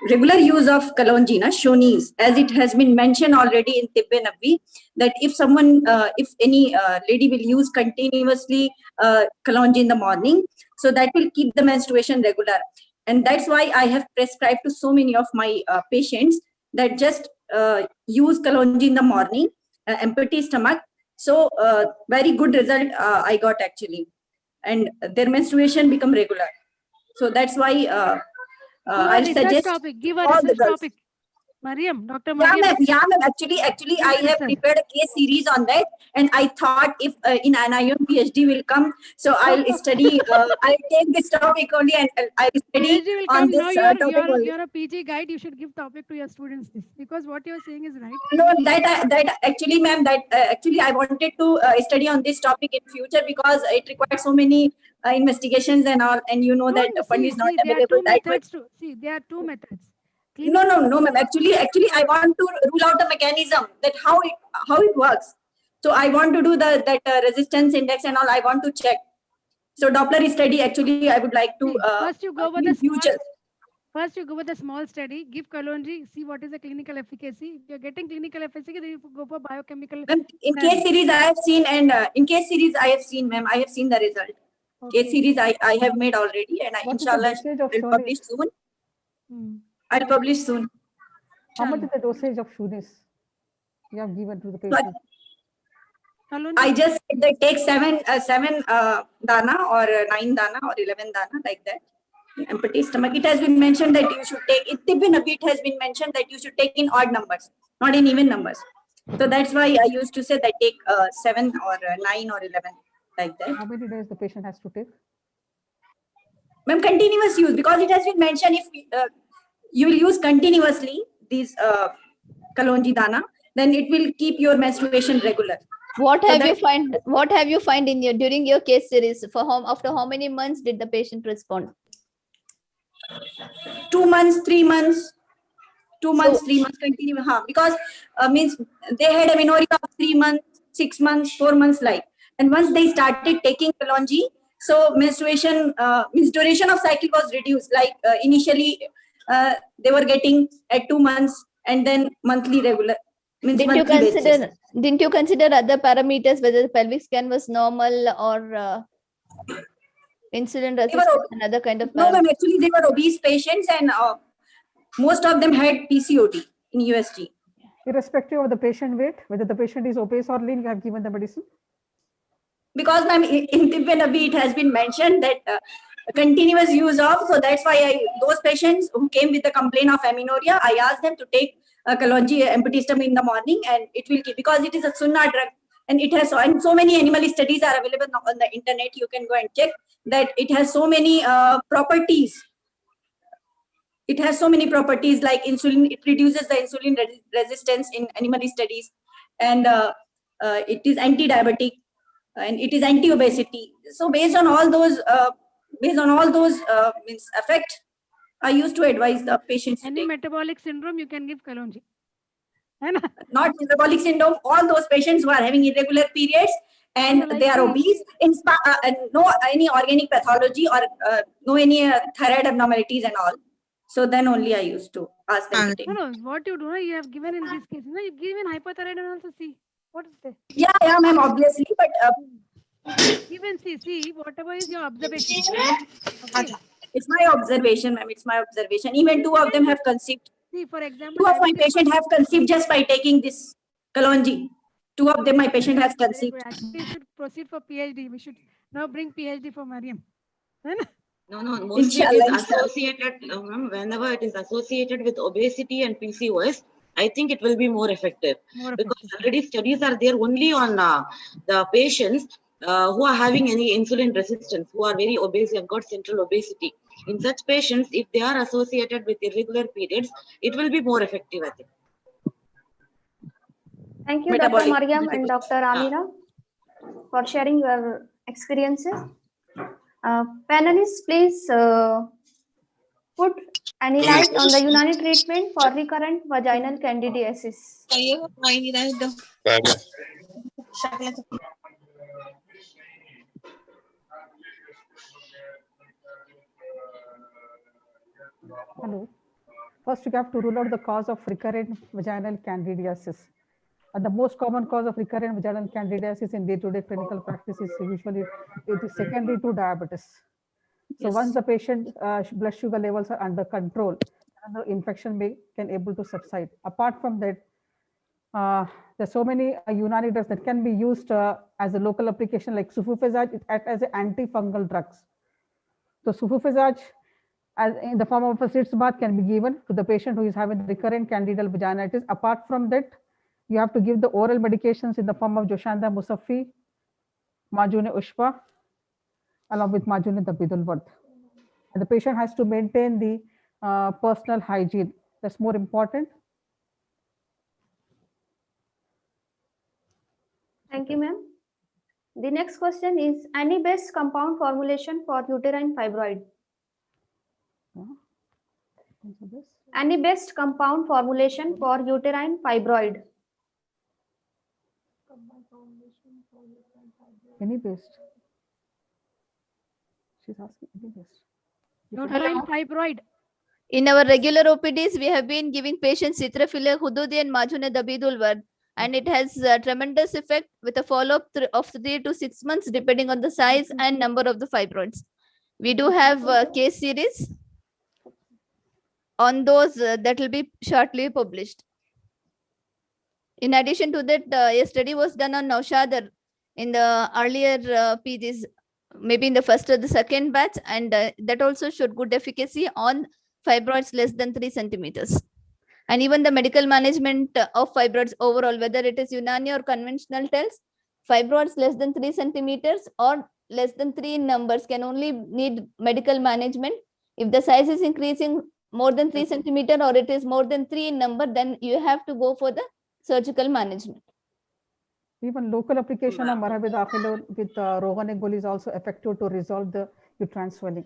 regular use of Kalonji, Shonis, as it has been mentioned already in Tibbe Nabbi, that if someone, if any lady will use continuously Kalonji in the morning, so that will keep the menstruation regular. And that's why I have prescribed to so many of my patients that just use Kalonji in the morning, empty stomach. So very good result I got actually. And their menstruation become regular. So that's why I suggest give a all the research girls. topic. Mariam, Dr. Mariam. Yeah, ma'am. Actually, I have prepared a case series on that, and I thought if in NIM PhD will come, so I'll study. I'll take this topic only, and I'll study PhD will on come. this Now topic only. you're a PG guide. You should give topic to your students this, because what you're saying is right. No, that actually, ma'am, that actually I wanted to study on this topic in future because it requires so many investigations and all, and you know that fund is not available. There are two methods. No, ma'am. Actually, I want to rule out the mechanism that how it works. So I want to do that resistance index and all. I want to check. So Doppler study. Actually, I would like to. First, you go with the future. First, you go with a small study. Give Kalonji. See what is the clinical efficacy. If you're getting clinical efficacy, then you go for biochemical. Ma'am, in case series I have seen, and in case series I have seen, ma'am. I have seen the result. Okay. Case series I have made already, and inshallah will publish soon. I'll publish soon. How much is the dosage of Shunis you have given to the patient? I just said that take 7 dana or 9 dana or 11 dana, like that. Empty stomach. It has been mentioned that you should take it. It has been mentioned that you should take in odd numbers, not in even numbers. So that's why I used to say that take 7 or 9 or 11, like that. How many days the patient has to take? Ma'am, continuous use, because it has been mentioned if you will use continuously these Kalonji dana, then it will keep your menstruation regular. What have you find in your during your case series? After how many months did the patient respond? 2 months, 3 months, 2 months, 3 months continue. Because means they had amenorrhea of 3 months, 6 months, 4 months, like. And once they started taking Kalonji, so menstruation means duration of cycle was reduced. Like initially they were getting at 2 months and then monthly regular. Didn't you consider other parameters, whether the pelvic scan was normal or insulin resistance and other kind of parameters? No, ma'am, actually they were obese patients, and most of them had PCOD in USG. Irrespective of the patient weight, whether the patient is obese or lean, you have given the medicine? Because, ma'am, in Tibbe Nabbi it has been mentioned that continuous use of, so that's why those patients who came with a complaint of amenorrhea, I asked them to take Kalonji empty stomach in the morning, and it will keep, because it is a sunnah drug, and it has, and so many animal studies are available on the internet. You can go and check that it has so many properties. It has so many properties like insulin. It reduces the insulin resistance in animal studies, and it is anti-diabetic, and it is anti-obesity. So based on all those means effect, I used to advise the patients. Any metabolic syndrome, you can give Kalonji. Not metabolic syndrome. All those patients who are having irregular periods and they are obese, no any organic pathology or no any thyroid abnormalities and all. So then only I used to ask them to take. No, what you do, you have given in this case. No, you give in hypothyroid and also see what is there. Yeah, ma'am, obviously, but Even see whatever is your observation. Okay. it's my observation, ma'am. It's my observation. Even two of them have conceived. See, for example, Two of my patients have conceived just by taking this Kalonji. Two of them, my patient has conceived. Actually, you should proceed for PhD. We should now bring PhD for Mariam. No, mostly it Inshallah, is associated, whenever it is associated with obesity and PCOS, I think it will be more effective. Because already studies are there only on the patients who are having any insulin resistance, who are very obese, have got central obesity. In such patients, if they are associated with irregular periods, it will be more effective, I think. Thank you, Dr. Mariam and Dr. Amina, for sharing your experiences. Panelists, please put any light on the Unani treatment for recurrent vaginal candidiasis. Hello. First, we have to rule out the cause of recurrent vaginal candidiasis. And the most common cause of recurrent vaginal candidiasis in day-to-day clinical practice is usually it is secondary to diabetes. So once the patient blood sugar levels are under control, the infection can able to subside. Apart from that, there's so many Unani drugs that can be used as a local application, like sufufezage. It acts as an antifungal drugs. So sufufezage, as in the form of a sitz bath, can be given to the patient who is having recurrent candidal vaginitis. Apart from that, you have to give the oral medications in the form of Joshanda Musaffi, Majune Ushpa, along with Majune Dabidul Ward. And the patient has to maintain the personal hygiene. That's more important. Thank you, ma'am. The next question is, any best compound formulation for uterine fibroid? Any best compound formulation for uterine fibroid? Any best? She's asking any best. Uterine fibroid. In our regular OPDs, we have been giving patients citrafila, hududi, and majune dabidul ward, and it has a tremendous effect with a follow-up of 3 to 6 months, depending on the size and number of the fibroids. We do have a case series on those that will be shortly published. In addition to that, a study was done on Naushadar in the earlier PGs, maybe in the first or the second batch, and that also showed good efficacy on fibroids less than 3 centimeters. And even the medical management of fibroids overall, whether it is Unani or conventional, tells fibroids less than 3 centimeters or less than 3 in numbers can only need medical management. If the size is increasing more than 3 centimeter or it is more than 3 in number, then you have to go for the surgical management. Even local application of Marhabid Akhilol with Roganegol is also effective to resolve the uterine swelling.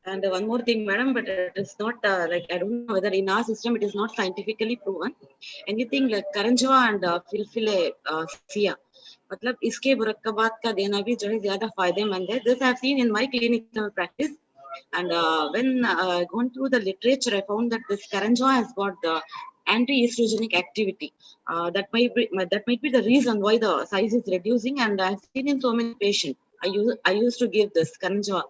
And one more thing, madam, but it is not like, I don't know whether in our system it is not scientifically proven. Anything like Karanjwa and Filfile Sia. मतलब इसके मुरक्कबात का देना भी जो है ज़्यादा फायदेमंद है. This I have seen in my clinical practice, and when going through the literature, I found that this Karanjwa has got the anti-estrogenic activity. That might be the reason why the size is reducing, and I've seen in so many patients. I used to give this Karanjwa.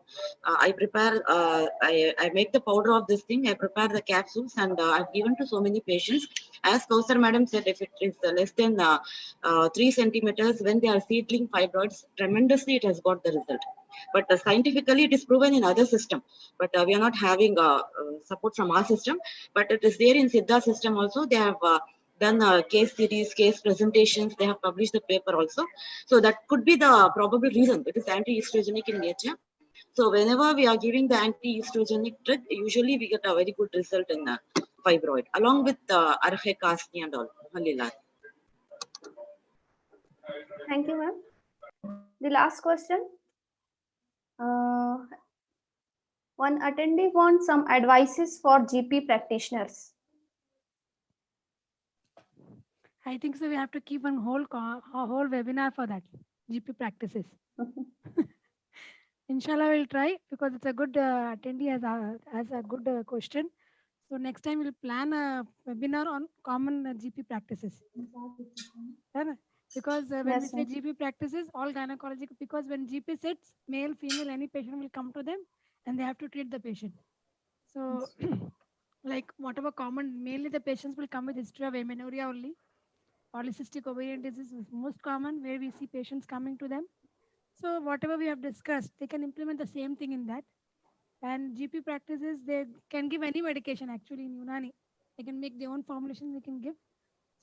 I prepare, I make the powder of this thing. I prepare the capsules, and I've given to so many patients. As Kausar madam said, if it is less than 3 centimeters, when they are seedling fibroids, tremendously it has got the result. But scientifically, it is proven in other system. But we are not having support from our system. But it is there in Siddha system also. They have done case series, case presentations. They have published the paper also. So that could be the probable reason. It is anti-estrogenic in nature. So whenever we are giving the anti-estrogenic drug, usually we get a very good result in the fibroid, along with Arhe Kasni and all. Thank you, ma'am. The last question. One attendee wants some advices for GP practitioners. I think so. We have to keep a whole webinar for that. GP practices. Inshallah, we'll try because it's a good attendee as a good question. So next time we'll plan a webinar on common GP practices. Because when we Yes, say ma'am. GP practices, all gynecology, because when GP sits, male, female, any patient will come to them and they have to treat the patient. So like whatever common, mainly the patients will come with history of amenorrhea only. Polycystic ovarian disease is most common where we see patients coming to them. So whatever we have discussed, they can implement the same thing in that. And GP practices, they can give any medication actually in Unani. They can make their own formulation they can give.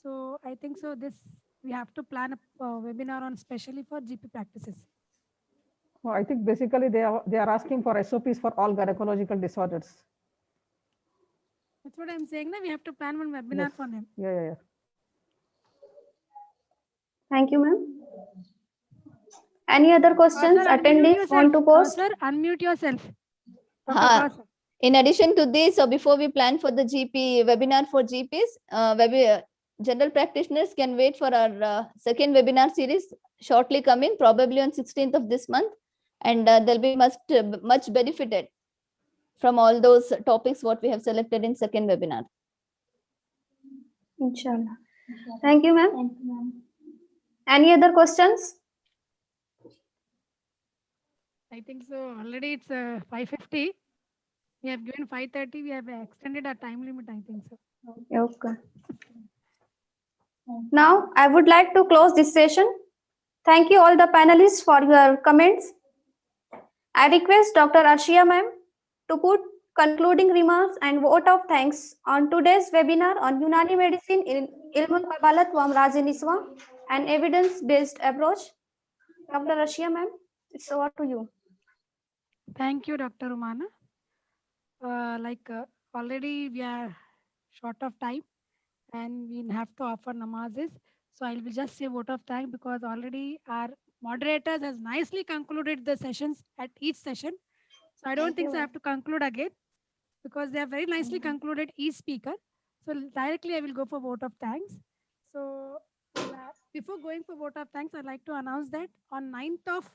So I think so this, we have to plan a webinar on specially for GP practices. Well, I think basically they are asking for SOPs for all gynecological disorders. That's what I'm saying. Now we have to plan one webinar for them. Yeah. Thank you, ma'am. Any other questions Sir, unmute attendees yourself. want to post? Sir, unmute yourself. In addition to this, so before we plan for the GP webinar for GPs, general practitioners can wait for our second webinar series shortly coming, probably on 16th of this month, and they'll be much benefited from all those topics what we have selected in second webinar. Inshallah. Thank you, ma'am. Any other questions? I think so. Already it's 5:50. We have given 5:30. We have extended our time limit. I think so. Okay. Now, I would like to close this session. Thank you all the panelists for your comments. I request Dr. Arshia ma'am to put concluding remarks and vote of thanks on today's webinar on Unani Medicine in Ilmul Qabalat from Amraze Niswan, an evidence-based approach. Dr. Arshia ma'am, it's over to you. Thank you, Dr. Umana. Already we are short of time and we have to offer namazes. So I will just say vote of thanks because already our moderators has nicely concluded the sessions at each session. So I don't think so I have to conclude again because they have very nicely concluded each speaker. So directly I will go for vote of thanks. So before going for vote of thanks, I'd like to announce that on 9th of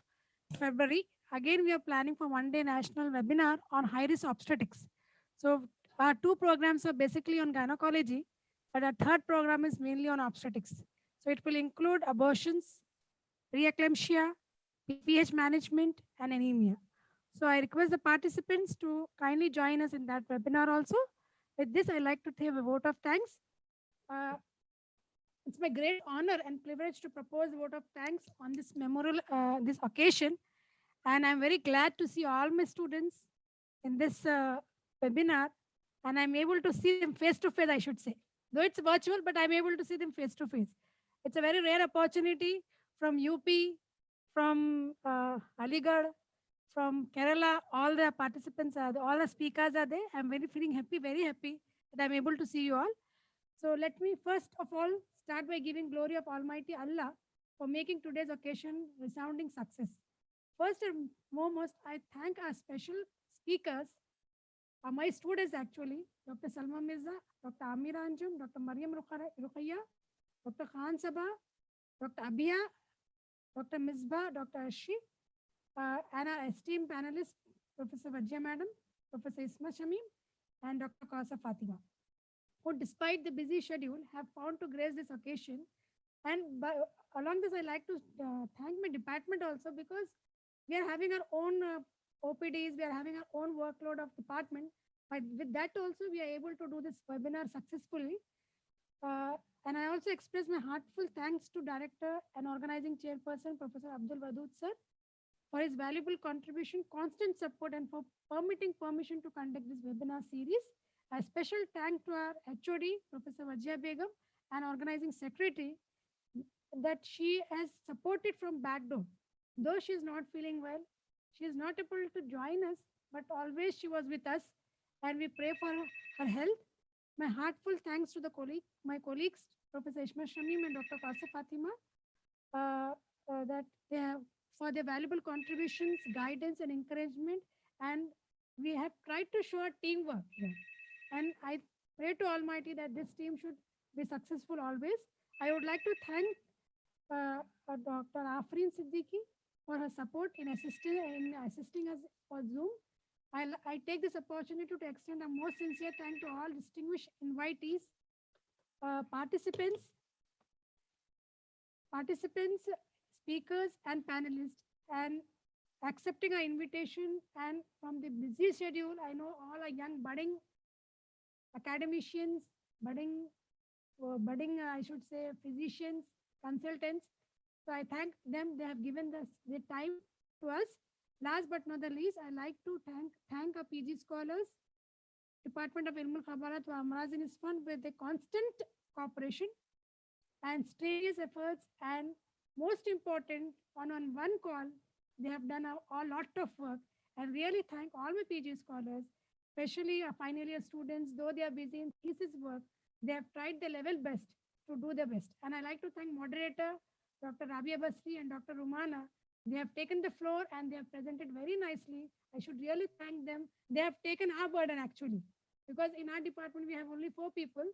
February, again we are planning for one-day national webinar on high-risk obstetrics. So our two programs are basically on gynecology, but our third program is mainly on obstetrics. So it will include abortions, preeclampsia, PPH management, and anemia. So I request the participants to kindly join us in that webinar also. With this, I'd like to give a vote of thanks. It's my great honor and privilege to propose a vote of thanks on this memorial, this occasion. And I'm very glad to see all my students in this webinar. And I'm able to see them face to face, I should say. Though it's virtual, but I'm able to see them face to face. It's a very rare opportunity from UP, from Aligarh, from Kerala. All the participants are there, all the speakers are there. I'm feeling happy, very happy that I'm able to see you all. So let me first of all start by giving glory of Almighty Allah for making today's occasion resounding success. First and foremost, I thank our special speakers, my students actually, Dr. Salma Mirza, Dr. Amira Anjum, Dr. Mariam Ruqayya, Dr. Khan Sabha, Dr. Abia, Dr. Misbah, Dr. Ashi, and our esteemed panelists, Professor Vajia Madam, Professor Isma Shamim, and Dr. Kausa Fatima, who despite the busy schedule have found to grace this occasion. And along this, I like to thank my department also because we are having our own OPDs, we are having our own workload of department. But with that also, we are able to do this webinar successfully. And I also express my heartfelt thanks to Director and Organizing Chairperson, Professor Abdul Wadud sir, for his valuable contribution, constant support, and for permission to conduct this webinar series. A special thank to our HOD, Professor Vajia Begum, and Organizing Secretary, that she has supported from back door. Though she is not feeling well, she is not able to join us, but always she was with us, and we pray for her health. My heartfelt thanks to my colleagues, Professor Isma Shamim and Dr. Kausa Fatima, that they have for their valuable contributions, guidance, and encouragement. And we have tried to show our teamwork here. And I pray to Almighty that this team should be successful always. I would like to thank Dr. Afreen Siddiqui for her support in assisting us for Zoom. I take this opportunity to extend a most sincere thank to all distinguished invitees, participants, speakers, and panelists, and accepting our invitation. And from the busy schedule, I know all are young budding academicians, I should say, physicians, consultants. So I thank them. They have given their time to us. Last but not the least, I like to thank our PG scholars, Department of Ilmul Qabalat to Amraze Niswan with the constant cooperation and strenuous efforts, and most important, on one call, they have done a lot of work. And really thank all my PG scholars, especially our final year students, though they are busy in thesis work, they have tried their level best to do their best. And I like to thank moderator, Dr. Rabia Basri and Dr. Rumana. They have taken the floor and they have presented very nicely. I should really thank them. They have taken our burden actually, because in our department, we have only 4 people.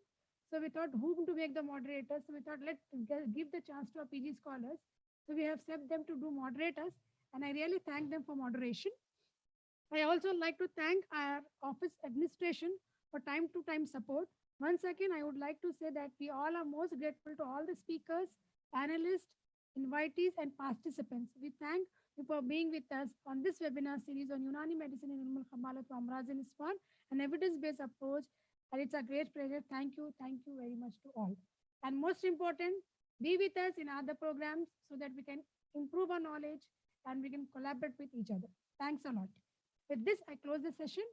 So we thought whom to make the moderators. So we thought let's give the chance to our PG scholars. So we have set them to do moderators, and I really thank them for moderation. I also like to thank our office administration for time to time support. Once again, I would like to say that we all are most grateful to all the speakers, panelists, invitees, and participants. We thank you for being with us on this webinar series on Unani Medicine and Ilmul Qabalat to Amraze Niswan, an evidence-based approach. And it's a great pleasure. Thank you very much to all. And most important, be with us in other programs so that we can improve our knowledge and we can collaborate with each other. Thanks a lot. With this, I close the session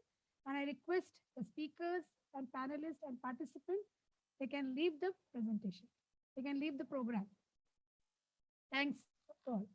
and I request the speakers and panelists and participants, they can leave the presentation. They can leave the program. Thanks to all.